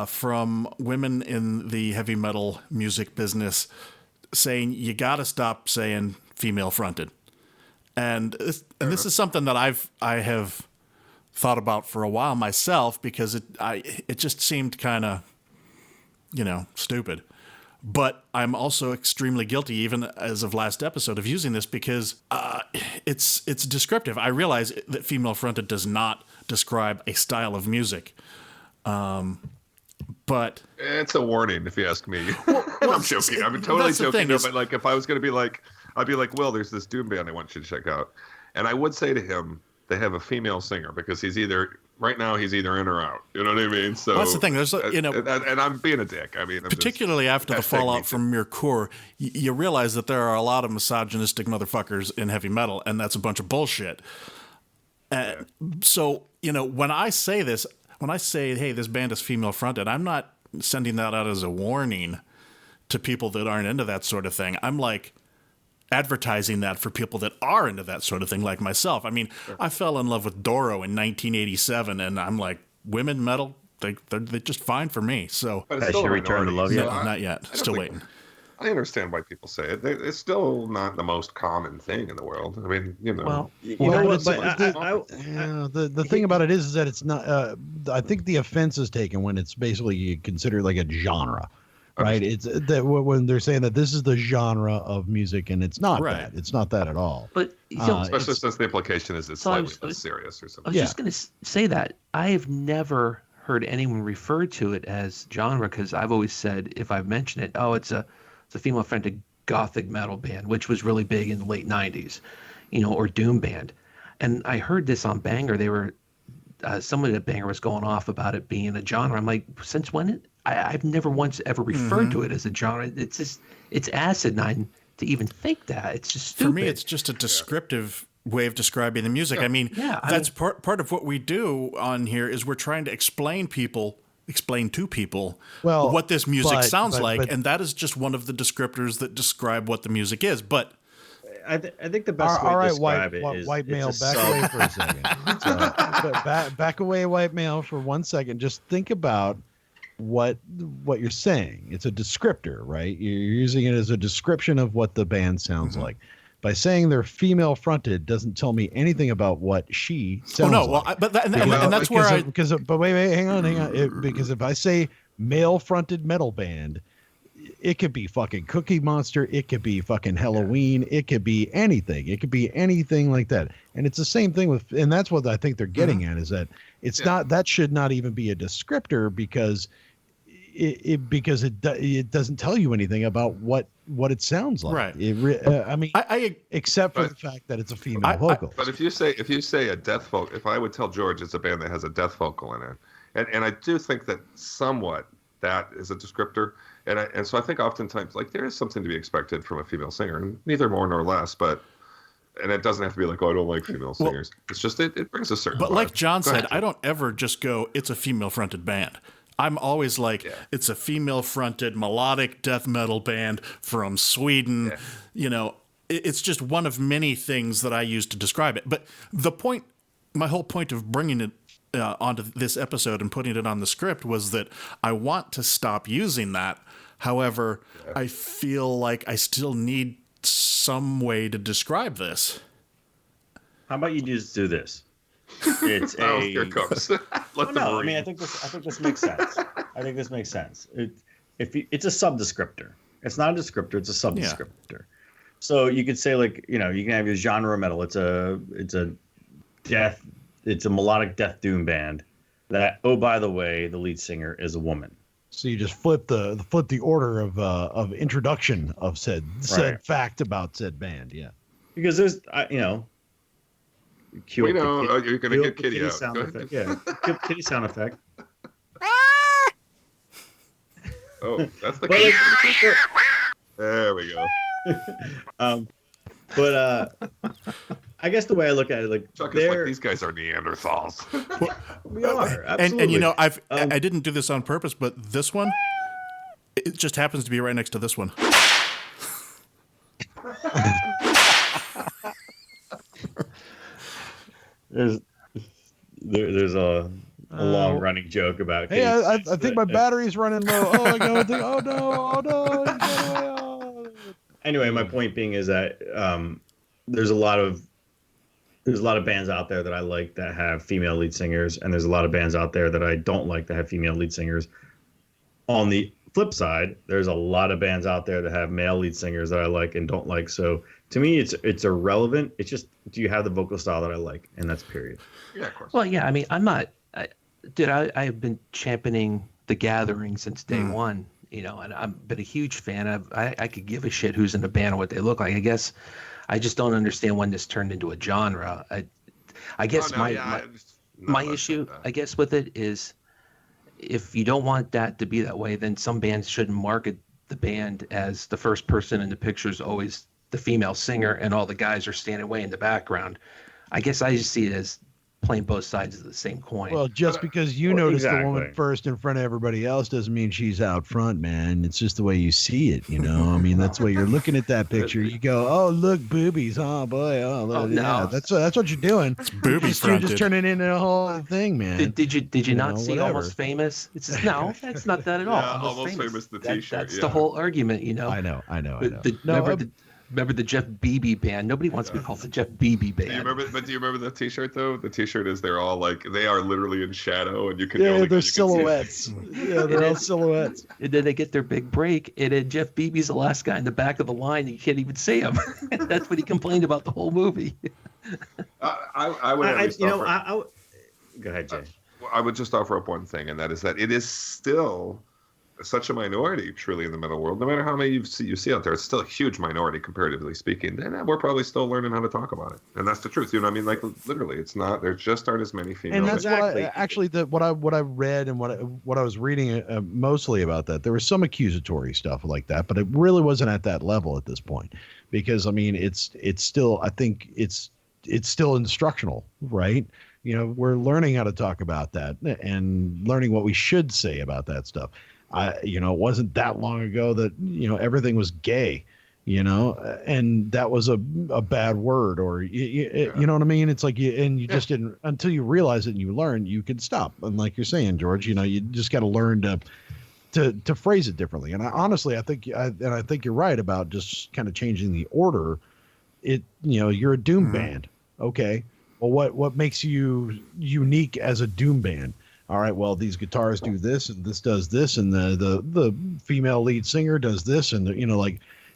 from women in the heavy metal music business saying you got to stop saying female fronted. And this is something that I have thought about for a while myself because it just seemed kind of, stupid. But I'm also extremely guilty, even as of last episode, of using this because it's descriptive. I realize that female fronted does not describe a style of music. But it's a warning, if you ask me. I'm joking. I'm totally joking. But like, if I was going to be like, I'd be like, well, there's this doom band I want you to check out, and I would say to him, they have a female singer because he's either in or out. You know what I mean? So that's the thing. There's and I'm being a dick. I mean, particularly after the fallout from Mere Core, you realize that there are a lot of misogynistic motherfuckers in heavy metal, and that's a bunch of bullshit. So when I say this. When I say, hey, this band is female fronted, I'm not sending that out as a warning to people that aren't into that sort of thing. I'm like advertising that for people that are into that sort of thing, like myself. I mean, sure. I fell in love with Doro in 1987, and I'm like, women metal, they're just fine for me. So I should return to love you. Not yet. Still waiting. I understand why people say it. It's still not the most common thing in the world. I mean, Well, the thing about it is that it's not. I think the offense is taken when it's basically considered like a genre, Right. It's that when they're saying that this is the genre of music, and it's not Right. that. It's not that at all. But you know, Especially since the implication is it's So I slightly was- less serious or I something. was just going to say that I have never heard anyone refer to it as genre, because I've always said, if I've mentioned it, oh, it's a female-fronted gothic metal band, which was really big in the late 90s, or doom band. And I heard this on Banger. They were someone at Banger was going off about it being a genre. I'm like, since when? I've never once ever referred to it as a genre. It's just, it's asinine to even think that. It's just stupid. For me, it's just a descriptive way of describing the music. I mean, that's part of what we do on here is we're trying to explain to people what this music sounds like, and that is just one of the descriptors that describe what the music is. But I think the best way to describe it is white male. it's a Back sub- away for a second. Back away, white male, for 1 second. Just think about what you're saying. It's a descriptor, right? You're using it as a description of what the band sounds like. By saying they're female fronted doesn't tell me anything about what she sounds like. But that's where but wait, hang on. Because if I say male fronted metal band, it could be fucking Cookie Monster, it could be fucking Halloween, it could be anything. It could be anything like that. And it's the same thing with, and that's what I think they're getting at, is that it's not, that should not even be a descriptor, because it doesn't tell you anything about what it sounds like. Right. I except for the fact that it's a female vocal. But if you say a death vocal, if I would tell George it's a band that has a death vocal in it, and I do think that somewhat that is a descriptor, and so I think oftentimes like there is something to be expected from a female singer, and neither more nor less, and it doesn't have to be like, oh, I don't like female singers. It's just it brings a certain. But vibe. like John said, I don't ever just go, it's a female fronted band. I'm always like, it's a female-fronted melodic death metal band from Sweden. It's just one of many things that I use to describe it. But my whole point of bringing it onto this episode and putting it on the script was that I want to stop using that. However, I feel like I still need some way to describe this. How about you just do this? It's here it comes. I think this makes sense. It's a sub-descriptor. It's not a descriptor. It's a sub-descriptor. Yeah. So you could say, like, you can have your genre metal. It's a melodic death doom band. That, oh, by the way, the lead singer is a woman. So you just flip the order of introduction of said fact about said band. Yeah. Because there's you're gonna get Kitty out. Sound effect. Yeah, Kitty sound effect. Oh, that's the Kitty. There we go. But I guess the way I look at it, like, Chuck is like, these guys are Neanderthals. We are, absolutely. And I didn't do this on purpose, but this one, it just happens to be right next to this one. There's a long running joke about. Hey, I think my battery's running low. Oh, I go. Oh no. Anyway, my point being is that there's a lot of bands out there that I like that have female lead singers, and there's a lot of bands out there that I don't like that have female lead singers. On the flip side, there's a lot of bands out there that have male lead singers that I like and don't like. So to me, it's irrelevant. It's just, do you have the vocal style that I like? And that's period. Yeah, of course. Well, yeah, I mean, I'm not, I have been championing The Gathering since day one, and I've been a huge fan of, I could give a shit who's in the band or what they look like. I guess I just don't understand when this turned into a genre. I guess my issue, I guess, with it is, if you don't want that to be that way, then some bands shouldn't market the band as the first person in the picture is always the female singer and all the guys are standing way in the background. I guess I just see it as playing both sides of the same coin. Well, just because you notice the woman first in front of everybody else doesn't mean she's out front, man. It's just the way you see it, I mean, that's the way you're looking at that picture. You go, oh, look, boobies. Oh, boy. Oh, look, no. That's what you're doing. It's booby fronted. You're just turning it into a whole thing, man. Did you not see whatever. Almost Famous? It's just, no, that's not that at all. Yeah, Almost Famous the T-shirt. That's the whole argument, I know. Remember Remember the Jeff Beebe band? Nobody wants to be called the Jeff Beebe band. Do you remember the T-shirt though? The T-shirt is they're all like they are literally in shadow, and you can they're silhouettes. Yeah, they're all silhouettes. And then they get their big break, and then Jeff Beebe's the last guy in the back of the line, and you can't even see him. That's what he complained about the whole movie. I would. Go ahead, Jay. I would just offer up one thing, and that is that it is still such a minority, truly, in the metal world. No matter how many you see out there, it's still a huge minority, comparatively speaking. And we're probably still learning how to talk about it, and that's the truth. You know what I mean? Like literally, it's not. There just aren't as many females. And that's what I read and what I was reading mostly about that. There was some accusatory stuff like that, but it really wasn't at that level at this point, because I mean, it's still. I think it's still instructional, right? You know, we're learning how to talk about that and learning what we should say about that stuff. It wasn't that long ago that, everything was gay, and that was a bad word, or, you know what I mean? It's like, you just didn't, until you realize it and you learn, you could stop. And like you're saying, George, you just got to learn to phrase it differently. And I think you're right about just kind of changing the order. You're a doom band. Okay. Well, what makes you unique as a doom band? All right, well, these guitars do this, and this does this, and the female lead singer does this, and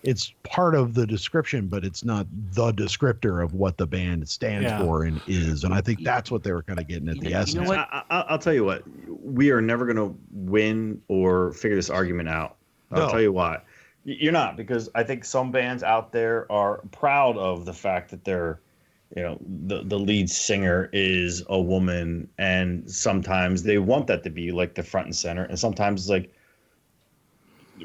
it's part of the description, but it's not the descriptor of what the band stands for and is. And I think that's what they were kind of getting at the essence. You know what? I'll tell you what. We are never going to win or figure this argument out. I'll tell you why. You're not, because I think some bands out there are proud of the fact that they're, the lead singer is a woman, and sometimes they want that to be like the front and center, and sometimes it's like,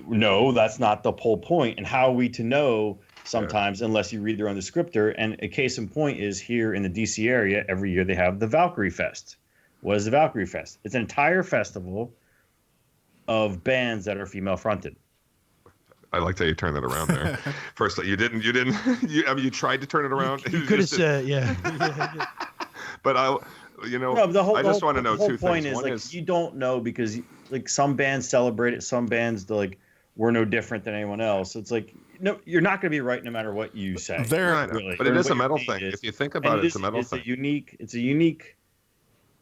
no, that's not the whole point. And how are we to know sometimes unless you read their own descriptor? And a case in point is here in the DC area, every year they have the Valkyrie Fest. What is the Valkyrie Fest? It's an entire festival of bands that are female fronted. I liked how you turned that around there. First, you didn't. You tried to turn it around. You could have said, yeah. But I just want to know two things. The whole point is, like, you don't know, because like some bands celebrate it, some bands we're no different than anyone else. It's like, no, you're not going to be right no matter what you say. Really. But it is a metal thing. If you think about it, it's a metal thing.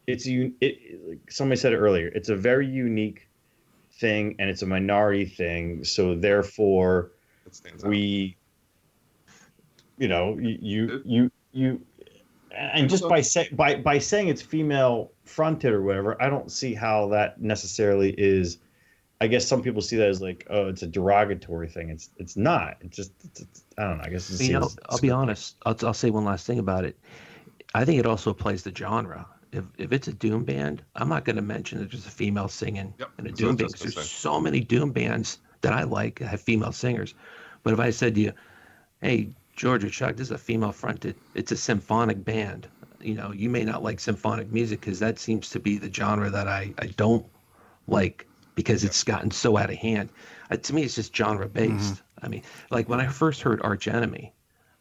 Like somebody said it earlier. It's a very unique thing, and it's a minority thing, so therefore we and just by saying it's female fronted or whatever, I don't see how that necessarily is. I guess some people see that as like, oh, it's a derogatory thing. It's not. It's I don't know. I guess I'll be honest. I'll say one last thing about it. I think it also plays the genre. If it's a doom band, I'm not going to mention that there's a female singing in a doom band, because there's so many doom bands that I like that have female singers. But if I said to you, hey, George or Chuck, this is a female fronted, it's a symphonic band. You may not like symphonic music, because that seems to be the genre that I don't like, because it's gotten so out of hand. To me, it's just genre based. Mm-hmm. I mean, like when I first heard Arch Enemy,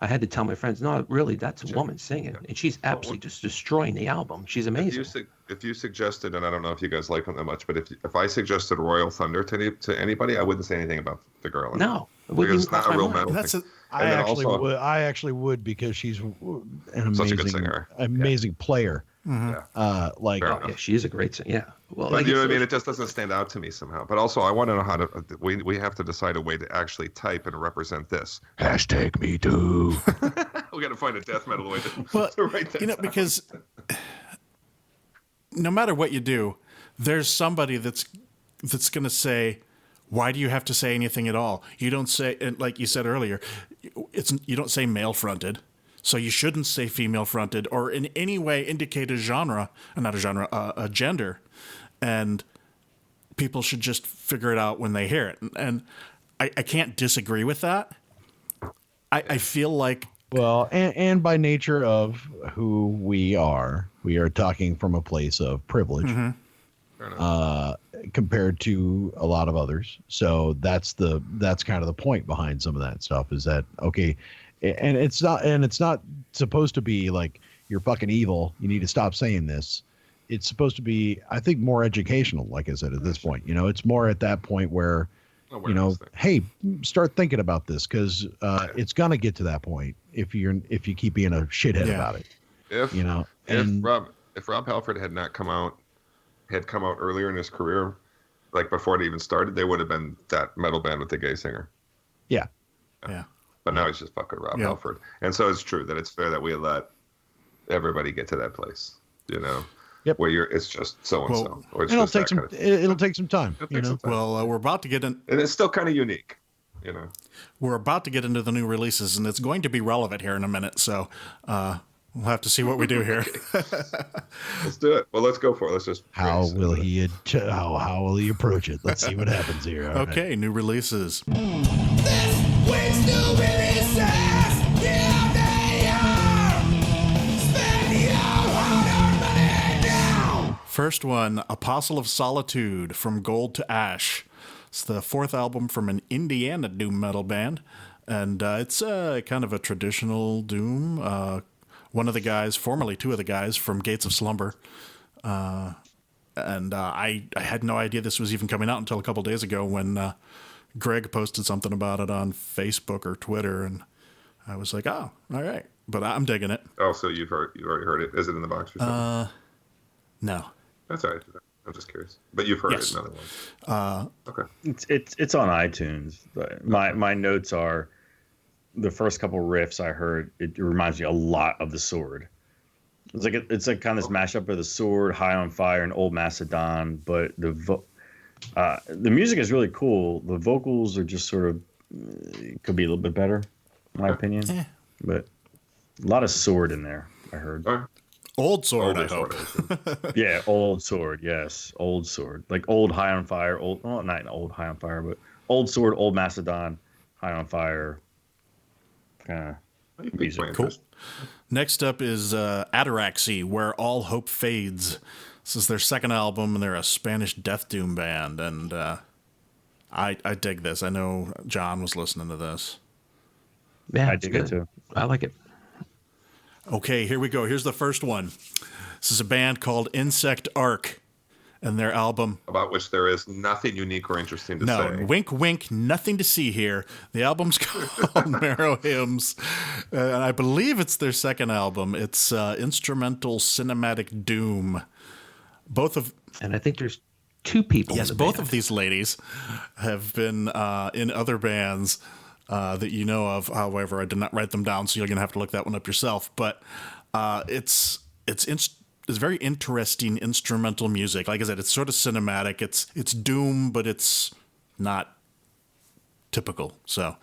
I had to tell my friends, no, really, that's a woman singing, and she's absolutely just destroying the album. She's amazing. If you suggested, and I don't know if you guys like them that much, but if I suggested Royal Thunder to anybody, I wouldn't say anything about the girl. No, because it's not a real metal thing. I actually would, because she's an such a good singer, amazing player. Mm-hmm. She is a great singer. Yeah. Well, but you know what I mean? It just doesn't stand out to me somehow. But also, I want to know how to. We have to decide a way to actually type and represent this. #MeToo. We got to find a death metal way to write that. Because no matter what you do, there's somebody that's going to say, why do you have to say anything at all? You don't say, and like you said earlier, you don't say male fronted. So you shouldn't say female fronted or in any way indicate a gender. And people should just figure it out when they hear it. And I can't disagree with that. I feel like... Well, and by nature of who we are talking from a place of privilege. Mm-hmm. Compared to a lot of others. So that's kind of the point behind some of that stuff, is that, okay, and it's not supposed to be like, you're fucking evil, you need to stop saying this. It's supposed to be, I think, more educational, like I said, at this point. It's more at that point where, hey, start thinking about this because it's gonna get to that point if you keep being a shithead about it. If Rob Halford had come out earlier in his career, like before it even started, they would have been that metal band with the gay singer. Yeah. But now he's just fucking Rob Halford, and so it's true that it's fair that we let everybody get to that place, where it's just so and so. It'll take some time. Well, we're about to get in, and it's still kind of unique. We're about to get into the new releases, and it's going to be relevant here in a minute. So we'll have to see what we do here. Let's do it. Well, let's go for it. Let's just. How will he approach it? Let's see what happens here. All okay, right. New releases. This week's new releases. Here they are. Spend your hard-earned money now. First one, Apostle of Solitude, From Gold to Ash. It's the fourth album from an Indiana doom metal band, and it's kind of a traditional doom. One of the guys, formerly two of the guys from Gates of Slumber, and I had no idea this was even coming out until a couple days ago when Greg posted something about it on Facebook or Twitter, and I was like, oh, all right. But I'm digging it. Oh, so you've already heard it. Is it in the box or something? No. That's all right. I'm just curious. But you've heard it in other ones. Okay. It's on iTunes. My notes are the first couple riffs I heard. It reminds me a lot of The Sword. It's like kind of this mashup of The Sword, High on Fire, and Old Macedon. But the music is really cool. The vocals are just sort of could be a little bit better, in my opinion. Yeah. But a lot of Sword in there. I heard. Old Sword, I hope. Yeah, Old Sword. Yes, Old Sword. Like Old High on Fire. Not Old High on Fire, but Old Sword, Old Macedon, High on Fire. Kind of music. Cool. Next up is Ataraxy, Where All Hope Fades. This is their second album, and they're a Spanish death doom band, and I dig this. I know John was listening to this. Yeah, I dig it too. I like it. Okay, here we go. Here's the first one. This is a band called Insect Arc, and their album... About which there is nothing unique or interesting to say. No, wink, wink, nothing to see here. The album's called Marrow Hymns, and I believe it's their second album. It's instrumental cinematic doom. And I think there's two people. Yes, both of these ladies have been in other bands that you know of. However, I did not write them down, so you're going to have to look that one up yourself. But it's very interesting instrumental music. Like I said, it's sort of cinematic. It's doom, but it's not typical. So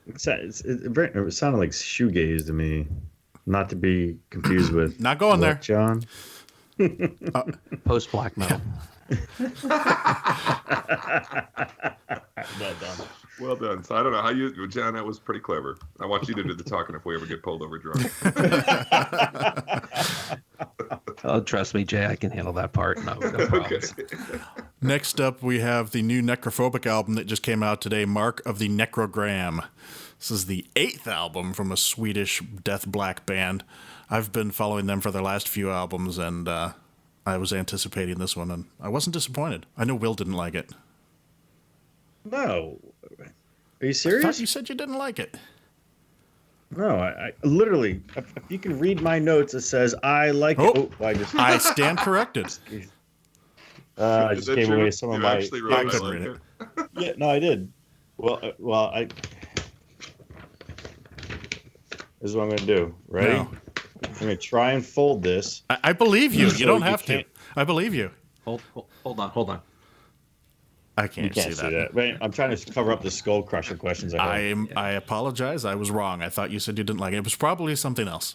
it sounded like shoegaze to me, not to be confused with. Not going there, John. Post black metal. Well done. Well done. So I don't know how John, that was pretty clever. I want you to do the talking if we ever get pulled over drunk. Oh, trust me, Jay, I can handle that part. No problems. Okay. Next up, we have the new Necrophobic album that just came out today, Mark of the Necrogram. This is the 8th album from a Swedish death black band. I've been following them for their last few albums, and I was anticipating this one, and I wasn't disappointed. I know Will didn't like it. No. Are you I serious? thought you said you didn't like it. No, I literally, if you can read my notes, it says, I like it. Oh, I stand corrected. I Is just that gave true? away some of You my... actually really I couldn't like read it. Yeah, no, I did. Well, this is what I'm going to do. Ready? No. I'm going to try and fold this. I believe you. So You don't you have to. can't- I believe you. Hold on. I can't, You can't see that. Wait, I'm trying to cover up the Skullcrusher questions I have. I apologize. I was wrong. I thought you said you didn't like it. It was probably something else.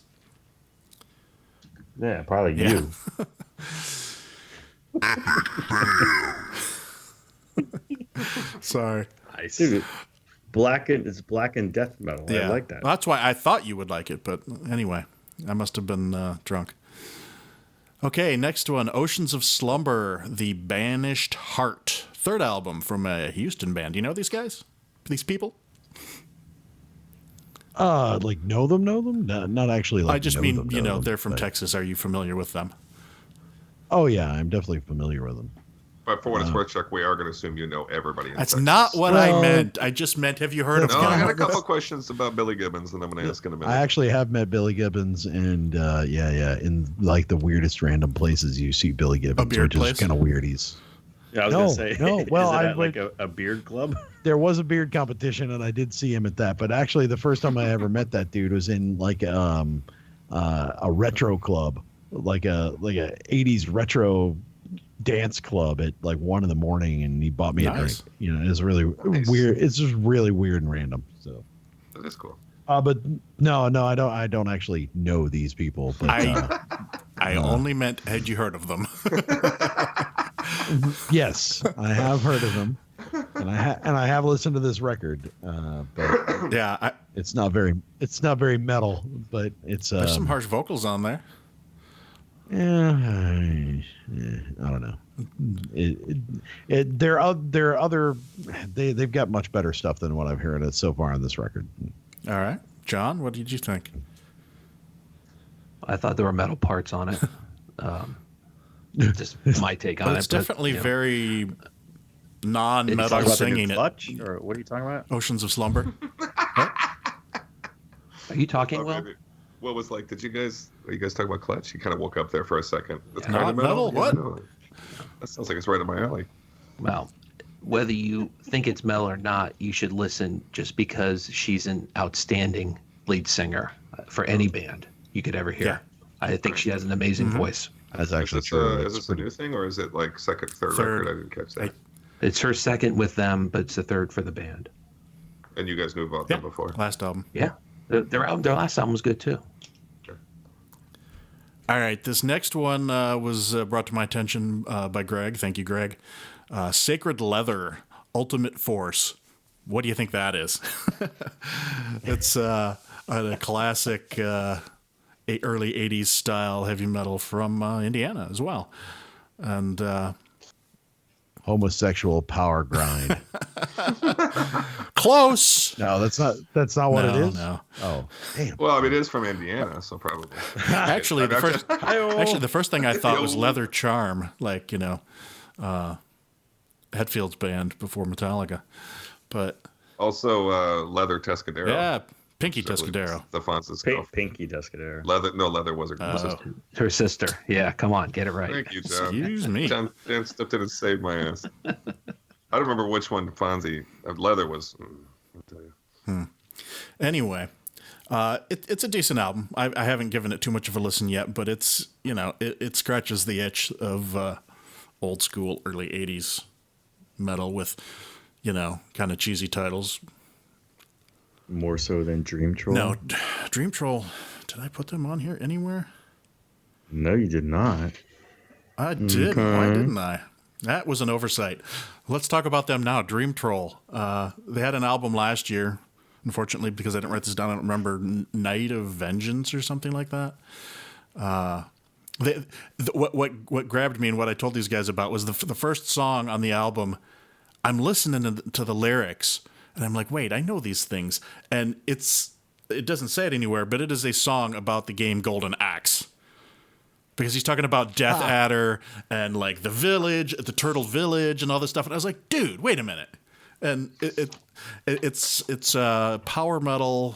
Yeah, probably Yeah. you. Sorry. Nice. Dude, it's black and death metal. I like that. Well, that's why I thought you would like it. But anyway, I must have been drunk. Okay, next one, Oceans of Slumber, The Banished Heart. Third album from a Houston band. Do you know these guys? These people? Like know them? No, not actually. Like I just know mean, them, know them, they're from but- Texas. Are you familiar with them? Oh yeah, I'm definitely familiar with them. But for what it's worth, Chuck, we are going to assume you know everybody. In That's Texas. not what I meant. I just meant, have you heard of No, him? I got a couple questions about Billy Gibbons, and I'm going to ask in a minute. I actually have met Billy Gibbons, and in like the weirdest random places you see Billy Gibbons, beard which place? is kind of weirdies. Yeah, I was No, gonna say. no, well, is it I at like a beard club? There was a beard competition, and I did see him at that. But actually, the first time I ever met that dude was in like a retro club, like a 80s retro dance club at like 1 a.m, and he bought me a drink. You know, it's really weird. It's just really weird and random. So That is cool. but no, I don't actually know these people. But I only meant, had you heard of them? yes, I have heard of them, and I have listened to this record. But Yeah, it's not very metal, but it's there's some harsh vocals on there. I don't know. There are other. They've got much better stuff than what I've heard so far on this record. All right, John, what did you think? I thought there were metal parts on it. Just my take on But it. it's definitely you know, very Talking non-metal about the new singing. It. Clutch, or what are you talking about? Oceans of Slumber. Are you talking, Oh, Will? baby. What was like? Are you guys talking about Clutch? You kind of woke up there for a second. That's Not kind of metal? What? No. That sounds like it's right up my alley. Well, whether you think it's metal or not, you should listen just because she's an outstanding lead singer for any band you could ever hear. Yeah. I think she has an amazing voice. That's actually Is this, true. is this a new thing, or is it like second, third Third. record? I didn't catch that. It's her second with them, but it's the third for the band. And you guys knew about Yeah, them before. last album. Yeah. Their last album was good too. All right, this next one was brought to my attention by Greg. Thank you, Greg. Sacred Leather, Ultimate Force. What do you think that is? It's a classic early 80s style heavy metal from Indiana as well. And Homosexual power grind. close. No, that's not what it is. No. Oh, damn. Well, I mean, it is from Indiana, so probably. Actually, the first thing I thought was Yo. Leather Charm, like, Hetfield's band before Metallica. But Also, Leather Tuscadero. yeah, Pinky Tuscadero. The Fonz's girlfriend. Pinky Descadero. Leather was her Oh. sister. Her sister. Yeah, come on, get it right. Thank you, John. Excuse me. John stepped in and saved my ass. I don't remember which one Fonzie. Leather was. I'll tell you. Anyway, it's a decent album. I haven't given it too much of a listen yet, but it's, it scratches the itch of old school early 80s metal with, kind of cheesy titles. More so than Dream Troll? No, Dream Troll, did I put them on here anywhere? No, you did not. I did. Why didn't I? That was an oversight. Let's talk about them now. Dream Troll. They had an album last year. Unfortunately, because I didn't write this down, I don't remember. Night of Vengeance or something like that. What grabbed me and what I told these guys about was the first song on the album. I'm listening to the lyrics, and I'm like, wait, I know these things. And it doesn't say it anywhere, but it is a song about the game Golden Axe. Because he's talking about Death Adder and like the village, the Turtle Village, and all this stuff. And I was like, dude, wait a minute. And it's power metal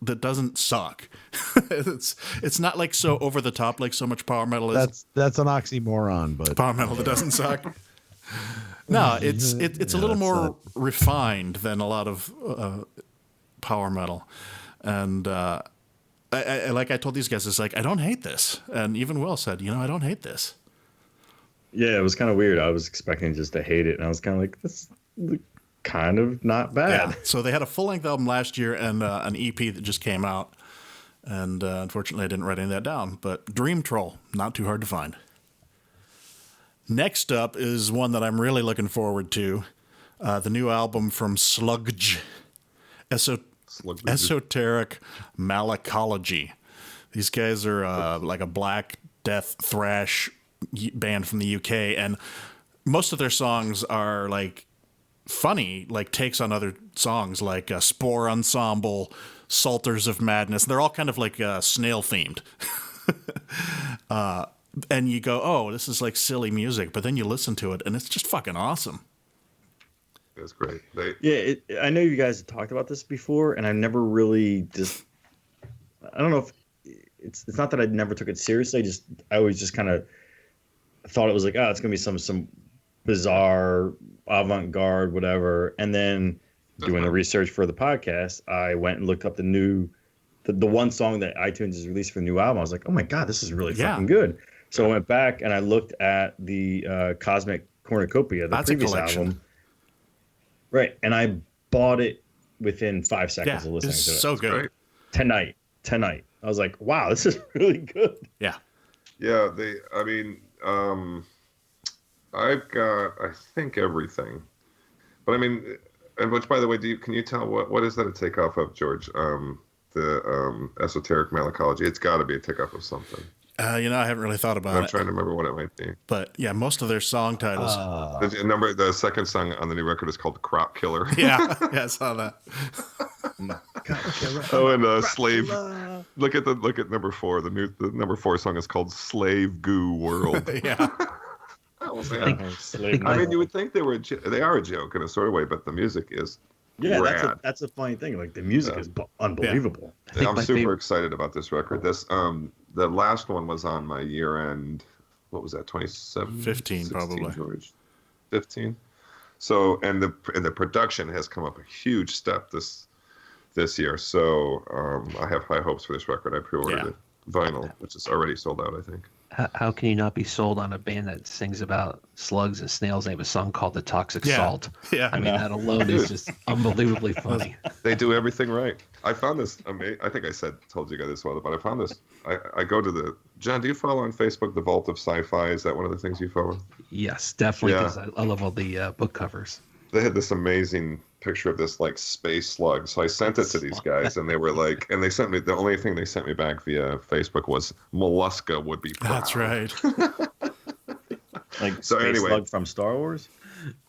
that doesn't suck. it's not like so over the top like so much power metal is. That's an oxymoron, but Power metal that doesn't suck. No, it's a little more refined than a lot of power metal, and I like I told these guys, it's like I don't hate this, and even Will said, I don't hate this. Yeah, it was kind of weird. I was expecting just to hate it, and I was kind of like, this is kind of not bad. Yeah. So they had a full-length album last year and an EP that just came out, and unfortunately I didn't write any of that down. But Dream Troll, not too hard to find. Next up is one that I'm really looking forward to, the new album from Sludge, Esoteric Malacology. These guys are like a black death thrash band from the UK, and most of their songs are like funny, like takes on other songs like Spore Ensemble, Salters of Madness. They're all kind of like snail themed. and you go, oh, this is like silly music, but then you listen to it and it's just fucking awesome. It's great. I know you guys have talked about this before, and I never really I don't know if it's not that I never took it seriously. I always just kind of thought it was like, oh, it's gonna be some bizarre avant-garde whatever. And then doing the research for the podcast, I went and looked up the one song that iTunes has released for the new album. I was like, oh my god, this is really fucking good. So I went back and I looked at the Cosmic Cornucopia, the previous album. Right, and I bought it within 5 seconds of listening to it. So good. Tonight. I was like, wow, this is really good. Yeah. Yeah, I've got, I think, everything. But I mean, and which, by the way, can you tell what is that a takeoff of, George? The esoteric malacology. It's got to be a takeoff of something. I haven't really thought about it. I'm trying to remember what it might be. But yeah, most of their song titles. The second song on the new record is called Crop Killer. Yeah, I saw that. And Slave. Look at number 4. The number 4 song is called Slave Goo World. Yeah. I mean, you would think they are a joke in a sort of way, but the music is rad. That's a funny thing. Like the music is unbelievable. Yeah. I'm super excited about this record. The last one was on my year-end. What was that? 15 probably. George, 15. So and the production has come up a huge step this year. So I have high hopes for this record. I pre-ordered it vinyl, which is already sold out, I think. How can you not be sold on a band that sings about slugs and snails? They have a song called The Toxic Salt. Yeah. I mean, that alone is just unbelievably funny. They do everything right. I found this. I think I told you guys this well, but I found this. I go to John, do you follow on Facebook the Vault of Sci-Fi? Is that one of the things you follow? Yes, definitely, because I love all the book covers. They had this amazing picture of this like space slug. So I sent it to these guys, and they were like, and they sent me, the only thing they sent me back via Facebook was Mollusca would be proud. That's right. Like space slug from Star Wars?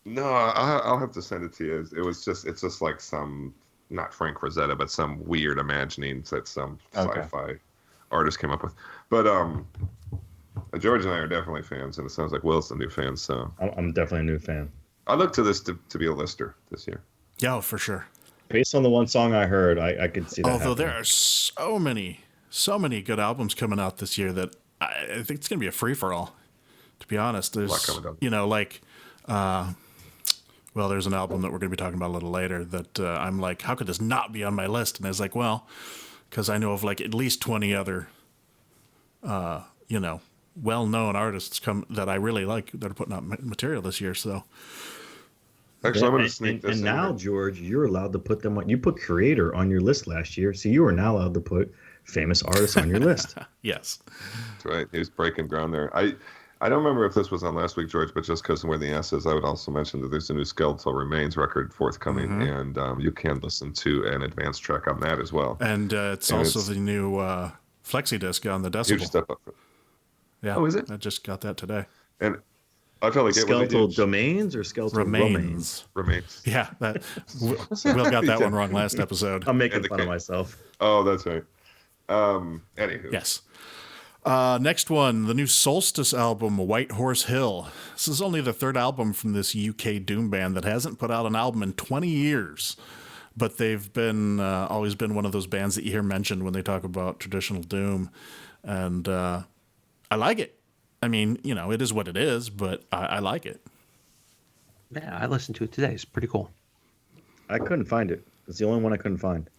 No, I'll have to send it to you. It's just like some, not Frank Rosetta, but some weird imaginings that some sci-fi artist came up with. But George and I are definitely fans, and it sounds like Will's a new fan. So I'm definitely a new fan. I look to this to be a lister this year. Yeah, for sure. Based on the one song I heard, I could see that. Although happening. there are so many good albums coming out this year that I think it's going to be a free-for-all, to be honest. There's, there's an album that we're going to be talking about a little later that I'm like, how could this not be on my list? And I was like, well, because I know of like at least 20 other, well-known artists that I really like that are putting out material this year, so... Actually, I'm going to sneak this in. And now, George, you're allowed to put them on. You put creator on your list last year, so you are now allowed to put famous artists on your list. Yes. That's right. He was breaking ground there. I don't remember if this was on last week, George, but just because of where the S is, I would also mention that there's a new Skeletal Remains record forthcoming, and you can listen to an advanced track on that as well. And it's the new flexi disc on the Decibel. Huge step up. Yeah. Oh, is it? I just got that today. And I feel like Skeletal Domains or Skeletal Remains? Remains. Yeah, Will got that one wrong last episode. I'm making fun of myself. Oh, that's right. Anywho. Yes. Next one, the new Solstice album, White Horse Hill. This is only the third album from this UK doom band that hasn't put out an album in 20 years. But they've been always been one of those bands that you hear mentioned when they talk about traditional doom. And I like it. I mean, it is what it is, but I like it. Yeah, I listened to it today. It's pretty cool. I couldn't find it. It's the only one I couldn't find.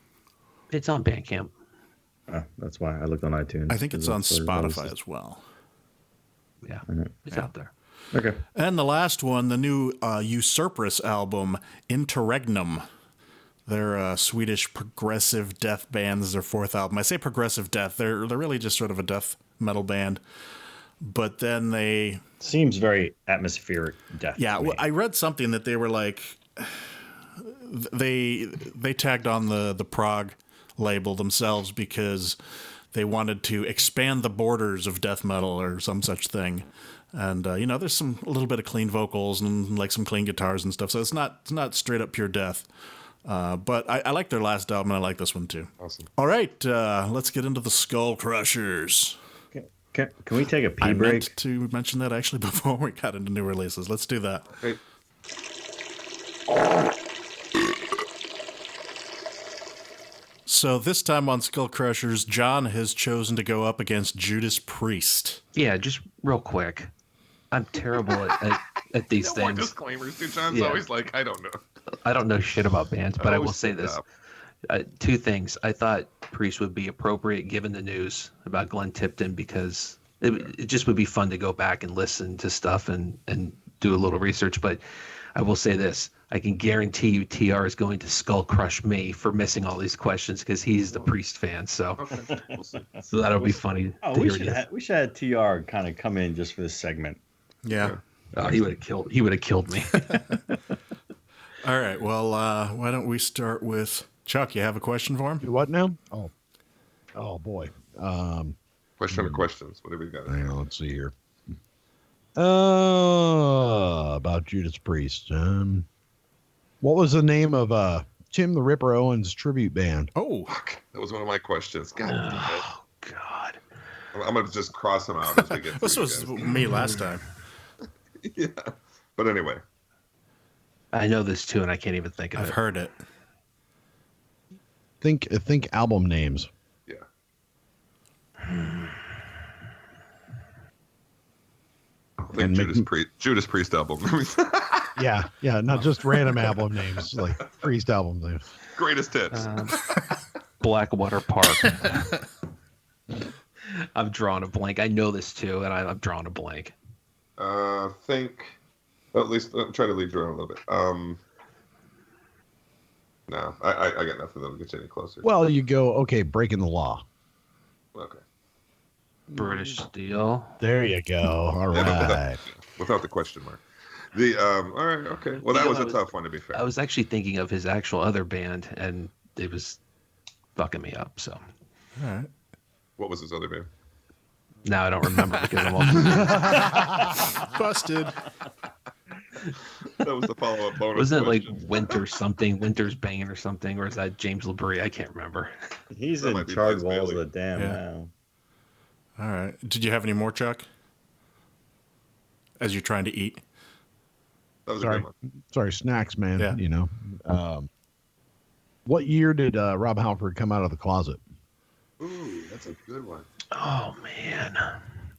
It's on Bandcamp. Oh, that's why I looked on iTunes. I think it's on Spotify as well. Yeah, it's out there. Okay. And the last one, the new Usurpress album, Interregnum. They're a Swedish progressive death band. This is their fourth album. I say progressive death. They're really just sort of a death metal band. But then they... Seems very atmospheric death. Yeah, I read something that they were like... They tagged on the prog label themselves because they wanted to expand the borders of death metal or some such thing. And, there's a little bit of clean vocals and like some clean guitars and stuff. So it's not straight up pure death. But I like their last album and I like this one too. Awesome. All right, let's get into the Skullcrushers. Can we take a pee I break? meant to mention that actually before we got into new releases. Let's do that. Hey, So this time on Skullcrushers, John has chosen to go up against Judas Priest. Yeah, just real quick. I'm terrible at these no more things. disclaimers, dude. John's Yeah. always like, I don't know. I don't know shit about bands, but I will always say pick this. up. Two things. I thought Priest would be appropriate given the news about Glenn Tipton because it just would be fun to go back and listen to stuff and do a little research. But I will say this. I can guarantee you TR is going to skull crush me for missing all these questions because he's the Priest fan. So, Okay, we'll see. so that'll be funny. Oh, to we hear should it. we should have TR kind of come in just for this segment. Yeah. He would have killed me. All right. Well, why don't we start with Chuck? You have a question for him? Do what now? Oh boy. Question or questions? Whatever you got. Hang on, let's see here. About Judas Priest. What was the name of Tim the Ripper Owens tribute band? Oh, Fuck. That was one of my questions. God damn it. Oh God. I'm going to just cross them out as we get through. this was me last time. Yeah. But anyway. I know this too, and I can't even think of I've it. heard it. Think album names. Yeah. And Judas Priest album. Yeah, not just random album names, like Priest album names. Greatest hits. Blackwater Park. I'm drawing a blank. I know this too, and I'm drawing a blank. Think. Well, at least try to lead you around a little bit. No, I got nothing that'll get you any closer. Well, you go, okay, Breaking the Law. Okay. British Steel. There you go. All right. Without the question mark. The all right, okay. Well, that was a tough one to be fair. I was actually thinking of his actual other band, and it was fucking me up. So All right. What was his other band? now I don't remember because I'm all. Busted. That was the follow-up bonus. Wasn't it like question. Winter something, Winter's Bane or something, or is that James LeBrie? I can't remember. He's That in might be charred Vince walls Bailey. of the dam Yeah. now. All right. Did you have any more, Chuck? As you're trying to eat? That was a Sorry. good one. Sorry, snacks, man. Yeah. You know. What year did Rob Halford come out of the closet? Ooh, that's a good one. Oh man.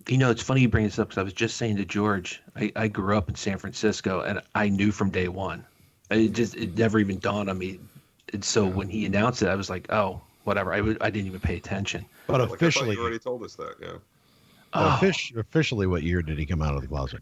You know, it's funny you bring this up because I was just saying to George, I grew up in San Francisco and I knew from day one. It never even dawned on me. And so when he announced it, I was like, oh, whatever. I didn't even pay attention. But Like, I thought officially, you already told us that. Yeah. Oh, officially, what year did he come out of the closet?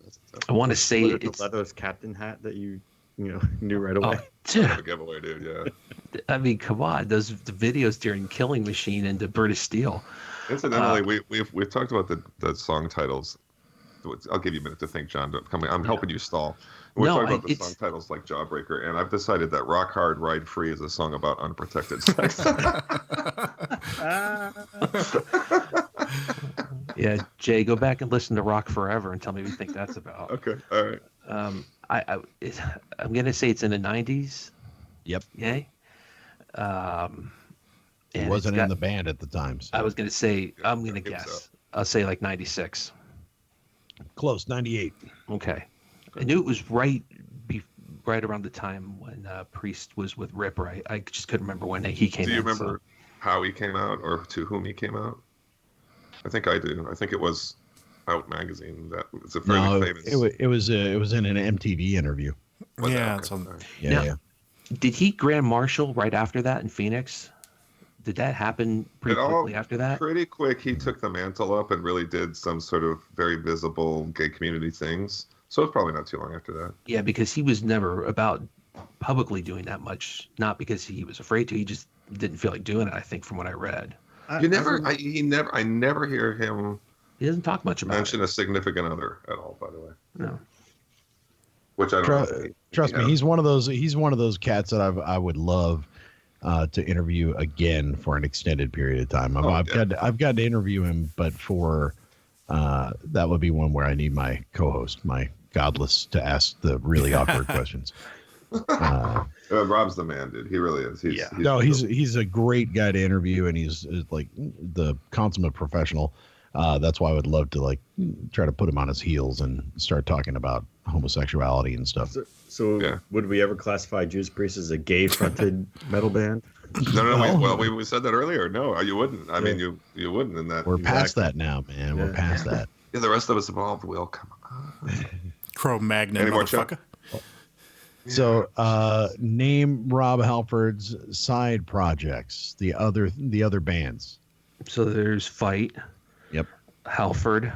That's a tough I want to say Was it the it's. Leathers captain hat that you knew right Oh, away? dude, a giveaway, dude. Yeah. I mean, come on. The videos during Killing Machine and the British Steel. Incidentally, we've talked about the song titles. I'll give you a minute to think, John. I'm helping you stall. We're No, talking about the it's- song titles like Jawbreaker, and I've decided that Rock Hard, Ride Free is a song about unprotected sex. Yeah, Jay, go back and listen to Rock Forever and tell me what you think that's about. Okay, all right. I'm gonna say it's in the 90s. Yep. Yay. He And wasn't it's in got- the band at the time. So. I was gonna say I'm gonna I think guess. so. I'll say like 96. Close, 98. Okay. I knew it was right around the time when Priest was with Ripper. I just couldn't remember when he came. Do you in, remember how he came out or to whom he came out? I think I do. I think it was Out Magazine. That it's a fairly No, famous. it was in an MTV interview. Was it? Yeah, Okay, it's on. all right. Yeah, Now- yeah. Did he Grand Marshal right after that in Phoenix? Did that happen pretty It all- quickly after that? Pretty quick, he took the mantle up and really did some sort of very visible gay community things. So it's probably not too long after that. Yeah, because he was never about publicly doing that much. Not because he was afraid to. He just didn't feel like doing it. I think from what I read, I never hear him he doesn't talk much about mention a significant other at all. By the way, it. No. which I don't. know if he- Trust me, yeah. he's one of those cats that I would love to interview again for an extended period of time. I've got to interview him, but for that would be one where I need my co-host, my godless, to ask the really awkward questions. Rob's the man, dude. He really is. He's a great guy to interview, and he's like the consummate professional. That's why I would love to like try to put him on his heels and start talking about homosexuality and stuff. So would we ever classify Judas Priest as a gay-fronted metal band? No. We said that earlier. No, you wouldn't. I mean, you wouldn't. In that we're past that now, man. We're past that. Yeah, the rest of us involved will come on. Cro-Magnon, motherfucker. So, name Rob Halford's side projects. The other bands. So there's Fight. Yep. Halford.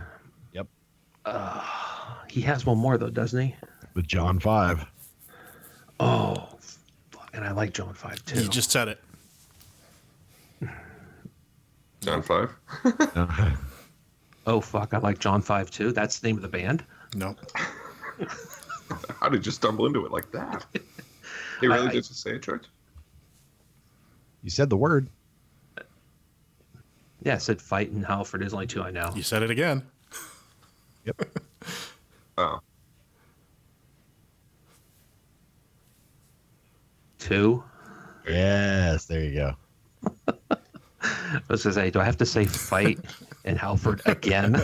Yep. He has one more though, doesn't he? With John 5. Oh, fuck, and I like John 5 too. You just said it. John 5. Oh fuck, I like John 5 too. That's the name of the band. No. How did you stumble into it like that? He really did just say it, George? You said the word. Yeah, I said Fight and Halford is only two I know. You said it again. Yep. Oh. Two. Yes, there you go. I was gonna say, do I have to say Fight and Halford again?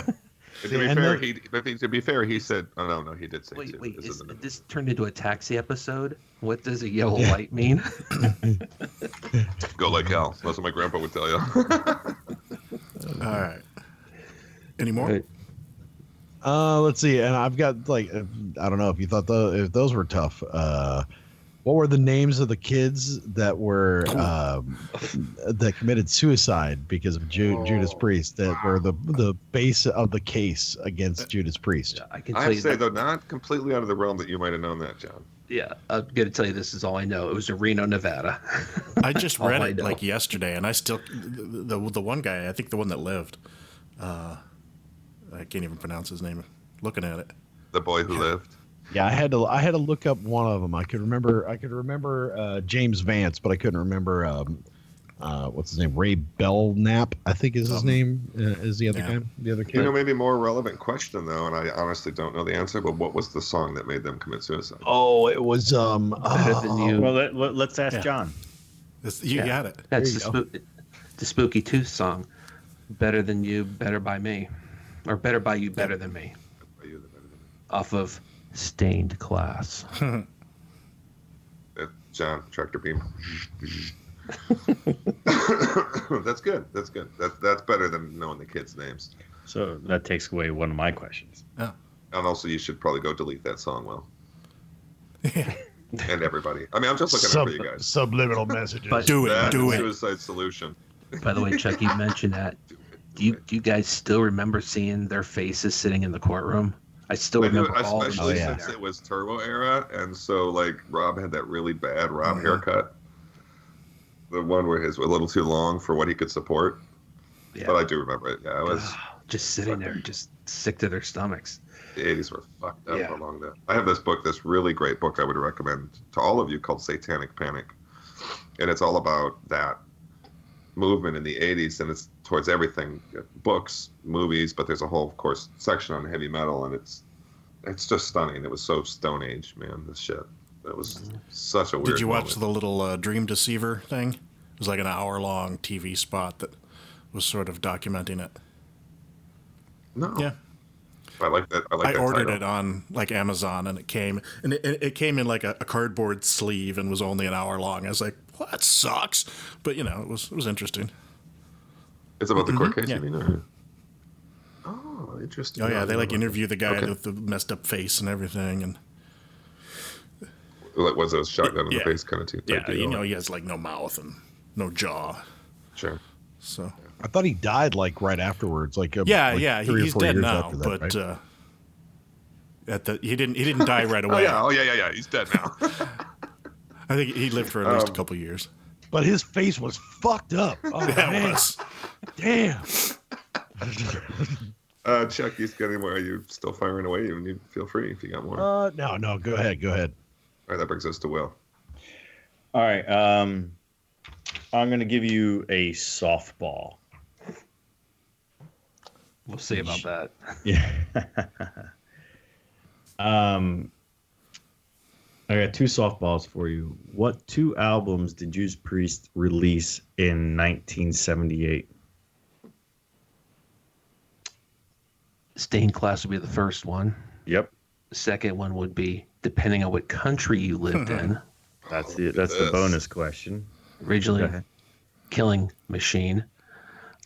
To be fair, he said, "Oh no, he did say." Wait, this turned into a taxi episode? What does a yellow light mean? Go like hell. That's what my grandpa would tell you. All right. Any more? Let's see. And I've got like, I don't know if you thought if those were tough. What were the names of the kids that were that committed suicide because of Judas Priest? That were the base of the case against Judas Priest. I can I tell have you to say, that, though, not completely out of the realm that you might have known that, John. Yeah, I'm gonna tell you this is all I know. It was in Reno, Nevada. I just All read I it know. like yesterday, and I still the one guy, I think the one that lived, I can't even pronounce his name. Looking at it, The boy who lived. Yeah, I had to look up one of them. I could remember James Vance, but I couldn't remember what's his name? Ray Belknap, I think is his name. Is the other guy? The other kid? Maybe more relevant question though, and I honestly don't know the answer. But what was the song that made them commit suicide? Oh, it was Better than you. Well, let's ask John. you got it. That's There the Spooky Tooth song. Better than you, better by me, or better by you, better than me. Off of Stained Class. John Tractor Beam. That's good. That's better than knowing the kids' names. So that takes away one of my questions. Oh. And also, you should probably go delete that song, Will. And everybody. I mean, I'm just looking out for you guys. Subliminal messages. But Do it. That Do is it. Suicide Solution. by the way, Chuck, you mentioned that. Do you guys still remember seeing their faces sitting in the courtroom? I still I do, remember all of them. especially yeah. since it was Turbo era, and so like Rob had that really bad Rob haircut, the one where his was a little too long for what he could support. Yeah. But I do remember it. Yeah, it was. Just sitting there, just sick to their stomachs. The 80s were fucked up Yeah. for a long time. I have this book, this really great book I would recommend to all of you called Satanic Panic. And it's all about that movement in the 80s, and it's towards everything, books, movies, but there's a whole, of course, section on heavy metal, and it's just stunning. It was so Stone Age, man, this shit. It was such a weird Did you watch moment. the little Dream Deceiver thing? It was like an hour-long TV spot that was sort of documenting it. No. Yeah. I like that. I like I that ordered title. it on like Amazon, and it came in like a cardboard sleeve and was only an hour long. I was like, well, that sucks, but you know, it was interesting. It's about the court case, yeah. you mean? Or... Oh, interesting. Oh yeah, they like interview the guy Okay. with the messed up face and everything, and Like, was it a shotgun in Yeah. the face kind of type yeah, deal? you know, he has like no mouth and no jaw, Sure. so I thought he died like right afterwards. Like yeah, like yeah, 3 or he's 4 dead years now, after that, but right? he didn't die right away. Oh yeah. He's dead now. I think he lived for at least a couple years. But his face was fucked up. Oh, Yeah, it man. was. Damn. Chuck, you got any more? Are you still firing away? You feel free if you got more. No. Go ahead. All right, that brings us to Will. All right. I'm going to give you a softball. We'll see about that. Yeah. I got two softballs for you. What two albums did Judas Priest release in 1978? Stained Glass would be the first one. Yep, The second one would be, depending on what country you lived in, that's the bonus question. originally Go ahead. Killing Machine.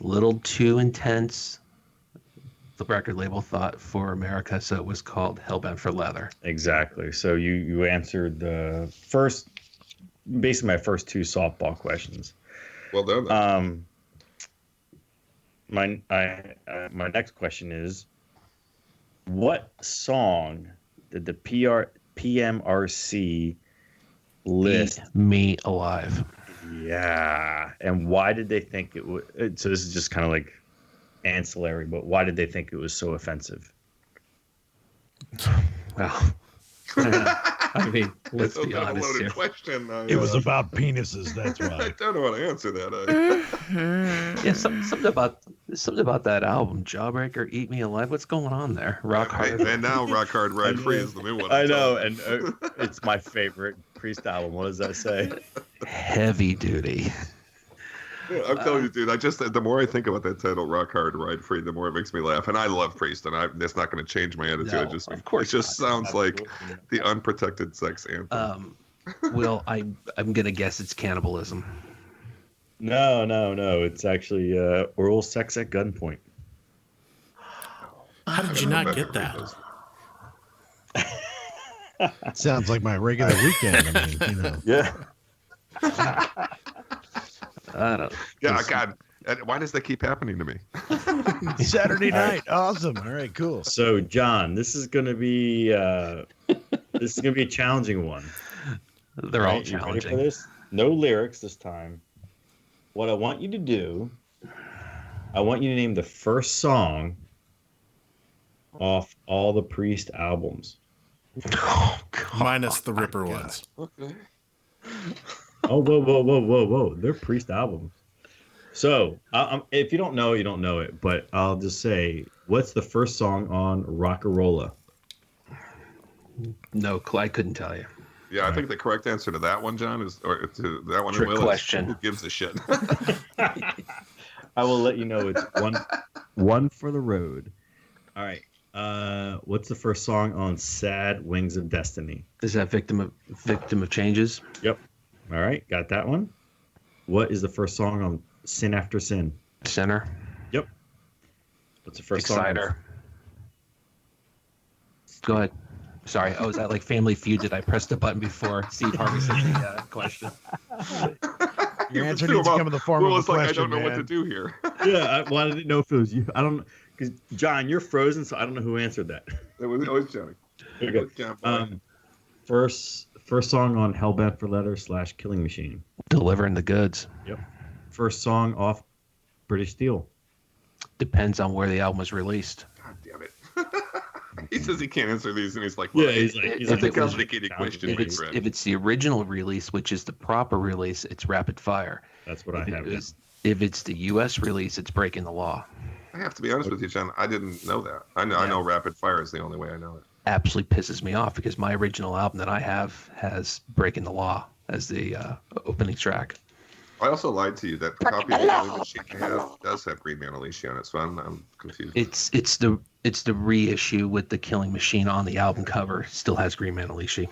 Little too intense, the record label thought, for America, so it was called Hellbent for Leather. Exactly. So you answered the first, basically my first two softball questions. Well done. Then. My next question is, what song did the PMRC list? Eat Me Alive. Yeah, and why did they think it would? So this is just kind of like ancillary, but why did they think it was so offensive? Well, I mean, let's It's be a honest loaded here. question. It was about penises. That's I why. don't know how to answer that. Yeah, something about that album, Jawbreaker, Eat Me Alive. What's going on there? Rock Hard. And now Rock Hard Ride Free is the new one. I know, and it's my favorite Priest album. What does that say? Heavy duty. Yeah, I'm telling you, dude. The more I think about that title, "Rock Hard, Ride Free," the more it makes me laugh. And I love Priest, and that's not going to change my attitude. No, It of course just not. sounds like the unprotected sex anthem. Will, I'm gonna guess it's cannibalism. No. It's actually oral sex at gunpoint. How did you not get that? Sounds like my regular weekend. I mean, you know. Yeah. I don't. Yeah, God. Why does that keep happening to me? Saturday night. Awesome. All right, cool. So, John, this is gonna be a challenging one. They're all Right? You ready for challenging. this? No lyrics this time. What I want you to do, I want you to name the first song off all the Priest albums. Oh, God. Minus the Ripper ones. Okay. Oh, whoa. They're Priest albums. So, if you don't know, you don't know it. But I'll just say, what's the first song on Rockarola? No, I couldn't tell you. Yeah, I think the correct answer to that one, John, or to that one, Trick Will, question. Who gives a shit? I will let you know it's one for the road. All right. What's the first song on Sad Wings of Destiny? Is that victim of changes? Yep. All right, got that one. What is the first song on Sin After Sin? Center. Yep. What's the first Exciter. Go ahead. Sorry. Oh, is that like Family Feud? Did I press the button before Steve Harvey said the question? Your answer needs to come in the form Will of a is like, question, I don't know what man. to do here. song? Yeah, I didn't know if it was you. I don't, because John, you're frozen, so I don't know who answered that. It was always Johnny. Here we go. First song on Hellbent for Leather / Killing Machine. Delivering the goods. Yep. First song off British Steel. Depends on where the album was released. God damn it. He says he can't answer these, and he's like, Yeah, well, he's it's like, a it was- complicated question, If my it's friend. if it's the original release, which is the proper release, it's Rapid Fire. That's what I have. If it's the U.S. release, it's Breaking the Law. I have to be honest with you, John. I didn't know that. I know Rapid Fire is the only way I know it. Absolutely pisses me off because my original album that I have has Breaking the Law as the opening track. I also lied to you that the copy of the Killing Machine I have does have Green Man Alicia on it, so I'm confused. It's the reissue with the Killing Machine on the album cover. Still has Green Man Alicia. Yeah,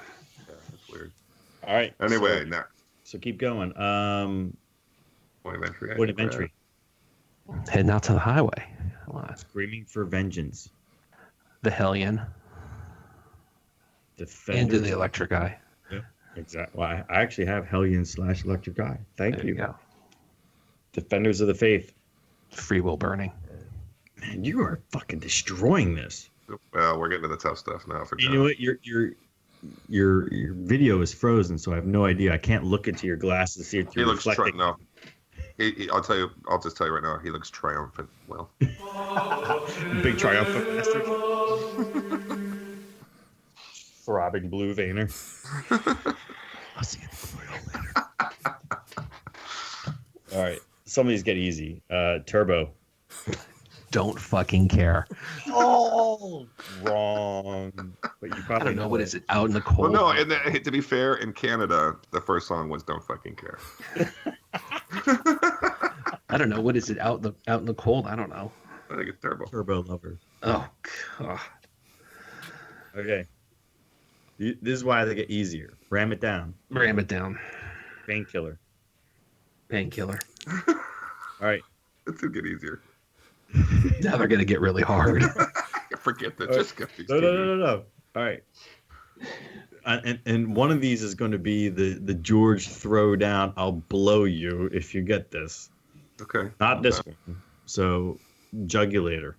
that's weird. All right. Anyway, next. So keep going. Point of entry. Point of entry. Heading out to the highway. Come on. Screaming for Vengeance. The Hellion. Defenders. Into the Electric Eye. Exactly. Well, I actually have Hellion / Electric Eye. Thank There you go. Defenders of the Faith. Free Will Burning. Man, you are fucking destroying this. Well, we're getting to the tough stuff now for John. You know what? Your video is frozen, so I have no idea. I can't look into your glasses to see if He you're looks reflecting. no. I'll just tell you right now. He looks triumphant. Well, Big triumphant bastard. Throbbing blue veiner. I'll see you later. All right. Some of these get easy. Turbo. Don't fucking care. Oh, wrong. But you I probably don't know. What is it? Out in the Well, cold? no, and to be fair, in Canada, the first song was "Don't Fucking Care." I don't know. What is it? Out in the cold? I don't know. I think it's terrible. Turbo Lover. Oh God. Okay. This is why they get easier. Ram it down. Ram it down. Painkiller. Painkiller. All right. It should get easier. Now they're gonna get really hard. Forget that. All right. Just get these. No. All right. And one of these is going to be the George Throwdown. I'll blow you if you get this. Okay. Not this one. So, Jugulator.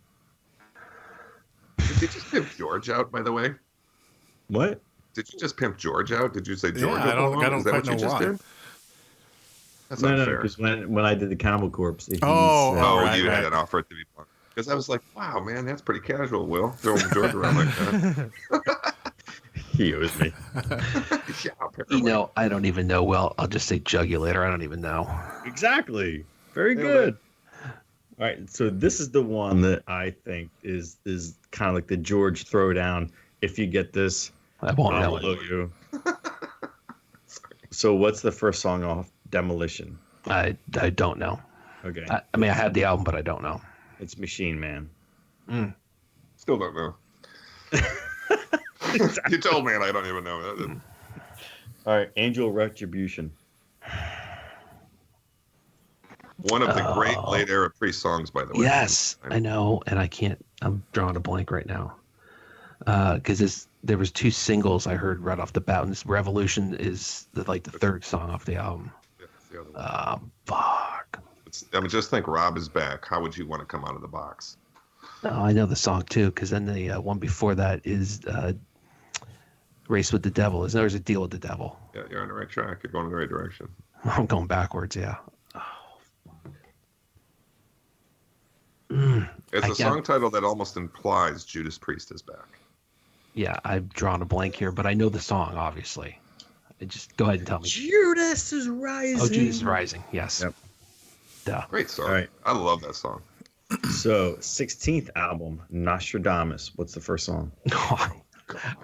Did you just pimp George out, by the way? What? Did you just pimp George out? Did you say George? I don't Is that quite what you know just why. did? That's No, unfair. because when I did the Cannibal Corpse, he's, Oh, right, you right. had an offer to be blunt. Because I was like, wow, man, that's pretty casual, Will. Throwing George around like that. he owes me. Yeah, apparently. You know, I don't even know. Well, I'll just say Jugulator. I don't even know. Exactly. Very Nailed good. All right, so this is the one that I think is kind of like the George Throwdown. If you get this, I won't I'll know blow it. you. So what's the first song off Demolition? I don't know. Okay, I mean, I have the album, but I don't know. it's Machine Man. Still don't know. You told me and I don't even know. All right, Angel Retribution. One of the great late era Priest songs, by the way. Yes, I know, and I can't. I'm drawing a blank right now. Because there was 2 singles I heard right off the bat, and this Revolution is the third song off the album. Yeah, it's the other one. Fuck. I mean, just think Rob is back. How would you want to come out of the box? Oh, I know the song too, because then the one before that is Race with the Devil. There's a Deal with the Devil. Yeah, you're on the right track. You're going in the right direction. I'm going backwards, yeah. It's a song title that almost implies Judas Priest is back. Yeah, I've drawn a blank here, but I know the song, obviously. Just go ahead and tell me. Judas is Rising. Oh, Judas is Rising. Yes. Yep. Duh. Great song. All right. I love that song. So 16th album, Nostradamus. What's the first song?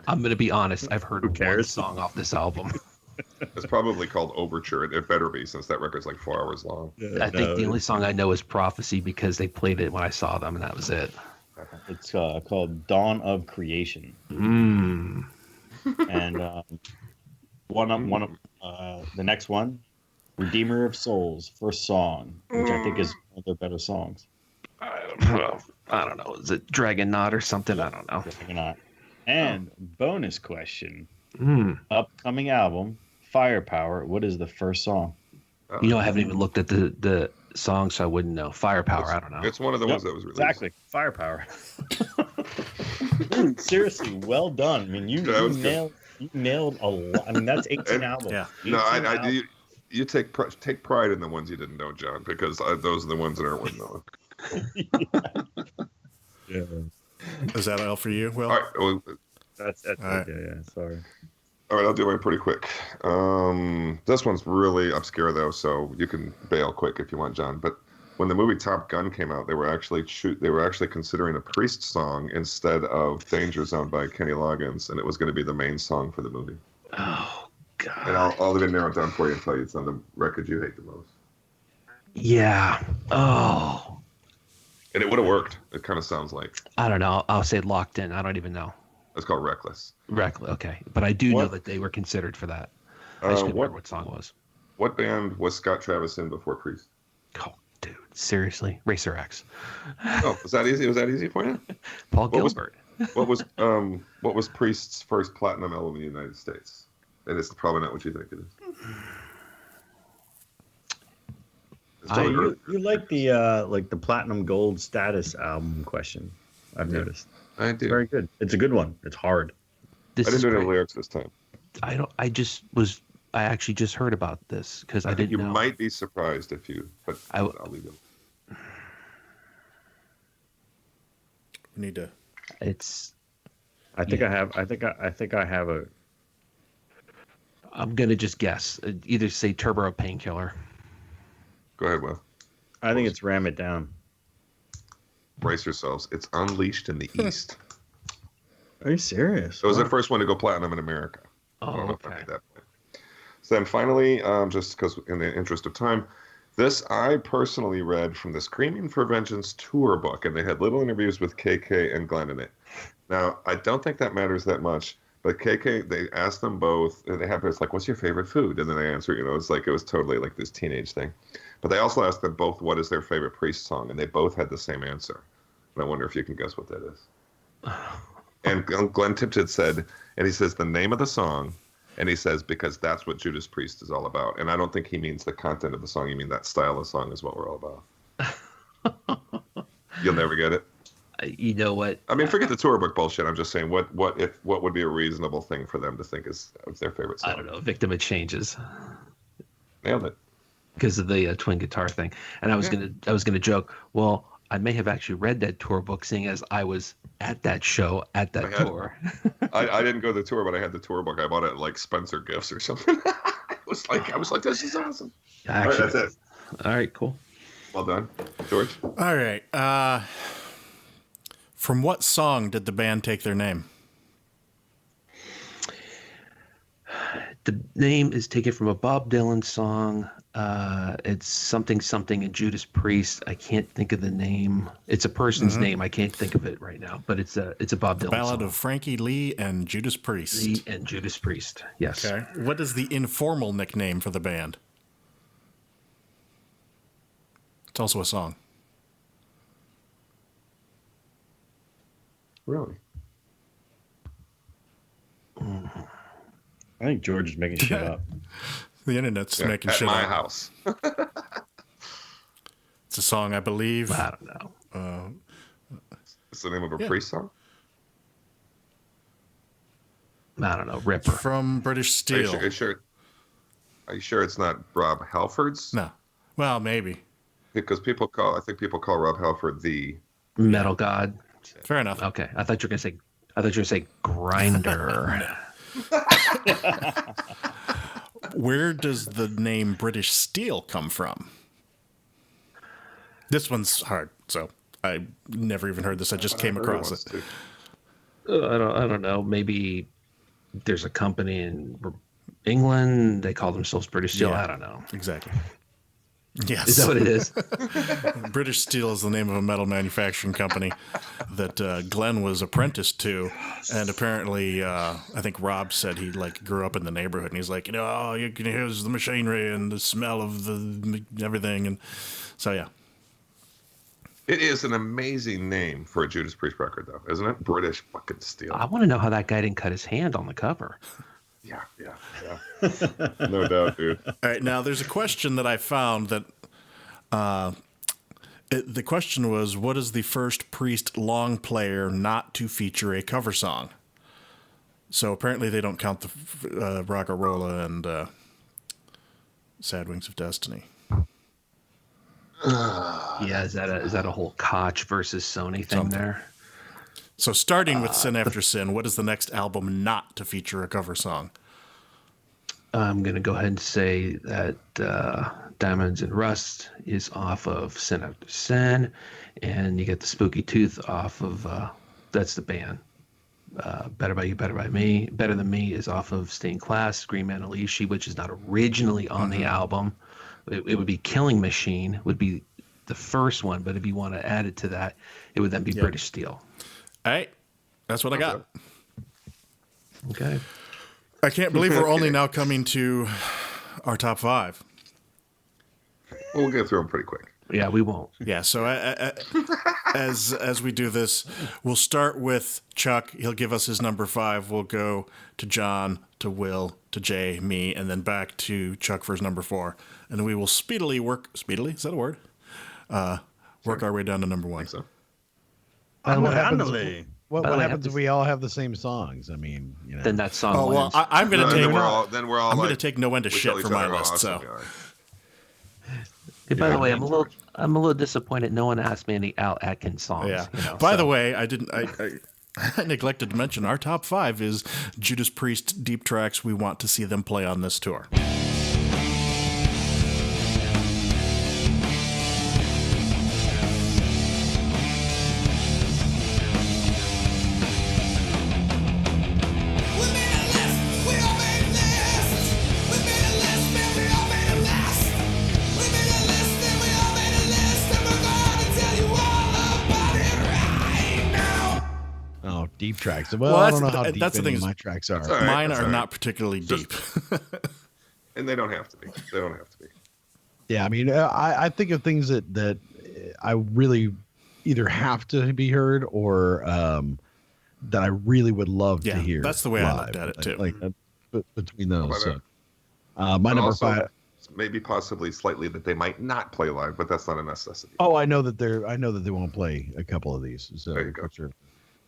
I'm going to be honest. I've heard one cares? song off this album. It's probably called Overture. It better be, since that record's like 4 hours long. I think the only song I know is Prophecy because they played it when I saw them, and that was it. It's called Dawn of Creation. Mm. And the next one, Redeemer of Souls, first song, which I think is one of their better songs. I don't know. Is it Dragon Knot or something? I don't know. Maybe not. And bonus question, Mm. upcoming album, Firepower. What is the first song? You know, I haven't even looked at the song, so I wouldn't know. Firepower, I don't know. It's one of the ones that was released. Exactly, Firepower. Dude, seriously, well done. I mean, you nailed a lot. I mean, that's 18 albums. Yeah. 18 No, albums. you take pride in the ones you didn't know, John, because those are the ones that aren't worth knowing. Yeah. Is that all for you, Will? All right, well, That's All right. yeah. Sorry. all right, I'll do mine pretty quick. This one's really obscure though, so you can bail quick if you want, John. But when the movie Top Gun came out, they were actually considering a Priest song instead of Danger Zone by Kenny Loggins, and it was going to be the main song for the movie. Oh, God. And I'll even narrow it down for you and tell you it's on the record you hate the most. Yeah. Oh. And it would have worked. It kind of sounds like I don't know. I'll say Locked In. I don't even know. it's called Reckless. Okay. But I do know What? that they were considered for that. I just couldn't remember what song it was. What band was Scott Travis in before Priest? Oh, dude. Seriously? Racer X. Oh, was that easy? Was that easy for you? Paul What was- Gilbert. What was Priest's first platinum album in the United States? And it's probably not what you think it is. It's totally early. You like the platinum gold status album question? I've noticed. I It's do. very good. It's a good one. It's hard. This I didn't is do any great. lyrics this time. I actually just heard about this because I think didn't you know. might be surprised if you, but I'll leave it. We need to. It's. I think I have a. I'm gonna just guess. Either say Turbo or Painkiller. Go ahead, Will. I think it's Ram It Down. brace yourselves. It's Unleashed in the East. Are you serious? It was the first one to go platinum in America. I don't know if I made that point. So then finally, just because in the interest of time, this I personally read from the Screaming for Vengeance tour book, and they had little interviews with KK and Glenn in it. Now, I don't think that matters that much, but KK, they asked them both, and it's like, what's your favorite food? And then they answer, it's like, it was totally like this teenage thing. But they also asked them both what is their favorite Priest song, and they both had the same answer. And I wonder if you can guess what that is. And Glenn Tipton said, and he says the name of the song, and he says, because that's what Judas Priest is all about. And I don't think he means the content of the song. He means that style of song is what we're all about. You'll never get it. You know what? I mean, forget the tour book bullshit. I'm just saying, what would be a reasonable thing for them to think is their favorite song? I don't know. Victim of Changes. Nailed it. Because of the twin guitar thing. And I was gonna joke, well, I may have actually read that tour book, seeing as I was at that show, at that tour. I didn't go to the tour, but I had the tour book. I bought it at like Spencer Gifts or something. I was like, this is awesome. Actually, all right, that's it. All right, cool. Well done, George. All right. From what song did the band take their name? The name is taken from a Bob Dylan song. It's something in Judas Priest. I can't think of the name. It's a person's name. I can't think of it right now, but it's a Bob Dylan Ballad song. of Frankie Lee and Judas Priest. Lee and Judas Priest. Yes. Okay. What is the informal nickname for the band? It's also a song. Really? I think George is making shit up. The internet's making at shit my up. house. It's a song, I believe. I don't know. It's the name of a Priest song? I don't know. Ripper. From British Steel. Are you sure it's not Rob Halford's? No. Well, maybe. Because I think people call Rob Halford the Metal God. Fair enough. Okay. I thought you were gonna say Grinder. Where does the name British Steel come from? This one's hard, so I never even heard this. I just came across it. I don't know. Maybe there's a company in England. They call themselves British Steel. Yeah. I don't know. Exactly. Yes. Is that what it is? British Steel is the name of a metal manufacturing company that Glenn was apprenticed to, and apparently, I think Rob said he grew up in the neighborhood, and he's like, you can hear the machinery and the smell of the everything, and so yeah. It is an amazing name for a Judas Priest record, though, isn't it? British fucking Steel. I want to know how that guy didn't cut his hand on the cover. Yeah. No doubt, dude. All right, now there's a question that I found that the question was, what is the first Priest long player not to feature a cover song? So apparently they don't count the Rock-a-Rolla and Sad Wings of Destiny. Yeah, is that a whole Koch versus Sony thing there? So starting with Sin After Sin, what is the next album not to feature a cover song? I'm going to go ahead and say that Diamonds and Rust is off of Sin After Sin, and you get the Spooky Tooth off of, that's the band. Better By You, Better By Me. Better Than Me is off of Stained Class, Scream Annalishi, which is not originally on the album. It would be Killing Machine, would be the first one, but if you want to add it to that, it would then be British Steel. All right, that's what I got. Okay. I can't believe we're only now coming to our top five. We'll get through them pretty quick. Yeah, we won't. Yeah, so as we do this, we'll start with Chuck. He'll give us his number 5. We'll go to John, to Will, to Jay, me, and then back to Chuck for his number 4. And then we will speedily, is that a word? Work our way down to number 1. So. What happens if we all have the same songs? I mean, Then that song. Oh well, wins. I'm gonna take. Then we're all. I'm gonna take no end of shit for my list. So. Hey, by the way, I'm a little disappointed. No one asked me any Al Atkins songs. Yeah. By the way, I didn't. I neglected to mention our top 5 is Judas Priest deep tracks we want to see them play on this tour. Oh, deep tracks. Well, I don't know how deep that's the any thing of is- my tracks are. That's all right. Mine that's are all right. not particularly deep. And they don't have to be. They don't have to be. Yeah, I mean, I think of things that I really either have to be heard or that I really would love Yeah, to hear. that's the way I live. looked at it, too. Like between those. by So. that. My But number also, 5. maybe possibly slightly that they might not play live, but that's not a necessity. Oh, I know that they won't play a couple of these. So There you go. for sure.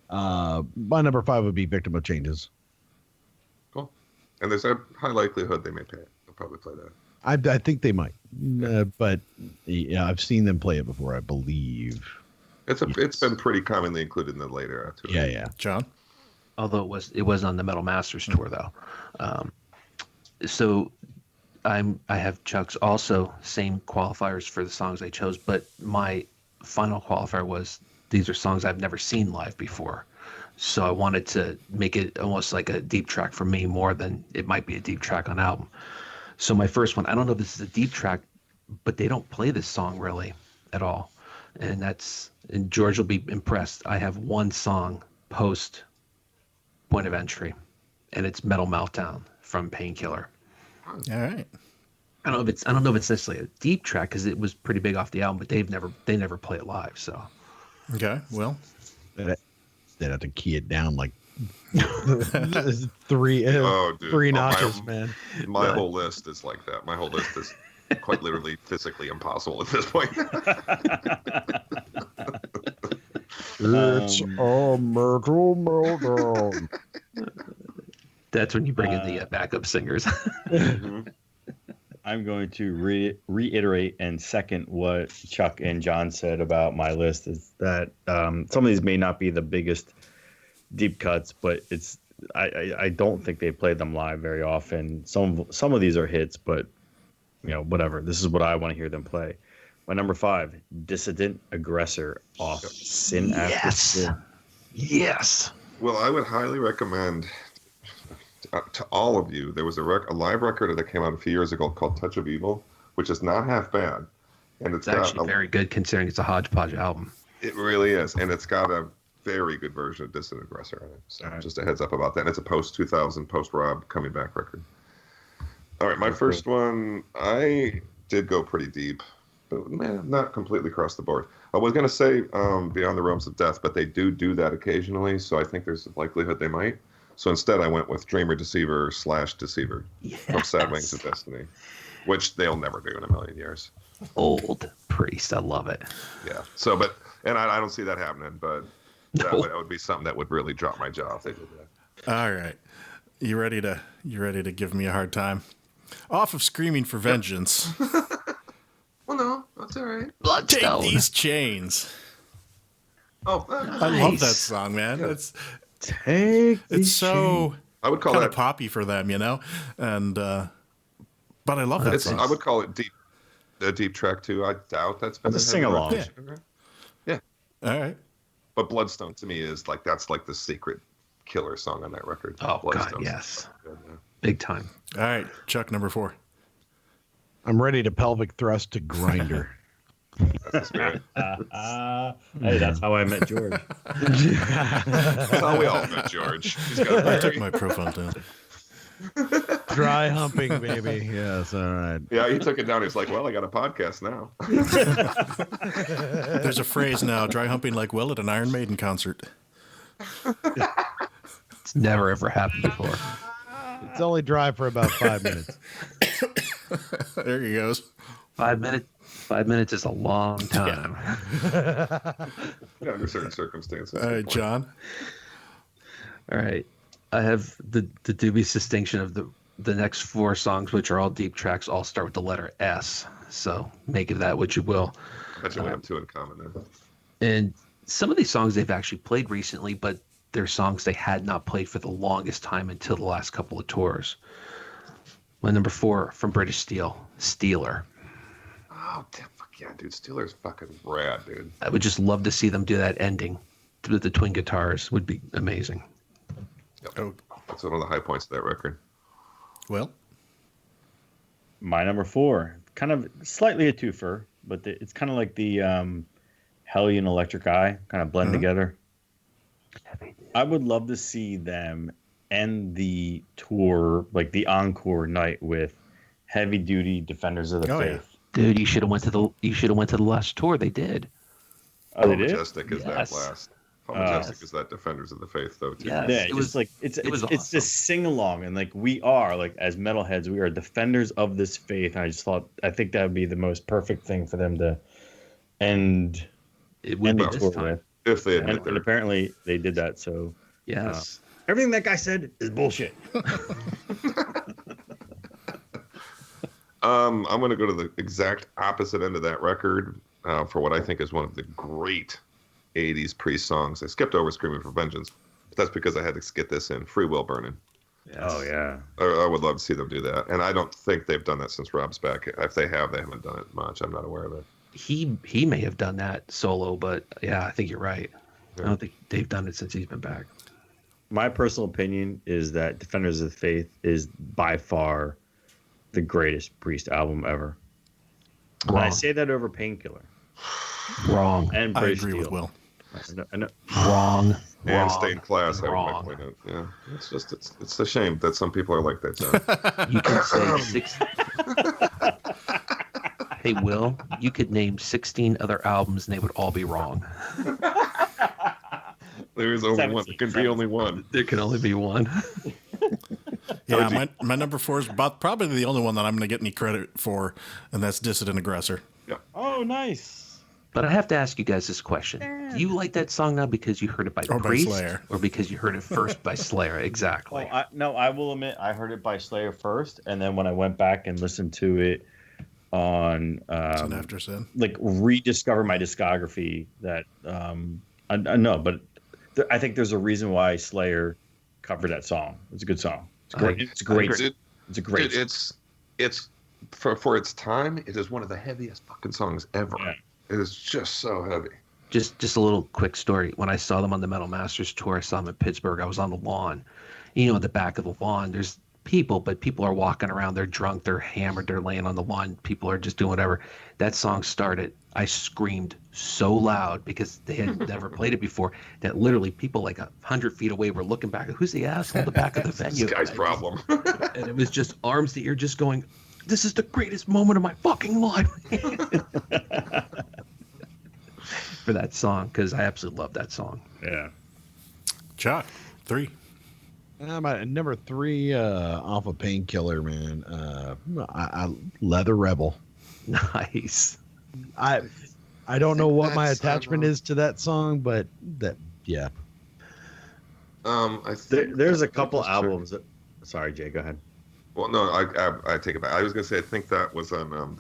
My number 5 would be Victim of Changes. Cool. And there's a high likelihood they may play it. They'll probably play that. I think they might, but yeah, I've seen them play it before. I believe. It's been pretty commonly included in the later. Yeah. John? Although it was on the Metal Masters tour though. So I have Chuck's also same qualifiers for the songs I chose, but my final qualifier was these are songs I've never seen live before. So I wanted to make it almost like a deep track for me more than it might be a deep track on album. So my first one, I don't know if this is a deep track, but they don't play this song really at all. And George will be impressed. I have one song post Point of Entry, and it's Metal Meltdown from Painkiller. All right. I don't know if it's necessarily a deep track because it was pretty big off the album, but they never play it live. So Okay, well. They'd have to key it down like three dude. notches, man. My whole list is like that. My whole list is quite literally physically impossible at this point. It's a metal meltdown. that's when you bring in the backup singers. I'm going to reiterate and second what Chuck and John said about my list is that some of these may not be the biggest deep cuts, but I don't think they play them live very often. Some of these are hits, but whatever. This is what I want to hear them play. My number 5, Dissident Aggressor off Sin After Sin. Yes. Well, I would highly recommend to all of you. There was a live record that came out a few years ago called Touch of Evil, which is not half bad, and It's actually very good considering it's a hodgepodge album. It really is, and it's got a very good version of Dissident Aggressor in it. So just a heads up about that. And it's a post-2000, post-Rob coming back record. All right, my first one, I did go pretty deep, but man, not completely across the board. I was going to say Beyond the Realms of Death, but they do that occasionally, so I think there's a likelihood they might. So instead, I went with Dreamer Deceiver / Deceiver from Sad Wings of Destiny, which they'll never do in a million years. Old Priest, I love it. Yeah. So, and I don't see that happening, but that would be something that would really drop my jaw if they did that. All right. You ready to give me a hard time? Off of Screaming for Vengeance. Well, no, that's all right. Bloodstone. Take These Chains. Oh, I love that song, man. Take It's so I would call kind that of poppy for them, and but I love that song. I would call it a deep track too. I doubt that's been It's a sing-along. Yeah. All right. But Bloodstone to me is that's like the secret killer song on that record. Oh, God, Bloodstone's yes. good, yeah. Big time. All right, Chuck, number 4. I'm ready to pelvic thrust to Grinder. That's the spirit. Hey, that's how I met George. That's how we all met George. He's got I a took my profile down. Dry humping, baby. Yes, all right. Yeah, he took it down. He's like, well, I got a podcast now. There's a phrase now: dry humping like Will at an Iron Maiden concert. It's never ever happened before. It's only dry for about 5 minutes. There he goes. 5 minutes. 5 minutes is a long time. Yeah, under certain circumstances. All right, John. All right. I have the dubious distinction of the next 4 songs, which are all deep tracks, all start with the letter S. So make of that what you will. I bet you we have 2 in common then. And some of these songs they've actually played recently, but they're songs they had not played for the longest time until the last couple of tours. My number 4 from British Steel, Steeler. Oh, damn, fuck yeah, dude. Steeler's fucking rad, dude. I would just love to see them do that ending with the twin guitars. Would be amazing. Yep. Oh, That's one of the high points of that record. well, My number 4, kind of slightly a twofer, but it's kind of like the Hellion Electric Eye, kind of blend together. I would love to see them end the tour, like the encore night, with Heavy Duty Defenders of the Oh, yeah. Faith. Dude, you should have went to the last tour. They did. Oh, How they did? majestic is that Yes. last? How majestic Yes. is that Defenders of the Faith, though? Too? Yes. Yeah, It it's was- just like it's it was it's awesome. this sing along, and like we are like as metalheads, we are defenders of this faith. And I think that would be the most perfect thing for them to end It would be the this tour time. with. If they admit And their apparently they did that. So Yes. everything that guy said is bullshit. I'm going to go to the exact opposite end of that record for what I think is one of the great 80s Priest songs. I skipped over Screaming for Vengeance, but that's because I had to get this in. Free Will Burning. Oh yeah. I would love to see them do that. And I don't think they've done that since Rob's back. If they have, they haven't done it much. I'm not aware of it. He may have done that solo, but yeah, I think you're right. I don't think they've done it since he's been back. My personal opinion is that Defenders of the Faith is by far the greatest Priest album ever. And I Wrong. say that over Painkiller Wrong. and I Praise agree with Steel. Will. I know. Wrong. And Wrong. stay in class. I Wrong. would point out. Yeah, it's a shame that some people are like that. John. You can say six. Hey, Will, you could name 16 other albums and they would all be wrong. There is only one. 17, There can be only one. There can only be one. Yeah, my number 4 is probably the only one that I'm going to get any credit for, and that's Dissident Aggressor. Oh, nice. But I have to ask you guys this question. Do you like that song now because you heard it by Or by Priest Slayer. or because you heard it first by Slayer? Exactly. Well, I will admit I heard it by Slayer first, and then when I went back and listened to it on Sin After Sin. like rediscover my discography, that I know, but I think there's a reason why Slayer covered that song. It's a good song. It's great. It's great. Dude, It's a great. dude, it's for its time. It is one of the heaviest fucking songs ever. Yeah. It is just so heavy. Just a little quick story. When I saw them on the Metal Masters tour, I saw them in Pittsburgh. I was on the lawn. You know, at the back of the lawn, there's people, but people are walking around. They're drunk. They're hammered. They're laying on the lawn. People are just doing whatever. That song started. I screamed so loud because they had never played it before that literally people like 100 feet away were looking back. Who's the asshole at the back of the venue? This guy's problem. And it was just arms to ear, just going, "This is the greatest moment of my fucking life." For that song, because I absolutely love that song. Yeah. Chuck, 3. My number 3 off of Painkiller, man. I Leather Rebel. Nice. I don't know what my That's, attachment is to that song, but yeah. I think There's a that couple was albums. Sorry, Jay. Go ahead. Well, no, I take it back. I was gonna say I think that was on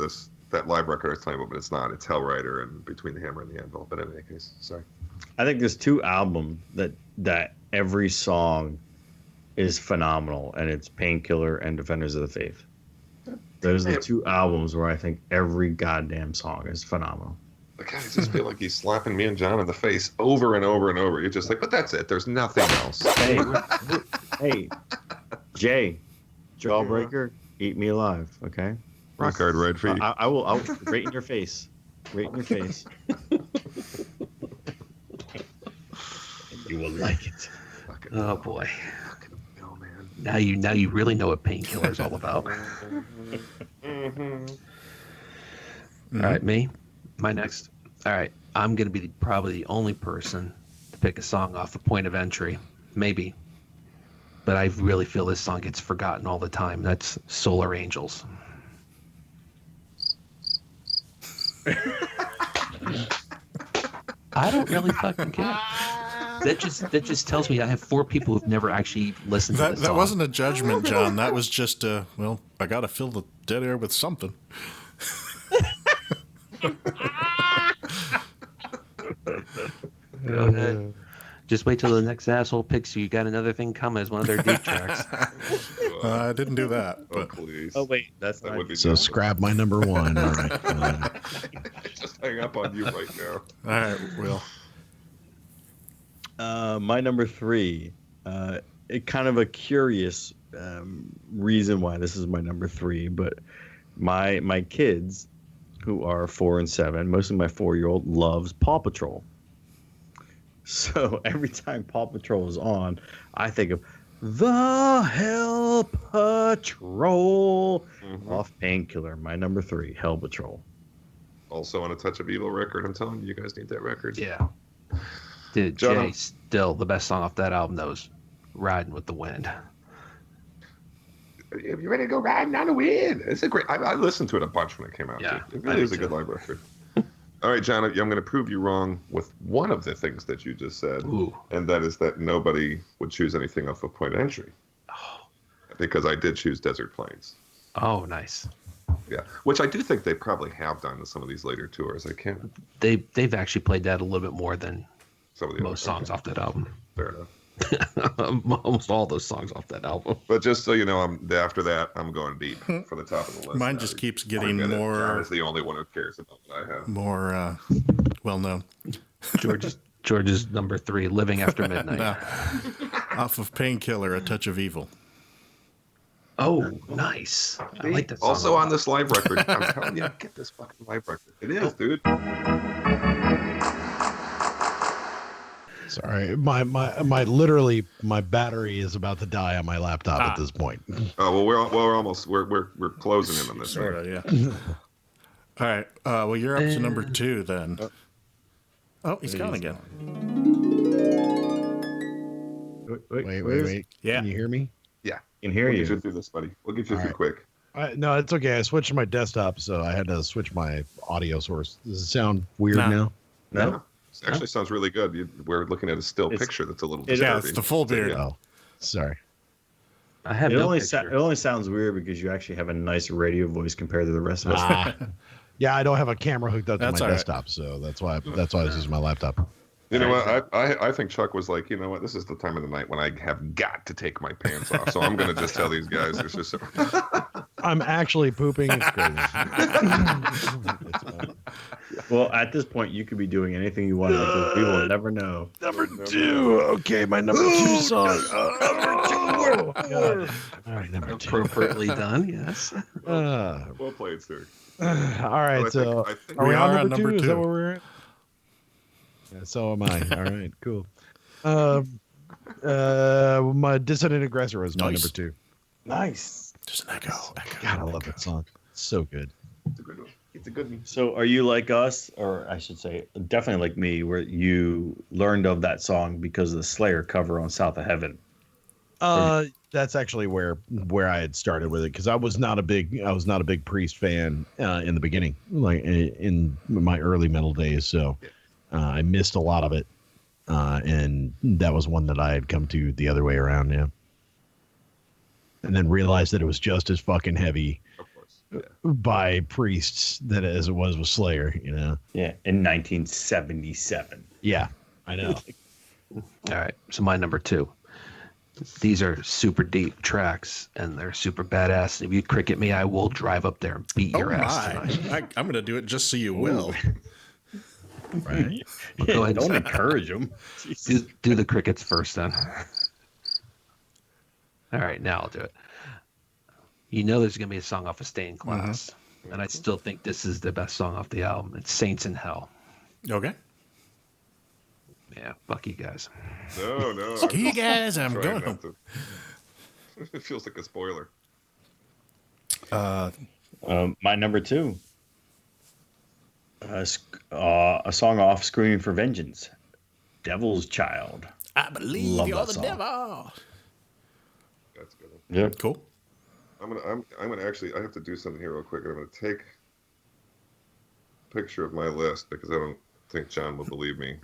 that live record I was telling you about, but it's not. It's Hellrider and Between the Hammer and the Anvil. But in any case, sorry. I think there's 2 albums that every song is phenomenal, and it's Painkiller and Defenders of the Faith. Those are the 2 albums where I think every goddamn song is phenomenal. Like, I just feel like he's slapping me and John in the face over and over and over. You're just like, but that's it. There's nothing else. Hey, Jay, Jawbreaker, Eat Me Alive, okay? Rock hard red feet. I will right in your face. Right in your face. You will like it. Fucking Oh boy. fucking no, man. Now you really know what Painkiller is all about. All right, me. My next. All right, I'm gonna be probably the only person to pick a song off a Point of Entry, maybe. But I really feel this song gets forgotten all the time. That's Solar Angels. I don't really fucking care. That just tells me I have 4 people who've never actually listened to That this that song. wasn't a judgment, John. That was just well, I got to fill the dead air with something. Go ahead. Just wait till the next asshole picks you. You got another thing coming as one of their deep tracks. I didn't do that, Oh, but please. Oh wait, that's That not. would be So scrap my number 1. All right. Just hang up on you right now. all right, Will. My number 3. It kind of a curious reason why this is my number 3, but my kids, who are 4 and 7, mostly my 4-year-old, loves Paw Patrol. So every time Paw Patrol is on, I think of the Hell Patrol off Painkiller. My number 3, Hell Patrol. Also on a Touch of Evil record. I'm telling you, you guys need that record. Yeah. Dude, John, Jay, still the best song off that album, though, is Riding with the Wind. If you're ready to go riding on the wind, it's a great. I listened to it a bunch when it came out. Yeah, Too. It really is a good live record. All right, John, I'm going to prove you wrong with one of the things that you just said, and that is that nobody would choose anything off of Point Entry. Because I did choose Desert Plains. Oh, nice. Yeah, which I do think they probably have done in some of these later tours. I can't. They've actually played that a little bit more than Some of the most songs off that album. Fair enough. Almost all those songs off that album. But just so you know, after that, I'm going deep for the top of the list. Mine just keeps getting more. John is the only one who cares about what I have. More well known. George's number 3, Living After Midnight. No. Off of Painkiller, A Touch of Evil. Oh, nice. I like that song. Also on this live record, I'm telling you, get this fucking live record. It is, dude. Sorry, my literally my battery is about to die on my laptop at this point. Oh well, we're almost we're closing in on this. Sort of, yeah. All right. Well, you're up to number 2 then. Oh, he's gone again. Wait. Yeah. Can you hear me? Yeah, Can hear we'll you. get you through this, buddy. We'll get you through quick. No, it's okay. I switched to my desktop, so I had to switch my audio source. Does it sound weird Nah. now? No? It actually sounds really good. We're looking at a still picture that's a little Yeah, disturbing. it's the full beard. Oh, sorry. I have It no only, picture. it only sounds weird because you actually have a nice radio voice compared to the rest of us. Yeah, I don't have a camera hooked up to That's my all right. desktop, so that's why I was using my laptop. You know what? I think Chuck was like, you know what? This is the time of the night when I have got to take my pants off. So I'm going to just tell these guys. It's just I'm actually pooping. It's crazy. It's fine. Well, at this point, you could be doing anything you want. Because we will never know. Number 2. Okay, my number 2 song. Number 2. Oh, God. All right, number 2. Appropriately done, yes. well played, sir. All right, I so think are we are on number 2? Is that 2. where we're at? Yeah, so am I. All right, cool. My Dissident Aggressor is my Nice. number 2. Nice. Just an echo. God, I love that song. It's so good. It's a good one. It's a good one. So, are you like us, or I should say, definitely like me, where you learned of that song because of the Slayer cover on South of Heaven? That's actually where I had started with it, because I was not a big Priest fan in the beginning, like in my early metal days. So I missed a lot of it, and that was one that I had come to the other way around. Yeah, and then realized that it was just as fucking heavy Of course. Yeah. by Priests as it was with Slayer. You know. Yeah, in 1977. Yeah, I know. All right, so my number 2. These are super deep tracks, and they're super badass. If you cricket me, I will drive up there and beat your ass tonight. I'm going to do it just so you will. Right. Go ahead. Don't encourage them. Do the crickets first, then. All right, now I'll do it. You know there's going to be a song off of Stained Glass, and I still think this is the best song off the album. It's Saints in Hell. Okay. Yeah, fuck you guys. No. Ski guys, I'm Trying going not home. to. It feels like a spoiler. My number 2. A song off Screaming for Vengeance. Devil's Child. I believe Love you're that the song. devil. That's a good one. Yeah. Cool. I'm gonna actually. I have to do something here real quick. I'm gonna take a picture of my list because I don't think John will believe me.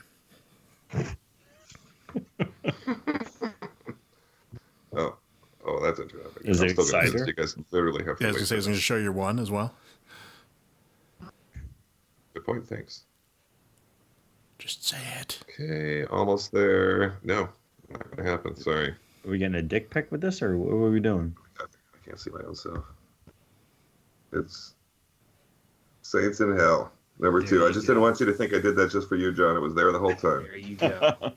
Oh, that's interesting. Is it I'm still gonna do this. cider? You guys literally have to Yeah, I was wait. going to say, I was going to show your one as well. Good point. Thanks. Just say it. Okay, almost there. No, not gonna happen. Sorry. Are we getting a dick pic with this, or what are we doing? I can't see my own self. It's Saints in Hell, number 2. I just didn't want you to think I did that just for you, John. It was there the whole time. There you go.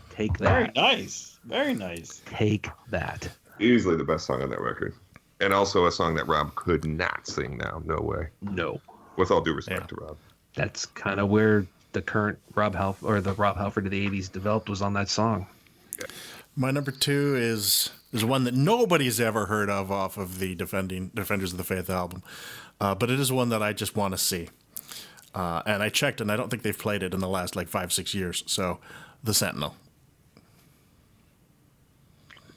Take Very that. nice. Very nice. Take that. Easily the best song on that record. And also a song that Rob could not sing now. No way. No. With all due respect to Rob. That's kind of where the current Rob Halford or the Rob Halford of the '80s developed was on that song. My number 2 is one that nobody's ever heard of off of the Defenders of the Faith album, but it is one that I just want to see. And I checked, and I don't think they've played it in the last 5-6 years. So, The Sentinel.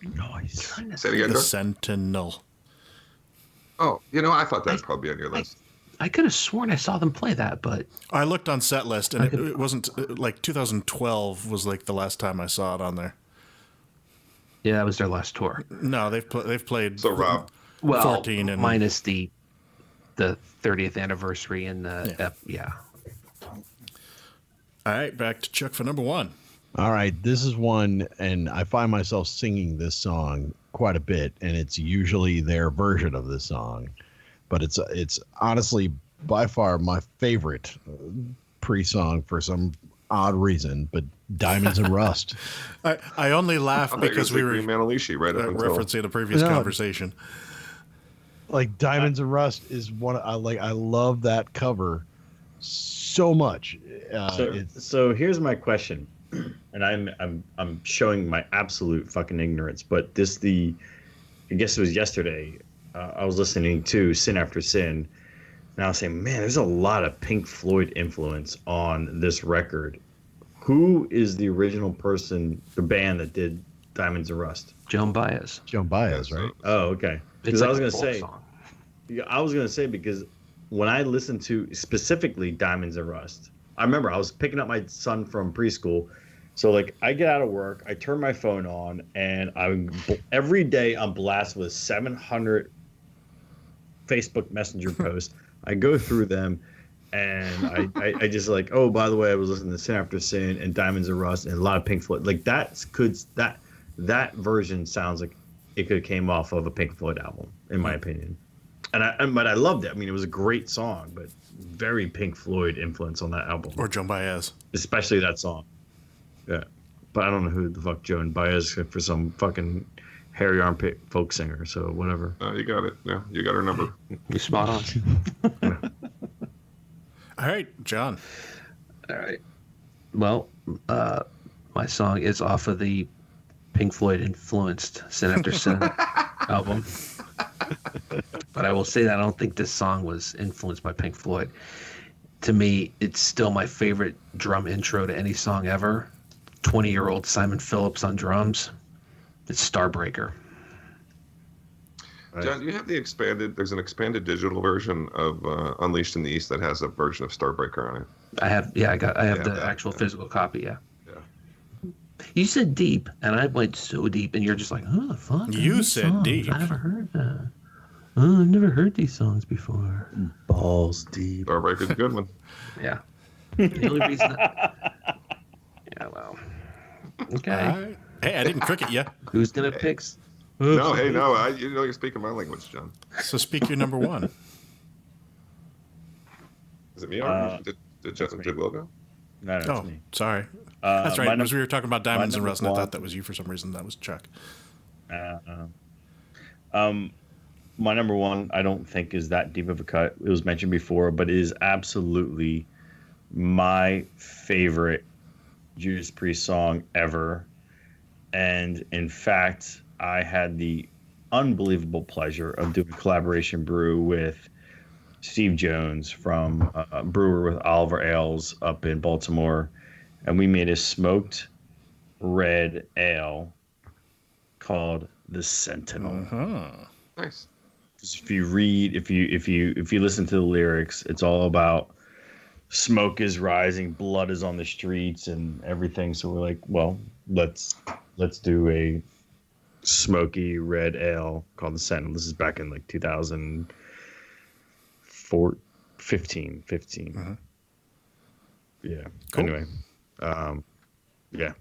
Nice. Say it again, The Joe? Sentinel. Oh, I thought that'd probably be on your list. I could have sworn I saw them play that, but I looked on set list, and it wasn't 2012 was the last time I saw it on there. yeah, that was their last tour. No, they've played. So, Rob, Well, 14 and minus the 30th anniversary and the yeah. All right, back to Chuck for number 1. All right, this is one, and I find myself singing this song quite a bit, and it's usually their version of this song, but it's honestly by far my favorite pre-song for some odd reason. But Diamonds and Rust. I only laugh because we were Manalishi right up until referencing a previous conversation. Like Diamonds and Rust is one I love that cover so much. So here's my question, and I'm showing my absolute fucking ignorance. But I guess it was yesterday. I was listening to Sin After Sin, and I was saying, man, there's a lot of Pink Floyd influence on this record. Who is the original person, the band that did Diamonds and Rust? Joan Baez. Joan Baez, right? Oh, okay. It's Because I like was a gonna folk say, song. yeah, I was gonna say because when I listened to specifically Diamonds and Rust, I remember I was picking up my son from preschool. So I get out of work, I turn my phone on, and every day I'm blasted with 700 Facebook Messenger posts. I go through them, and I just oh, by the way, I was listening to Sin After Sin and Diamonds and Rust and a lot of Pink Floyd. That version sounds like it could have came off of a Pink Floyd album, in my opinion. But I loved it. I mean, it was a great song, but very Pink Floyd influence on that album, Or Joan Baez. especially that song. Yeah, but I don't know who the fuck Joan Baez is for some fucking hairy armpit folk singer. So whatever. you got it. Yeah, you got her number. You spot on. All right, John. All right. Well, my song is off of the Pink Floyd influenced Sin After Sin album. But I will say that I don't think this song was influenced by Pink Floyd. To me, it's still my favorite drum intro to any song ever. 20-year-old Simon Phillips on drums. It's Starbreaker. John, do you have there's an expanded digital version of Unleashed in the East that has a version of Starbreaker on it? I have the actual physical copy, yeah. You said deep, and I went so deep, and you're just like, oh, fuck. You said songs. deep. I never heard that. Oh, I've never heard these songs before. Balls deep. Starbreaker's a good one. Yeah. The only reason yeah, well. Okay. All right. Hey, I didn't cricket you. Who's going to pick? No, you're speaking my language, John. So speak your number 1. Is it me or did Will go? No, Oh, it's me. sorry. That's right. my Because we were talking about Diamonds and number Rust, and I one- thought that was you for some reason. That was Chuck. My number 1, I don't think is that deep of a cut. It was mentioned before, but it is absolutely my favorite Judas Priest song ever. And in fact, I had the unbelievable pleasure of doing a collaboration brew with Steve Jones from Brewer with Oliver Ales up in Baltimore. And we made a smoked red ale called the Sentinel. Nice. If you read, if you listen to the lyrics, it's all about smoke is rising, blood is on the streets, and everything. So we're like, well, let's do a smoky red ale called the Sentinel. This is back in 2015. Yeah. Cool. Anyway, yeah,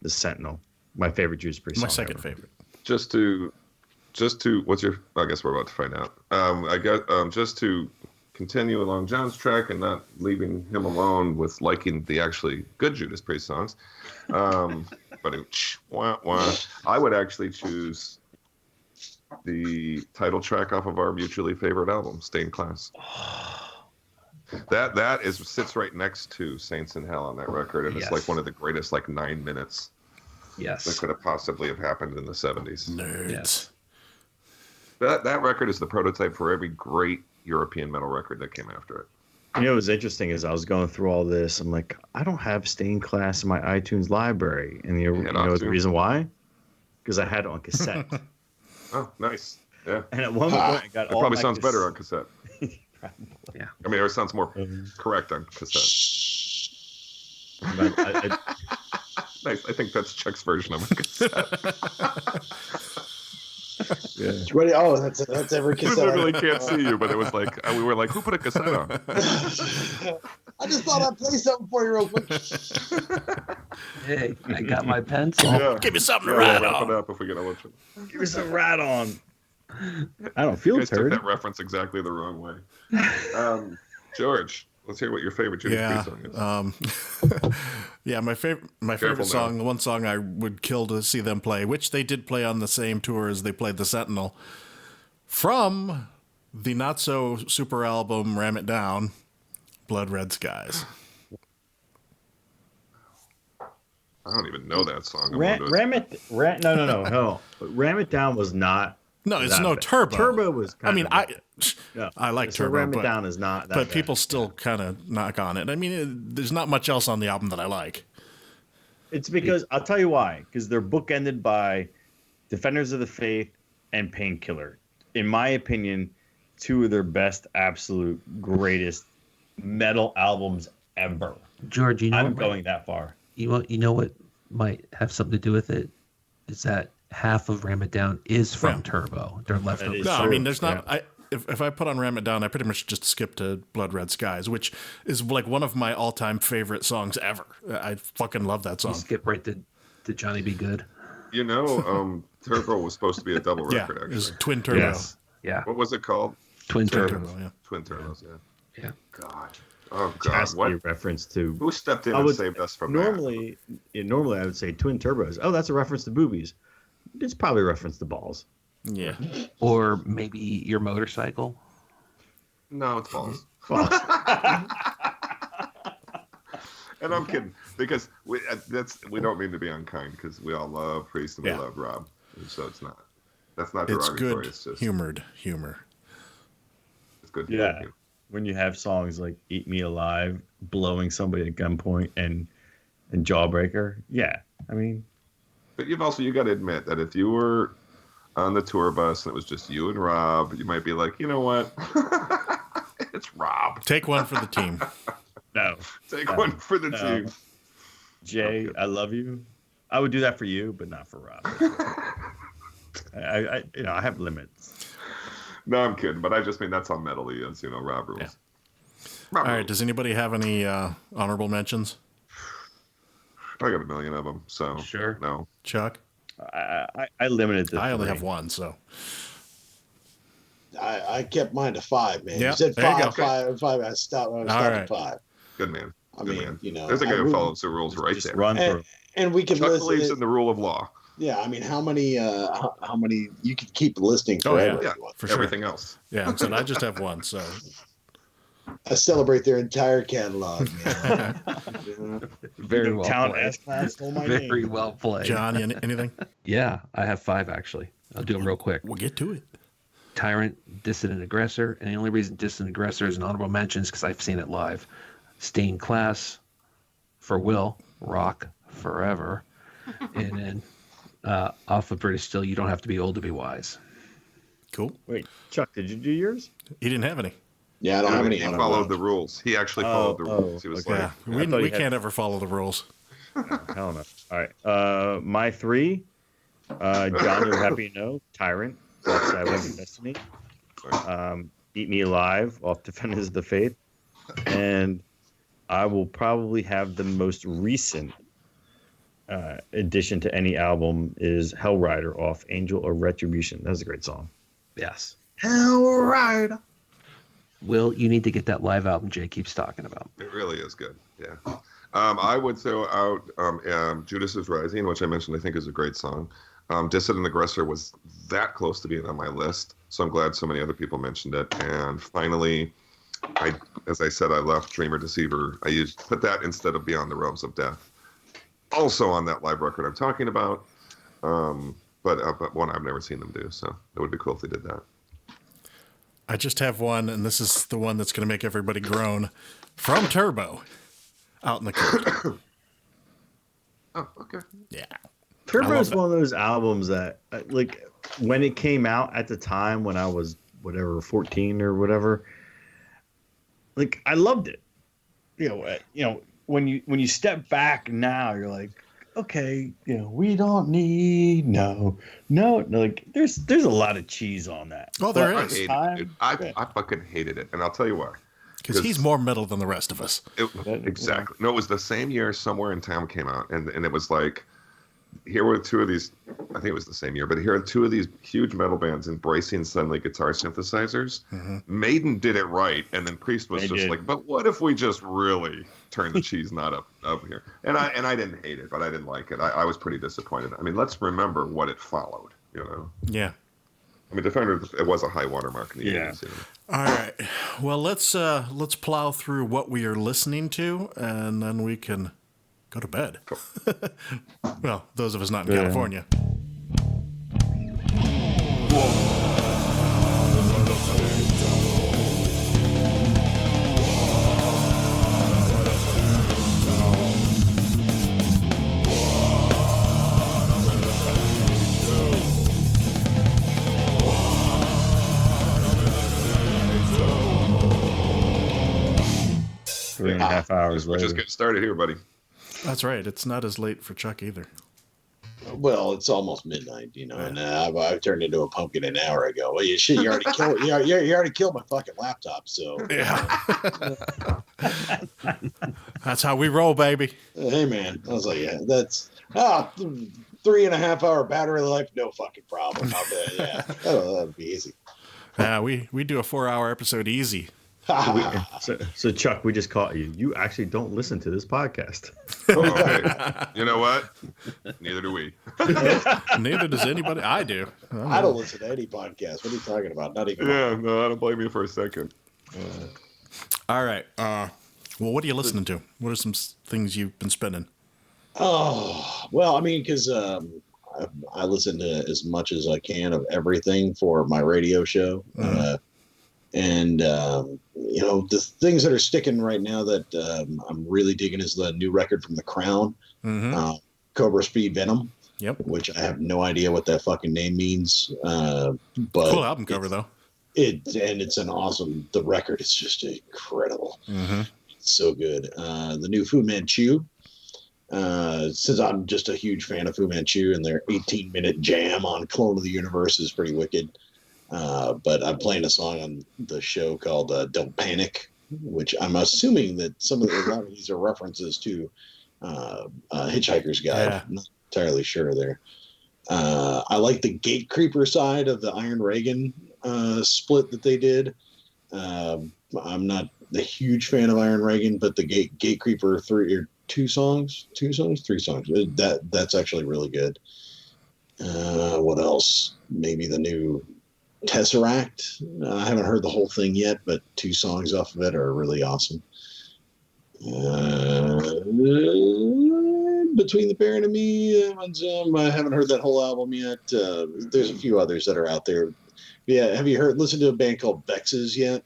the Sentinel, my favorite Judas Priest My song second ever. favorite. Just to what's your? I guess we're about to find out. I got just to continue along John's track and not leaving him alone with liking the actually good Judas Priest songs. But I would actually choose the title track off of our mutually favorite album, Stained Class. That sits right next to Saints in Hell on that record, and it's Yes. like one of the greatest 9 minutes that Yes. could have possibly have happened in the 70s. Nerds. Yes. That record is the prototype for every great European metal record that came after it. You know, what was interesting is I was going through all this. I'm like, I don't have Stained Class in my iTunes library, and you know the reason why? Because I had it on cassette. Oh, nice. Yeah. And at one point, I got It all probably my sounds better on cassette. Yeah. I mean, it sounds more correct on cassette. Nice. I think that's Chuck's version of a cassette. Yeah. Ready? Oh, that's every We cassette. literally can't see you, but it was like we were like, who put a cassette on? I just thought I'd play something for you real quick. Hey, I got my pencil. Yeah. Give me something to We'll write wrap on. it up if we get a little. Give me some rat on. I don't You feel guys took turd. that reference exactly the wrong way. George, let's hear what your favorite Judas Priest song is. Yeah, my favorite Careful song, now. the one song I would kill to see them play, which they did play on the same tour as they played the Sentinel, from the not so super album Ram It Down, Blood Red Skies. I don't even know that song. Ram It Down was not. No, it's that no bad. Turbo. Turbo was. I mean, Yeah. I like So Turbo, Ram It but, Down is not that but bad. people still kind of knock on it. I mean, there's not much else on the album that I like. It's because I'll tell you why. Because they're bookended by Defenders of the Faith and Painkiller. In my opinion, two of their best, absolute greatest metal albums ever. George, you know I'm what going that far. you know what might have something to do with it? Is that half of Ram It Down is from Yeah. Turbo. They're leftovers. is No, I true. mean, there's not. If I put on Ram It Down, I pretty much just skip to Blood Red Skies, which is like one of my all-time favorite songs ever. I fucking love that You song. skip right to Johnny Be Good. You know, Turbo was supposed to be a double Yeah, record, it was actually. Twin Turbo. Yes. Yeah. What was it called? Twin Twin Turbo. Turbo, yeah. Twin Turbos, yeah. Yeah. God. Oh, It has God. to be a What? reference to. Who stepped in I and would- saved us from Normally I would say Twin Turbos. Oh, that's a reference to boobies. It's probably a reference to balls. Yeah. Or maybe your motorcycle. that? No, it's false. False. And I'm kidding, because we don't mean to be unkind, because we all love Priest and Yeah. we love Rob. So it's not. That's not It's derogatory. good It's just humored humor. it's good. Yeah. humor. When you have songs like "Eat Me Alive," blowing somebody at gunpoint, and Jawbreaker. Yeah, I mean, But you got to admit that if you were on the tour bus and it was just you and Rob, you might be like, you know what? It's Rob. Take one for the team. no, Take one for the team. Jay, I love you. I would do that for you, but not for Rob. I have limits. No, I'm kidding, but I just mean that's how metal he is. Rob rules. Yeah. Rob All right. rules. Does anybody have any honorable mentions? I got a million of them, so Sure. no. Chuck? I limited this. I only have one, so. I kept mine to 5, man. Yeah, You said there you go. five. I stopped All at right. 5. Good man. I Good mean, man. There's a guy who follows the rules right Just there. run through. And we could Chuck list believes it. in the rule of law. Yeah, I mean, how many you could keep listing Oh, yeah. forever if Yeah, you want. For sure. everything else. Yeah, so I just have one, so. I celebrate their entire catalog, man. Very well Town played. S-Class stole my Very name. well played. John, anything? Yeah, I have 5 actually. I'll do them real quick. We'll get to it. Tyrant, Dissident Aggressor, and the only reason Dissident Aggressor is an honorable mention is because I've seen it live. Stained Class, For Will, Rock Forever, and then off of British Steel, You Don't Have to Be Old to Be Wise. Cool. Wait, Chuck, did you do yours? He didn't have any. Yeah, I don't have any. He honorable followed the mentions. rules. He actually followed the rules. He was okay. Yeah, like, we thought you had- can't ever follow the rules. Hell no. All right. My 3. John, you're happy to know. Tyrant, Black Sabbath, Destiny. Eat Me Alive, off Defenders of the Faith. And I will probably have the most recent addition to any album is Hellrider off Angel of Retribution. That's a great song. Yes. Hellrider. Will, you need to get that live album Jay keeps talking about. it really is good. Yeah. I would throw out Judas is Rising, which I mentioned I think is a great song. Dissident Aggressor was that close to being on my list, so I'm glad so many other people mentioned it. And finally, as I said, I left Dreamer Deceiver. I put that instead of Beyond the Realms of Death. Also on that live record I'm talking about, but one I've never seen them do. So it would be cool if they did that. I just have one, and this is the one that's going to make everybody groan. From Turbo, Out in the Cold. Oh, okay. Yeah. Turbo is one of those albums that, like, when it came out at the time when I was, 14 or whatever, like, I loved it. When you step back now, you're like, okay, we don't need like there's a lot of cheese on that. Oh, there I is. hated it, dude. I fucking hated it, and I'll tell you why. Because he's more metal than the rest of us. Exactly. No, it was the same year Somewhere in Time came out, and it was like, here were two of these, I think it was the same year, but here are two of these huge metal bands embracing suddenly guitar synthesizers. Mm-hmm. Maiden did it right, and then Priest was like, but what if we just really turn the cheese knot up here? And I didn't hate it, but I didn't like it. I was pretty disappointed. I mean, let's remember what it followed, Yeah. I mean, Defender, it was a high watermark in the 80s. All right. Well, let's plow through what we are listening to, and then we can go to bed. Cool. Well, those of us not in California. Whoa. 3.5 hours We're later. just getting started here, buddy. That's right. It's not as late for Chuck either. Well, it's almost midnight, and I've turned into a pumpkin an hour ago. Well, you already killed. You already killed my fucking laptop. So yeah, that's how we roll, baby. Hey, man, I was like, yeah, that's 3.5 hour battery life, no fucking problem. I'll bet, yeah, that'll be easy. Yeah, we do a 4-hour episode easy. So Chuck, we just caught you. You actually don't listen to this podcast. Oh, hey, you know what? Neither do we. Neither does anybody. I do. I don't listen to any podcast. What are you talking about? Not even. Yeah, no, I don't blame you for a second. All right. Well, what are you listening to? What are some things you've been spinning? Oh, well, I mean, because I listen to as much as I can of everything for my radio show. And, the things that are sticking right now that I'm really digging is the new record from The Crown, Cobra Speed Venom. Yep. Which I have no idea what that fucking name means. But cool album cover, though. It's an awesome, the record is just incredible. Mm-hmm. It's so good. The new Fu Manchu. Since I'm just a huge fan of Fu Manchu, and their 18-minute jam on Clone of the Universe is pretty wicked. But I'm playing a song on the show called Don't Panic, which I'm assuming that a lot of these are references to Hitchhiker's Guide. Yeah. I'm not entirely sure there. I like the Gate Creeper side of the Iron Reagan split that they did. I'm not a huge fan of Iron Reagan, but the Gate Creeper three songs. That's actually really good. What else? Maybe the new Tesseract. I haven't heard the whole thing yet, but 2 songs off of it are really awesome. Between the Baron and Me, I haven't heard that whole album yet. There's a few others that are out there. Yeah, have you listened to a band called Vexes yet?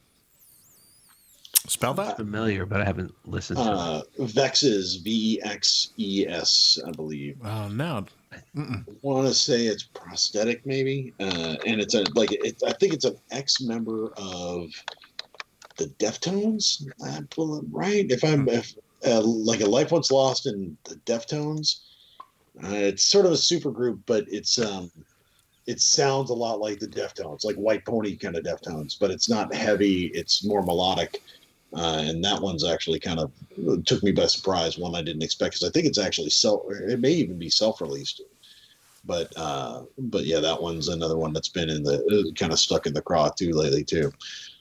Spell that? Familiar, but I haven't listened to it. Vexes, Vexes, I believe. Oh, no. I want to say it's prosthetic, maybe, and it's I think it's an ex-member of the Deftones, right? If like A Life Once Lost in the Deftones, it's sort of a super group, but it sounds a lot like the Deftones, like White Pony kind of Deftones, but it's not heavy; it's more melodic. And that one's actually kind of took me by surprise. One I didn't expect, because I think it's actually it may even be self-released. But yeah, that one's another one that's been kind of stuck in the craw too lately too.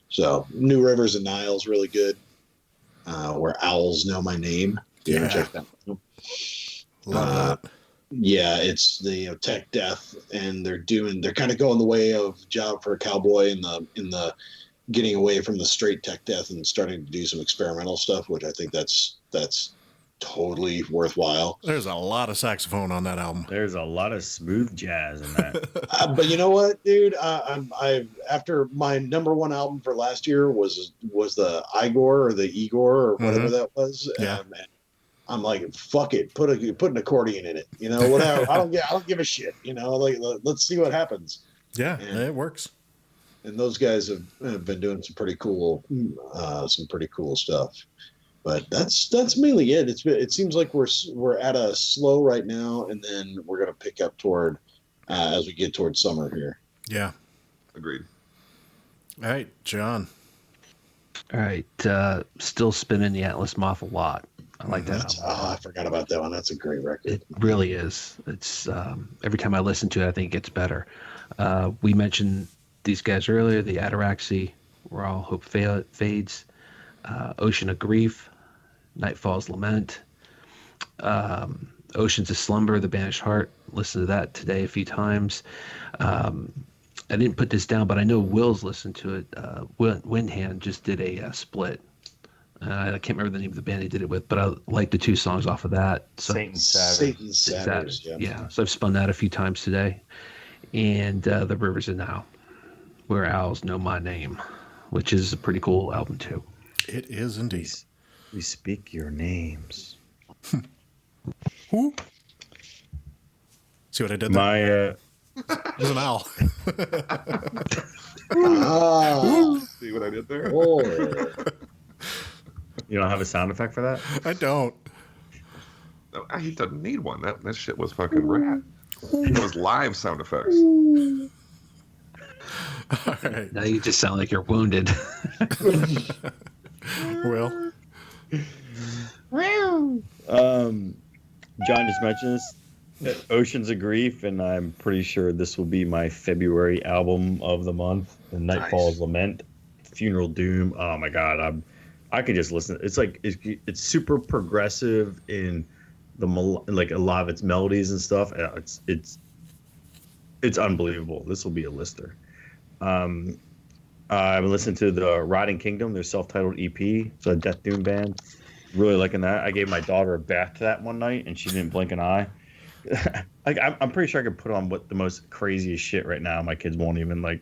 So New Rivers and Niles really good. Where Owls Know My Name. You ever check that one? Love that. Yeah, it's the tech death, and they're kind of going the way of Job for a Cowboy in the getting away from the straight tech death and starting to do some experimental stuff, which I think that's totally worthwhile. There's a lot of saxophone on that album. There's a lot of smooth jazz in that. But you know what, dude? I after my number one album for last year was the Igor or the Igor or whatever that was. Yeah. And I'm like, fuck it, put an accordion in it. You know, whatever. I don't give a shit. You know, like let's see what happens. Yeah, And it works. And those guys have been doing some pretty cool stuff. But that's mainly it. It seems like we're at a slow right now, and then we're gonna pick up toward as we get towards summer here. Yeah. Agreed. All right, John. All right, still spinning the Atlas Moth a lot. I like that album. Oh, I forgot about that one. That's a great record. It really is. It's every time I listen to it, I think it gets better. We mentioned these guys earlier, the Ataraxy, Where All Hope Fades, Ocean of Grief, Nightfall's Lament, Oceans of Slumber, The Banished Heart. Listened to that today a few times. I didn't put this down, but I know Will's listened to it. Windhand just did a split. I can't remember the name of the band he did it with, but I like the two songs off of that. So, Satan's Savage. Satan's Savage. yeah. So I've spun that a few times today. And The Rivers of Now, Where Owls Know My Name, which is a pretty cool album too. It is indeed. We speak your names. Who? See what I did there? My It was an owl. See what I did there? Oh. You don't have a sound effect for that? I don't. No, he doesn't need one. That shit was fucking rad. It was live sound effects. All right. Now you just sound like you're wounded. Will. John just mentioned this, Oceans of Grief, and I'm pretty sure this will be my February album of the month. The Nightfall's Lament, Funeral Doom. Oh my god, I could just listen. It's like it's super progressive in like a lot of its melodies and stuff. It's unbelievable. This will be a lister. I've listened to the Rotting Kingdom, their self-titled EP. It's a death doom band. Really liking that. I gave my daughter a bath to that one night, and she didn't blink an eye. Like I'm pretty sure I could put on what the most craziest shit right now. My kids won't even like.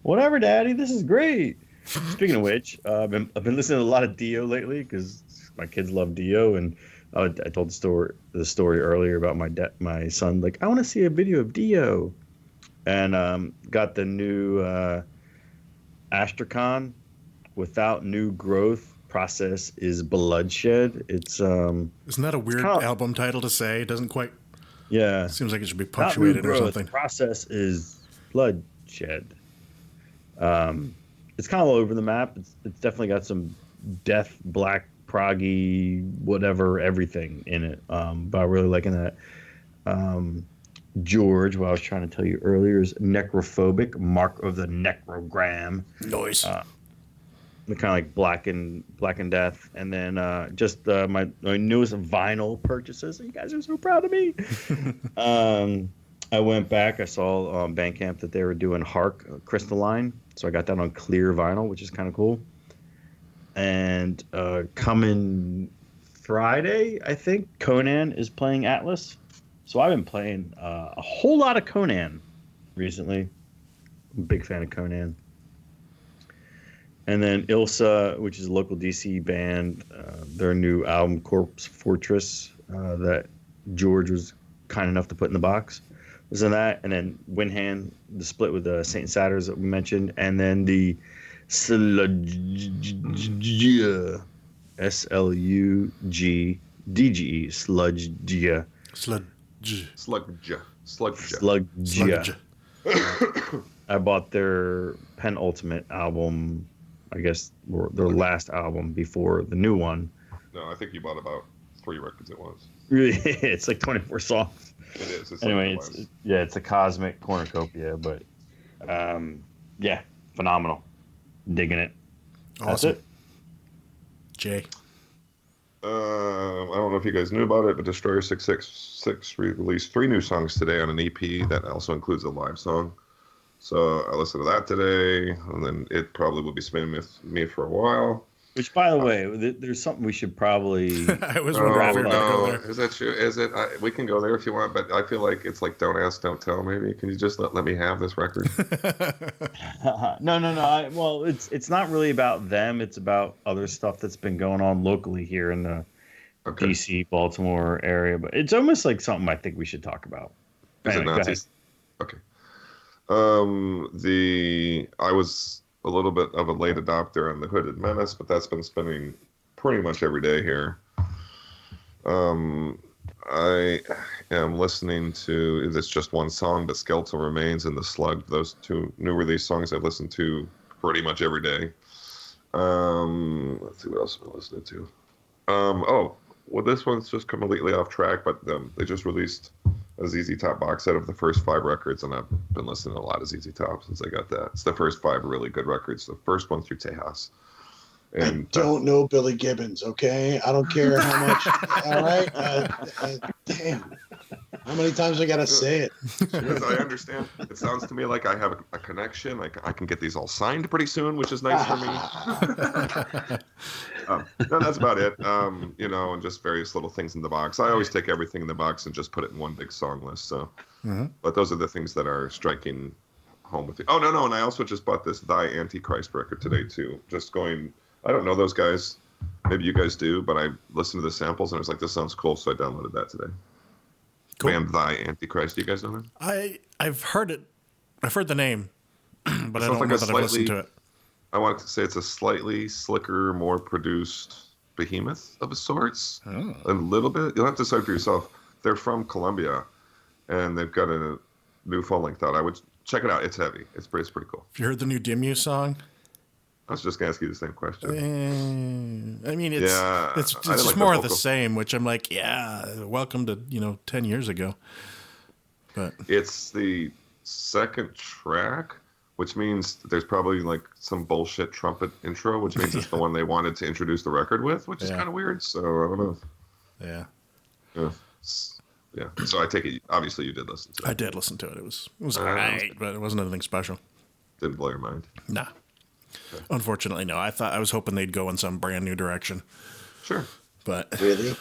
Whatever, Daddy. This is great. Speaking of which, I've been listening to a lot of Dio lately because my kids love Dio, and I told the story earlier about my son. Like, I want to see a video of Dio, and got the new Astrakhan, Without New Growth. Process is Bloodshed. It's Isn't that a weird album title to say? It doesn't quite. Yeah. Seems like it should be punctuated or something. Process is Bloodshed. It's kind of all over the map. It's definitely got some death, black, proggy, whatever, everything in it. But I'm really liking that. George, what I was trying to tell you earlier, is Necrophobic, Mark of the Necrogram. Noise. Kind of like Black and Death, and then just my newest vinyl purchases. You guys are so proud of me. I went back. I saw on Bandcamp that they were doing Hark Crystalline, so I got that on clear vinyl, which is kind of cool. And coming Friday, I think Conan is playing Atlas, so I've been playing a whole lot of Conan recently. I'm a big fan of Conan. And then Ilsa, which is a local DC band, their new album, Corpse Fortress, that George was kind enough to put in the box. Was in that. And then Windhand, the split with the Saint Satyrs that we mentioned. And then the Sludge, S-L-U-G-D-G-E, Sludge. Sludge. I bought their penultimate album, I guess, or their last album before the new one. No, I think you bought about 3 records at once. Really, it's like 24 songs. It is. It's Anyway, like it's a cosmic cornucopia, but yeah, phenomenal. Digging it. Awesome. That's it. Jay. I don't know if you guys knew about it, but Destroyer 666 released 3 new songs today on an EP that also includes a live song. So I listened to that today, and then it probably will be spinning with me for a while. Which, by the way, there's something we should probably. I was wondering if we were going to go no, there. is that true? Is it? We can go there if you want, but I feel like it's like don't ask, don't tell. Maybe can you just let me have this record? No. Well, it's not really about them. It's about other stuff that's been going on locally here in the DC, Baltimore area. But it's almost like something I think we should talk about. Is Anyway, it Nazis? Okay. I was a little bit of a late adopter on the Hooded Menace, but that's been spinning pretty much every day here. I am listening to, it's just one song, but Skeletal Remains and The Slug, those two new release songs I've listened to pretty much every day. Let's see what else am I listening to. Well, this one's just completely off track, but they just released a ZZ Top box set of the first 5 records, and I've been listening to a lot of ZZ Top since I got that. It's the first 5 really good records. The first one through Tejas. And I don't know Billy Gibbons, okay? I don't care how much. All right? Damn. How many times I got to say it? Because I understand. It sounds to me like I have a connection. Like I can get these all signed pretty soon, which is nice for me. No, that's about it. And just various little things in the box. I always take everything in the box and just put it in one big song list. So, But those are the things that are striking home with you. Oh, no. And I also just bought this Thy Antichrist record today, too. Just going, I don't know those guys. Maybe you guys do, but I listened to the samples and I was like, this sounds cool. So I downloaded that today. Cool. Band Thy Antichrist. Do you guys know them? I've heard it. I've heard the name, but I don't know that I've listened to it. I wanted to say it's a slightly slicker, more produced behemoth of sorts. Oh. A little bit. You'll have to decide for yourself. They're from Colombia, and they've got a new full-length out. I would check it out. It's heavy. It's pretty cool. Have you heard the new Dimmu song? I was just going to ask you the same question. I mean, it's just like more of the same, which I'm like, yeah, welcome to, 10 years ago. But it's the second track, which means there's probably like some bullshit trumpet intro, which means it's the one they wanted to introduce the record with, which is kind of weird. So I don't know. Yeah. Yeah. So I take it, obviously you did listen to it. I did listen to it. It was all right, but it wasn't anything special. Didn't blow your mind? Nah. Okay. Unfortunately, no. I was hoping they'd go in some brand new direction. Sure. But really,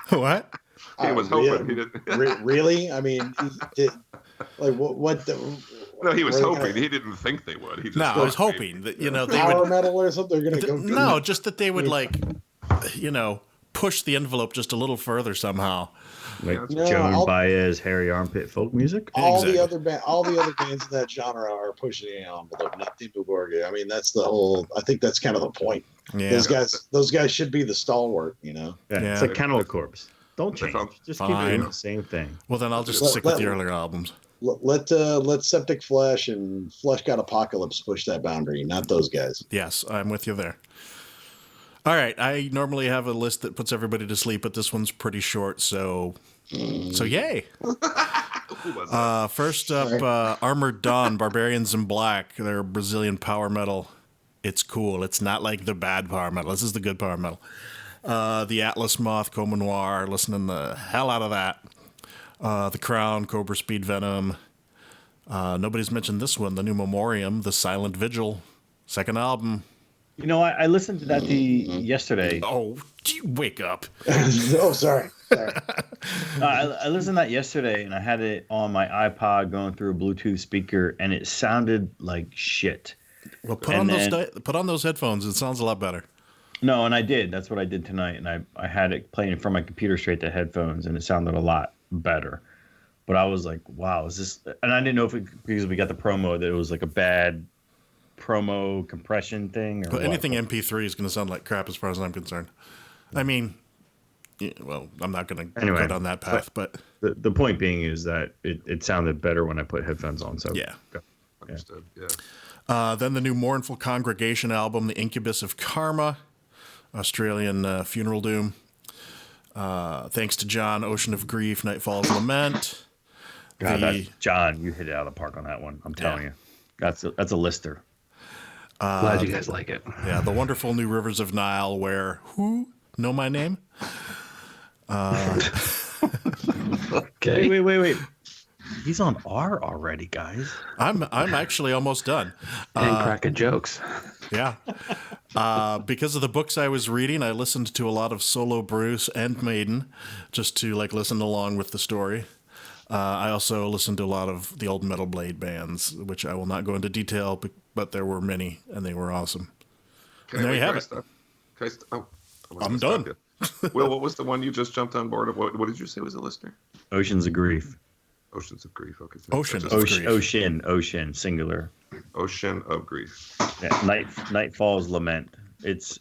what? He was hoping. He didn't. Really? I mean, what? No, he was hoping. He didn't think they would. He just I was hoping that they power would, metal or something. They're gonna go. No, just that they would push the envelope just a little further somehow. Like Joan Baez, Harry Armpit folk music. All the other bands in that genre are pushing the envelope, not Dimmu Borgir. I mean, that's the whole. I think that's kind of the point. Yeah. Those guys should be the stalwart. Yeah. It's like Cannibal Corpse. Don't change. Just keep doing the same thing. Well, then I'll just stick with the earlier albums. Let Septic Flesh and Flesh God Apocalypse push that boundary, not those guys. Yes, I'm with you there. All right, I normally have a list that puts everybody to sleep, but this one's pretty short, so yay. First up, Armored Dawn, Barbarians in Black. They're Brazilian power metal. It's cool. It's not like the bad power metal. This is the good power metal. The Atlas Moth, Coma Noir, listening the hell out of that. The Crown, Cobra Speed Venom. Nobody's mentioned this one, the new Memoriam, The Silent Vigil, second album. I listened to that yesterday. Oh, wake up. Oh, sorry. I listened to that yesterday, and I had it on my iPod going through a Bluetooth speaker, and it sounded like shit. Well, put on those headphones. It sounds a lot better. No, and I did. That's what I did tonight, and I had it playing from my computer straight to headphones, and it sounded a lot better. But I was like, wow, is this... And I didn't know because we got the promo that it was like a bad promo compression thing. But anything MP3 is going to sound like crap as far as I'm concerned. I mean, I'm not going to go down that path, but... The point being is that it sounded better when I put headphones on, so... Yeah. Understood, yeah. Then the new Mournful Congregation album, The Incubus of Karma, Australian Funeral Doom. Thanks to John, Ocean of Grief, Nightfall's Lament. God, John, you hit it out of the park on that one. I'm telling you. That's a lister. Glad you guys like it. Yeah, the wonderful new Rivers of Nile, where who know my name? Okay. Wait. He's on R already, guys. I'm actually almost done. And cracking jokes. Yeah. Because of the books I was reading, I listened to a lot of Solo Bruce and Maiden just to like listen along with the story. I also listened to a lot of the old Metal Blade bands, which I will not go into detail, but there were many, and they were awesome. And there you have it. I'm done. Will, what was the one you just jumped on board of? What did you say was a listener? Oceans of Grief. Oceans of Grief. Okay. Ocean, singular. Ocean of Grief. Yeah, Nightfall's Lament. It's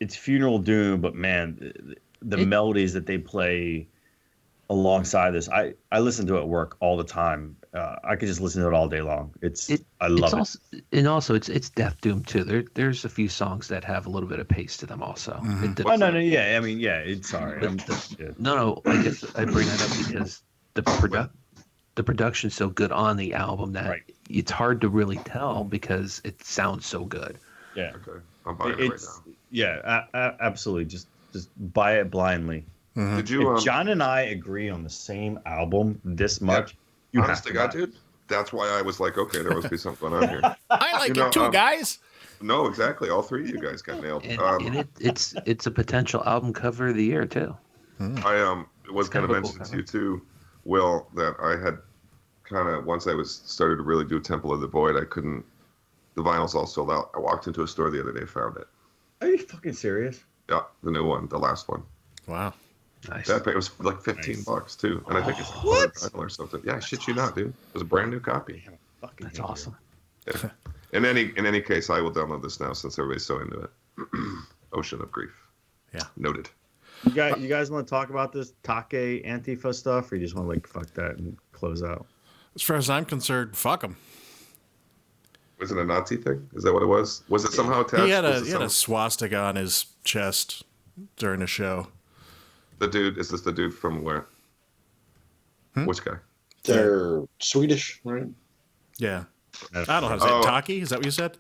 funeral doom, but man, the melodies that they play alongside this, I listen to it at work all the time. I could just listen to it all day long. I love it. Also, and also, it's death doom too. There's a few songs that have a little bit of pace to them also. Mm-hmm. No, yeah. I mean, yeah. It's sorry. No. I guess I bring that up because the production's so good on the album that it's hard to really tell because it sounds so good. Yeah. Okay. I'm buying it right now. Yeah, absolutely. Just buy it blindly. Mm-hmm. Did you? If John and I agree on the same album this much, you honest have to God, dude. That's why I was like, okay, there must be something going on here. I like it too, guys. No, exactly. All three of you guys got nailed. And it's a potential album cover of the year too. I was going to mention to you too, Will, that I had kind of once I started to really do Temple of the Void, I couldn't. The vinyl's all sold out. I walked into a store the other day, found it. Are you fucking serious? Yeah, the new one, the last one. Wow. Nice. That it was like $15 too, and I think it's like $100 or something. Yeah, I shit you not, dude. It was a brand new copy. That's awesome. Yeah. In any case, I will download this now since everybody's so into it. Ocean of Grief. Yeah. Noted. You guys want to talk about this Take Antifa stuff, or you just want to like fuck that and close out? As far as I'm concerned, fuck him. Was it a Nazi thing? Is that what it was? Was it somehow attached? He had a swastika on his chest during a show. The dude, is this the dude from where? Which guy? They're Swedish, right? Yeah. I don't know how to say it. Taki? Is that what you said?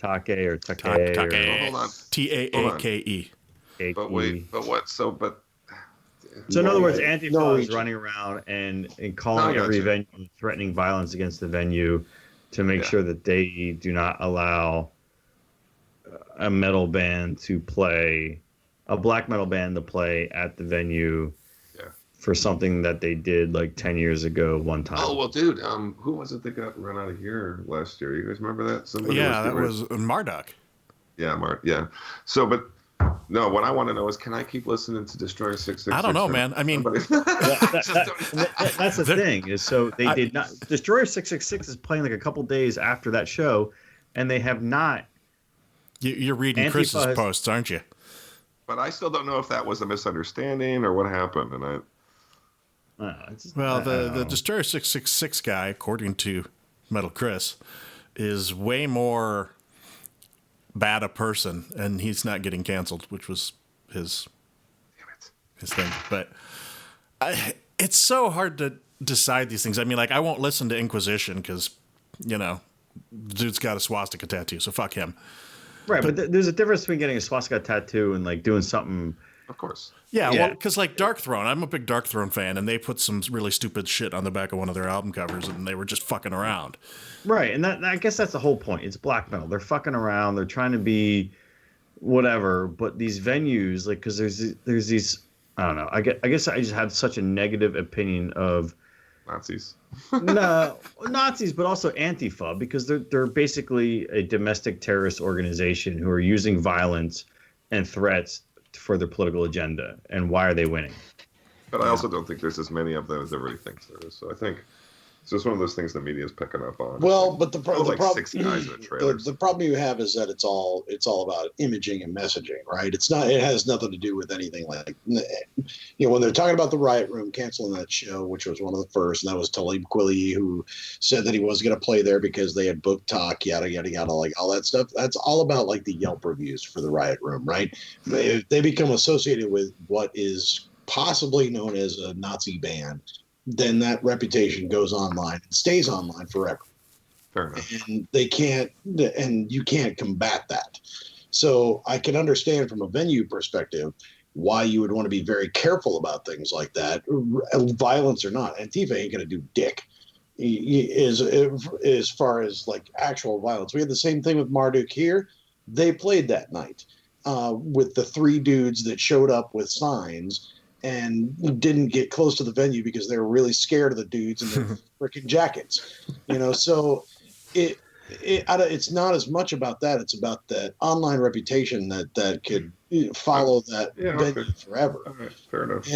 Take or Take. Take. Hold on. Taake. But wait, but what? So in other words, Antifa is running around and calling every venue, threatening violence against the venue to make sure that they do not allow a metal band to play, a black metal band to play at the venue for something that they did like 10 years ago one time. Oh, well, dude, who was it that got run out of here last year? You guys remember that? That was Marduk. Yeah, yeah. So, but no, what I want to know is, can I keep listening to Destroyer 666? I don't know, man. I mean, that's the thing is, so they did not. Destroyer 666 is playing like a couple days after that show, and they have not. You're reading Chris's posts, aren't you? But I still don't know if that was a misunderstanding or what happened, and the Destroyer 666 guy, according to Metal Chris, is way more bad a person, and he's not getting canceled, which was his thing. But it's so hard to decide these things. I mean, like, I won't listen to Inquisition because, the dude's got a swastika tattoo, so fuck him. Right, but there's a difference between getting a swastika tattoo and like doing something. Of course. Yeah, well, because like Dark Throne, I'm a big Dark Throne fan, and they put some really stupid shit on the back of one of their album covers, and they were just fucking around. Right, and I guess that's the whole point. It's black metal. They're fucking around. They're trying to be whatever, but these venues, like, because there's these, I don't know. I guess I just have such a negative opinion of Nazis. No, Nazis, but also Antifa, because they're basically a domestic terrorist organization who are using violence and threats for their political agenda. And why are they winning? But I also don't think there's as many of them as everybody thinks there is. So I think it's just one of those things the media is picking up on. Well, but the problem, six guys in the trailers. The problem you have is that it's all about imaging and messaging, right? It's not. It has nothing to do with anything like, when they're talking about the Riot Room canceling that show, which was one of the first, and that was Talib Kweli, who said that he was going to play there because they had booked talk, yada yada yada, like all that stuff. That's all about like the Yelp reviews for the Riot Room, right? They become associated with what is possibly known as a Nazi band. Then that reputation goes online and stays online forever. Fair enough. And you can't combat that. So I can understand from a venue perspective, why you would want to be very careful about things like that, violence or not. Antifa ain't going to do dick. Is as far as like actual violence. We had the same thing with Marduk here. They played that night with the 3 dudes that showed up with signs and didn't get close to the venue because they were really scared of the dudes in their freaking jackets. So it's not as much about that. It's about that online reputation that could follow that venue forever. All right, fair enough.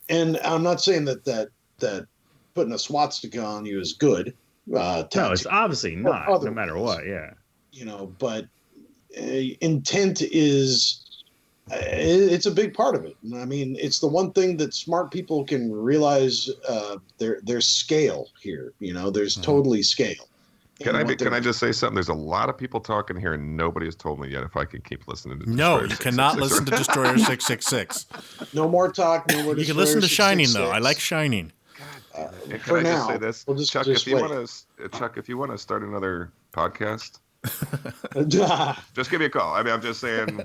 And I'm not saying that putting a swastika on you is good. No, it's obviously not, no matter what. Yeah. But intent is it's a big part of it. I mean, it's the one thing that smart people can realize. There's scale here. There's totally scale. Can I just say something? There's a lot of people talking here, and nobody has told me yet if I can keep listening to. No, you cannot listen to Destroyer 666. No more talk. No more. You can listen to Shining though. I like Shining. Can I just say this, Chuck? If you want to start another podcast, just give me a call. I mean, I'm just saying,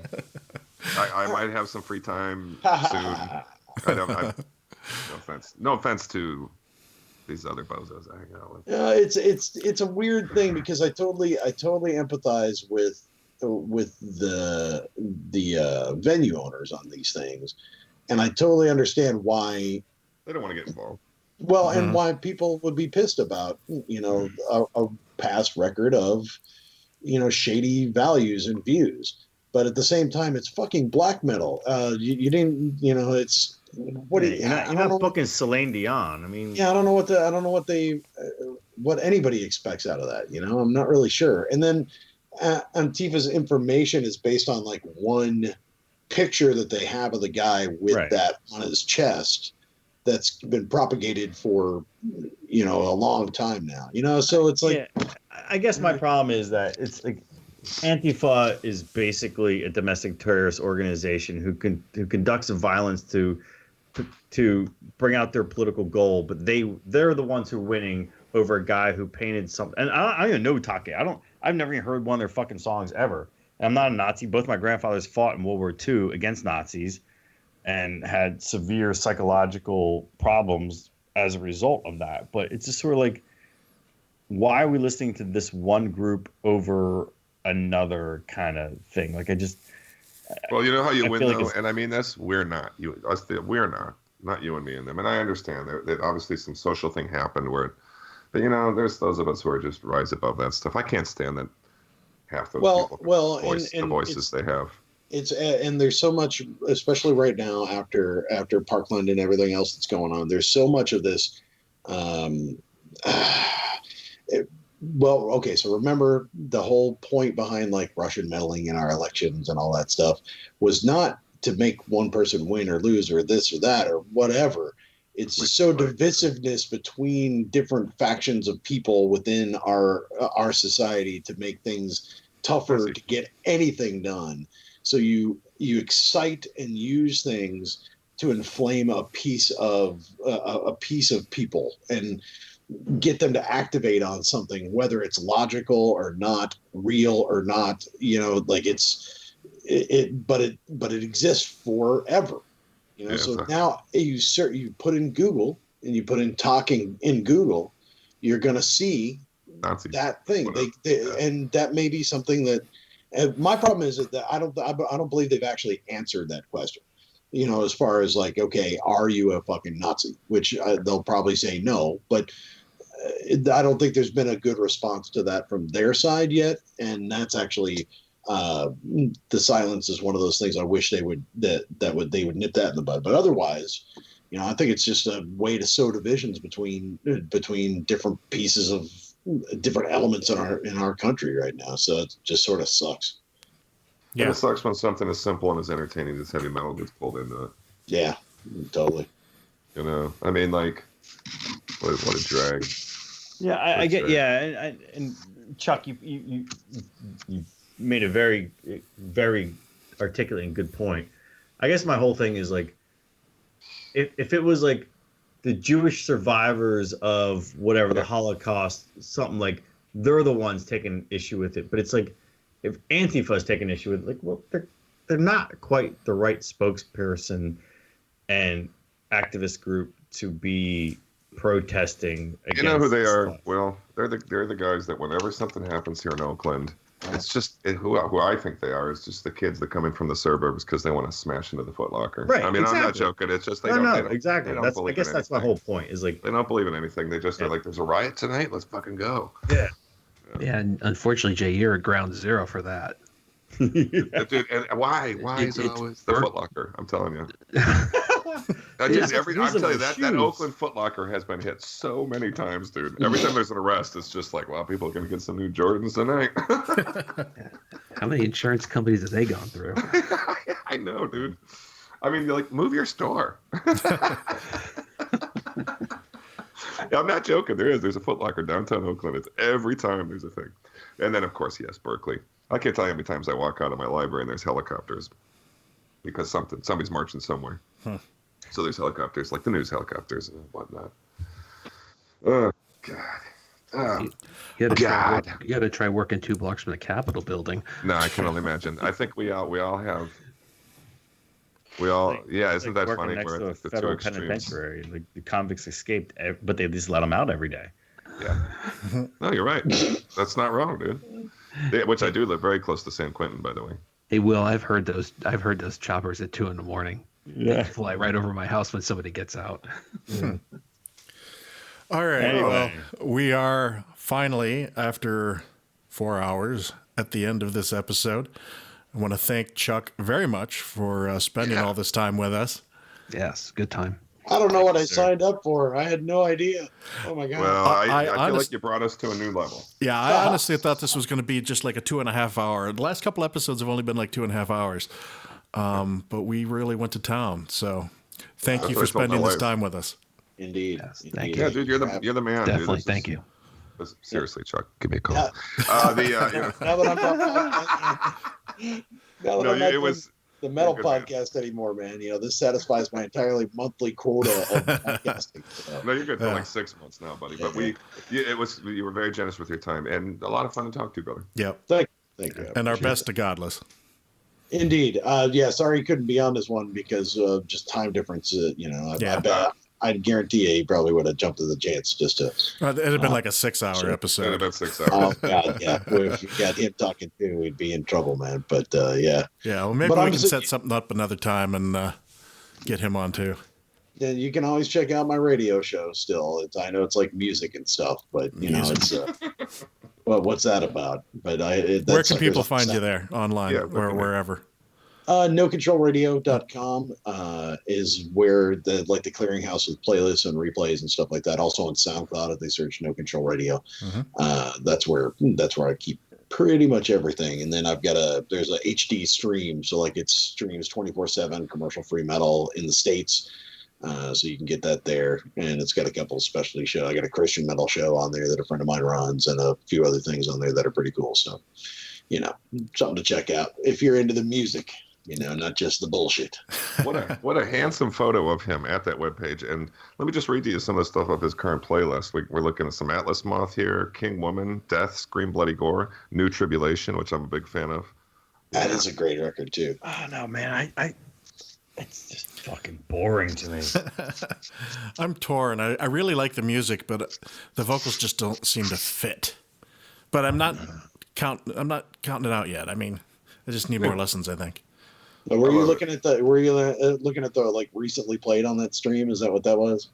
I might have some free time soon. No offense to these other bozos I hang out with. It's a weird thing because I totally empathize with the venue owners on these things, and I totally understand why they don't want to get involved. Well, and why people would be pissed about a past record of shady values and views, but at the same time, it's fucking black metal. You didn't it's. What you're not booking Celine Dion. I mean, I don't know what anybody expects out of that. I'm not really sure. And then Antifa's information is based on like one picture that they have of the guy with that on his chest. That's been propagated for a long time now. So it's like. Yeah. I guess my problem is that it's like Antifa is basically a domestic terrorist organization who conducts violence to bring out their political goal, but they're the ones who are winning over a guy who painted something. And I don't even know Take. I've never even heard one of their fucking songs ever. And I'm not a Nazi. Both my grandfathers fought in World War II against Nazis and had severe psychological problems as a result of that. But it's just sort of like, why are we listening to this one group over another kind of thing? Like well, you know how you win though, and I mean we're not not you and me and them. And I understand that obviously some social thing happened where, but there's those of us who are just rise above that stuff. I can't stand that half those people the voices they have. It's and there's so much, especially right now after Parkland and everything else that's going on. There's so much of this. So remember the whole point behind like Russian meddling in our elections and all that stuff was not to make one person win or lose or this or that or whatever. It's just so divisiveness between different factions of people within our society to make things tougher to get anything done. So you excite and use things to inflame a piece of people and get them to activate on something, whether it's logical or not, real or not. Like but it exists forever. So now you put in Google and you put in talking in Google, you're gonna see Nazis. That thing. And that may be something that. My problem is that I don't believe they've actually answered that question. As far as like, okay, are you a fucking Nazi? Which they'll probably say no, but I don't think there's been a good response to that from their side yet. And that's actually the silence is one of those things I wish they would nip that in the bud. But otherwise, I think it's just a way to sow divisions between different pieces of different elements in our country right now. So it just sort of sucks. Yeah, and it sucks when something as simple and as entertaining as heavy metal gets pulled into it. Yeah, totally. I mean, like, what a drag. Yeah, I get. Yeah, and Chuck, you made a very, very articulate and good point. I guess my whole thing is like, if it was like the Jewish survivors of whatever the Holocaust, something like they're the ones taking issue with it. But it's like if Antifa's taking issue with it, like, well, they're not quite the right spokesperson and activist group to be protesting against. You know who they are? stuff. Well, they're the guys that whenever something happens here in Oakland, it's just who I think they are is just the kids that come in from the suburbs because they want to smash into the Foot Locker. Right, I mean, I'm not exactly. joking. It's just they No, don't. no, they don't exactly. They don't That's I believe guess in that's my anything. whole point. Is like, They don't believe in anything. They just are like, "There's a riot tonight. Let's fucking go." yeah, Yeah, and unfortunately, Jay, you're at ground zero for that. Dude, and why? Why is it it's always the burnt. Foot Locker? I'm telling you. Yeah, I'm that's telling you, reasonable. that Shoes. Oakland Foot Locker has been hit so many times, dude. Every time there's an arrest, it's just like, wow, people are going to get some new Jordans tonight. How many insurance companies have they gone through? I know, dude. I mean, you're like, move your store. Yeah, I'm not joking. There's a Foot Locker downtown Oakland. It's every time there's a thing. And then, of course, yes, Berkeley. I can't tell you how many times I walk out of my library and there's helicopters because somebody's marching somewhere. Huh. So there's helicopters, like the news helicopters and whatnot. Oh, God. Oh, You got to God. try. You got to try working 2 blocks from the Capitol building. no, I can only imagine. I think yeah, isn't that working funny? next We're to a at the two federal extremes. penitentiary. Like the convicts escaped, but they just let them out every day. Yeah. No, you're right. That's not wrong, dude. Which I do live very close to San Quentin, by the way. Hey, Will, I've heard those choppers at 2 a.m. Yeah. fly right over my house when somebody gets out. All right. Anyway. Well, we are finally, after 4 hours, at the end of this episode. I want to thank Chuck very much for spending all this time with us. Yes, good time. I don't know what I signed up for. I had no idea. Oh my god. Well, I feel honest- like you brought us to a new level. Yeah, I honestly thought this was going to be just like a 2.5 hour. The last couple episodes have only been like 2.5 hours. But we really went to town. So thank you what for I told my spending this wife. time with us. Indeed. Yes, Indeed. thank Yeah, dude, you're the man. Definitely, dude. thank you. Seriously, Chuck, give me a call. Yeah. Now that I'm not, No, I'm not it was. the metal you're good, man. podcast anymore, man. You know, this satisfies my entirely monthly quota of podcasting. So. No, you're good for Yeah. like 6 months now, buddy. But you were very generous with your time and a lot of fun to talk to, brother. Yep. Thank you. I And our appreciate best to Godless. it. Indeed. Yeah, sorry you couldn't be on this one because of just time difference. I guarantee you, he probably would have jumped at the chance just to. It'd have been like a 6 hour Sure. episode. About 6 Oh hours. God, yeah. If you got him talking too, we'd be in trouble, man. But yeah. Yeah, well, maybe But we I'm can just- set something up another time and get him on too. Then you can always check out my radio show. Still, I know it's like music and stuff, but you know, it's well, what's that about? But Where can people find you there online Yeah, or wherever? NoControlRadio.com is where the clearinghouse with playlists and replays and stuff like that. Also on SoundCloud, if they search No Control Radio, that's where I keep pretty much everything. And then there's a HD stream, so like it streams 24/7 commercial free metal in the States. So you can get that there, and it's got a couple of specialty shows. I got a Christian metal show on there that a friend of mine runs, and a few other things on there that are pretty cool. So, you know, something to check out if you're into the music, you know, not just the bullshit. What a handsome photo of him at that webpage. And let me just read to you some of the stuff of his current playlist. We're looking at some Atlas Moth here, King Woman, Death, Scream Bloody Gore, New Tribulation, which I'm a big fan of. That is a great record too. Oh no, man! I it's just fucking boring to me. I'm torn. I really like the music, but the vocals just don't seem to fit. But I'm not counting it out yet. I mean, I just need more lessons, I think. But were you looking at the like recently played on that stream? Is that what that was?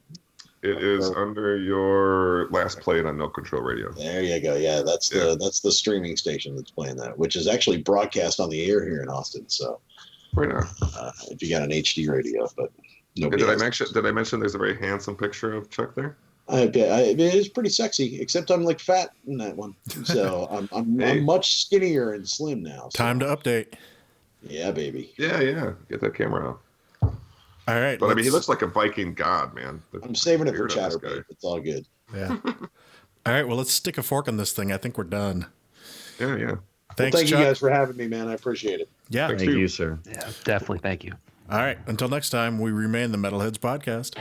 It is under your last played on No Control Radio. There you go. Yeah, that's the streaming station that's playing that, which is actually broadcast on the air here in Austin. So Right now. if you got an HD radio, but nobody. Did I else. mention there's a very handsome picture of Chuck there? It is pretty sexy, except I'm like fat in that one. So I'm much skinnier and slim now. So. Time to update. Yeah, baby. Yeah. Get that camera out. All right. But I mean, he looks like a Viking god, man. I'm saving it for Beard on this Chatterbait. guy. It's all good. Yeah. All right. Well, let's stick a fork in this thing. I think we're done. Yeah. Thanks, Thank Chuck. you guys for having me, man. I appreciate it. Yeah. Thanks. Thank you, sir. Yeah, definitely. Thank you. All right. Until next time, we remain the Metalheads Podcast.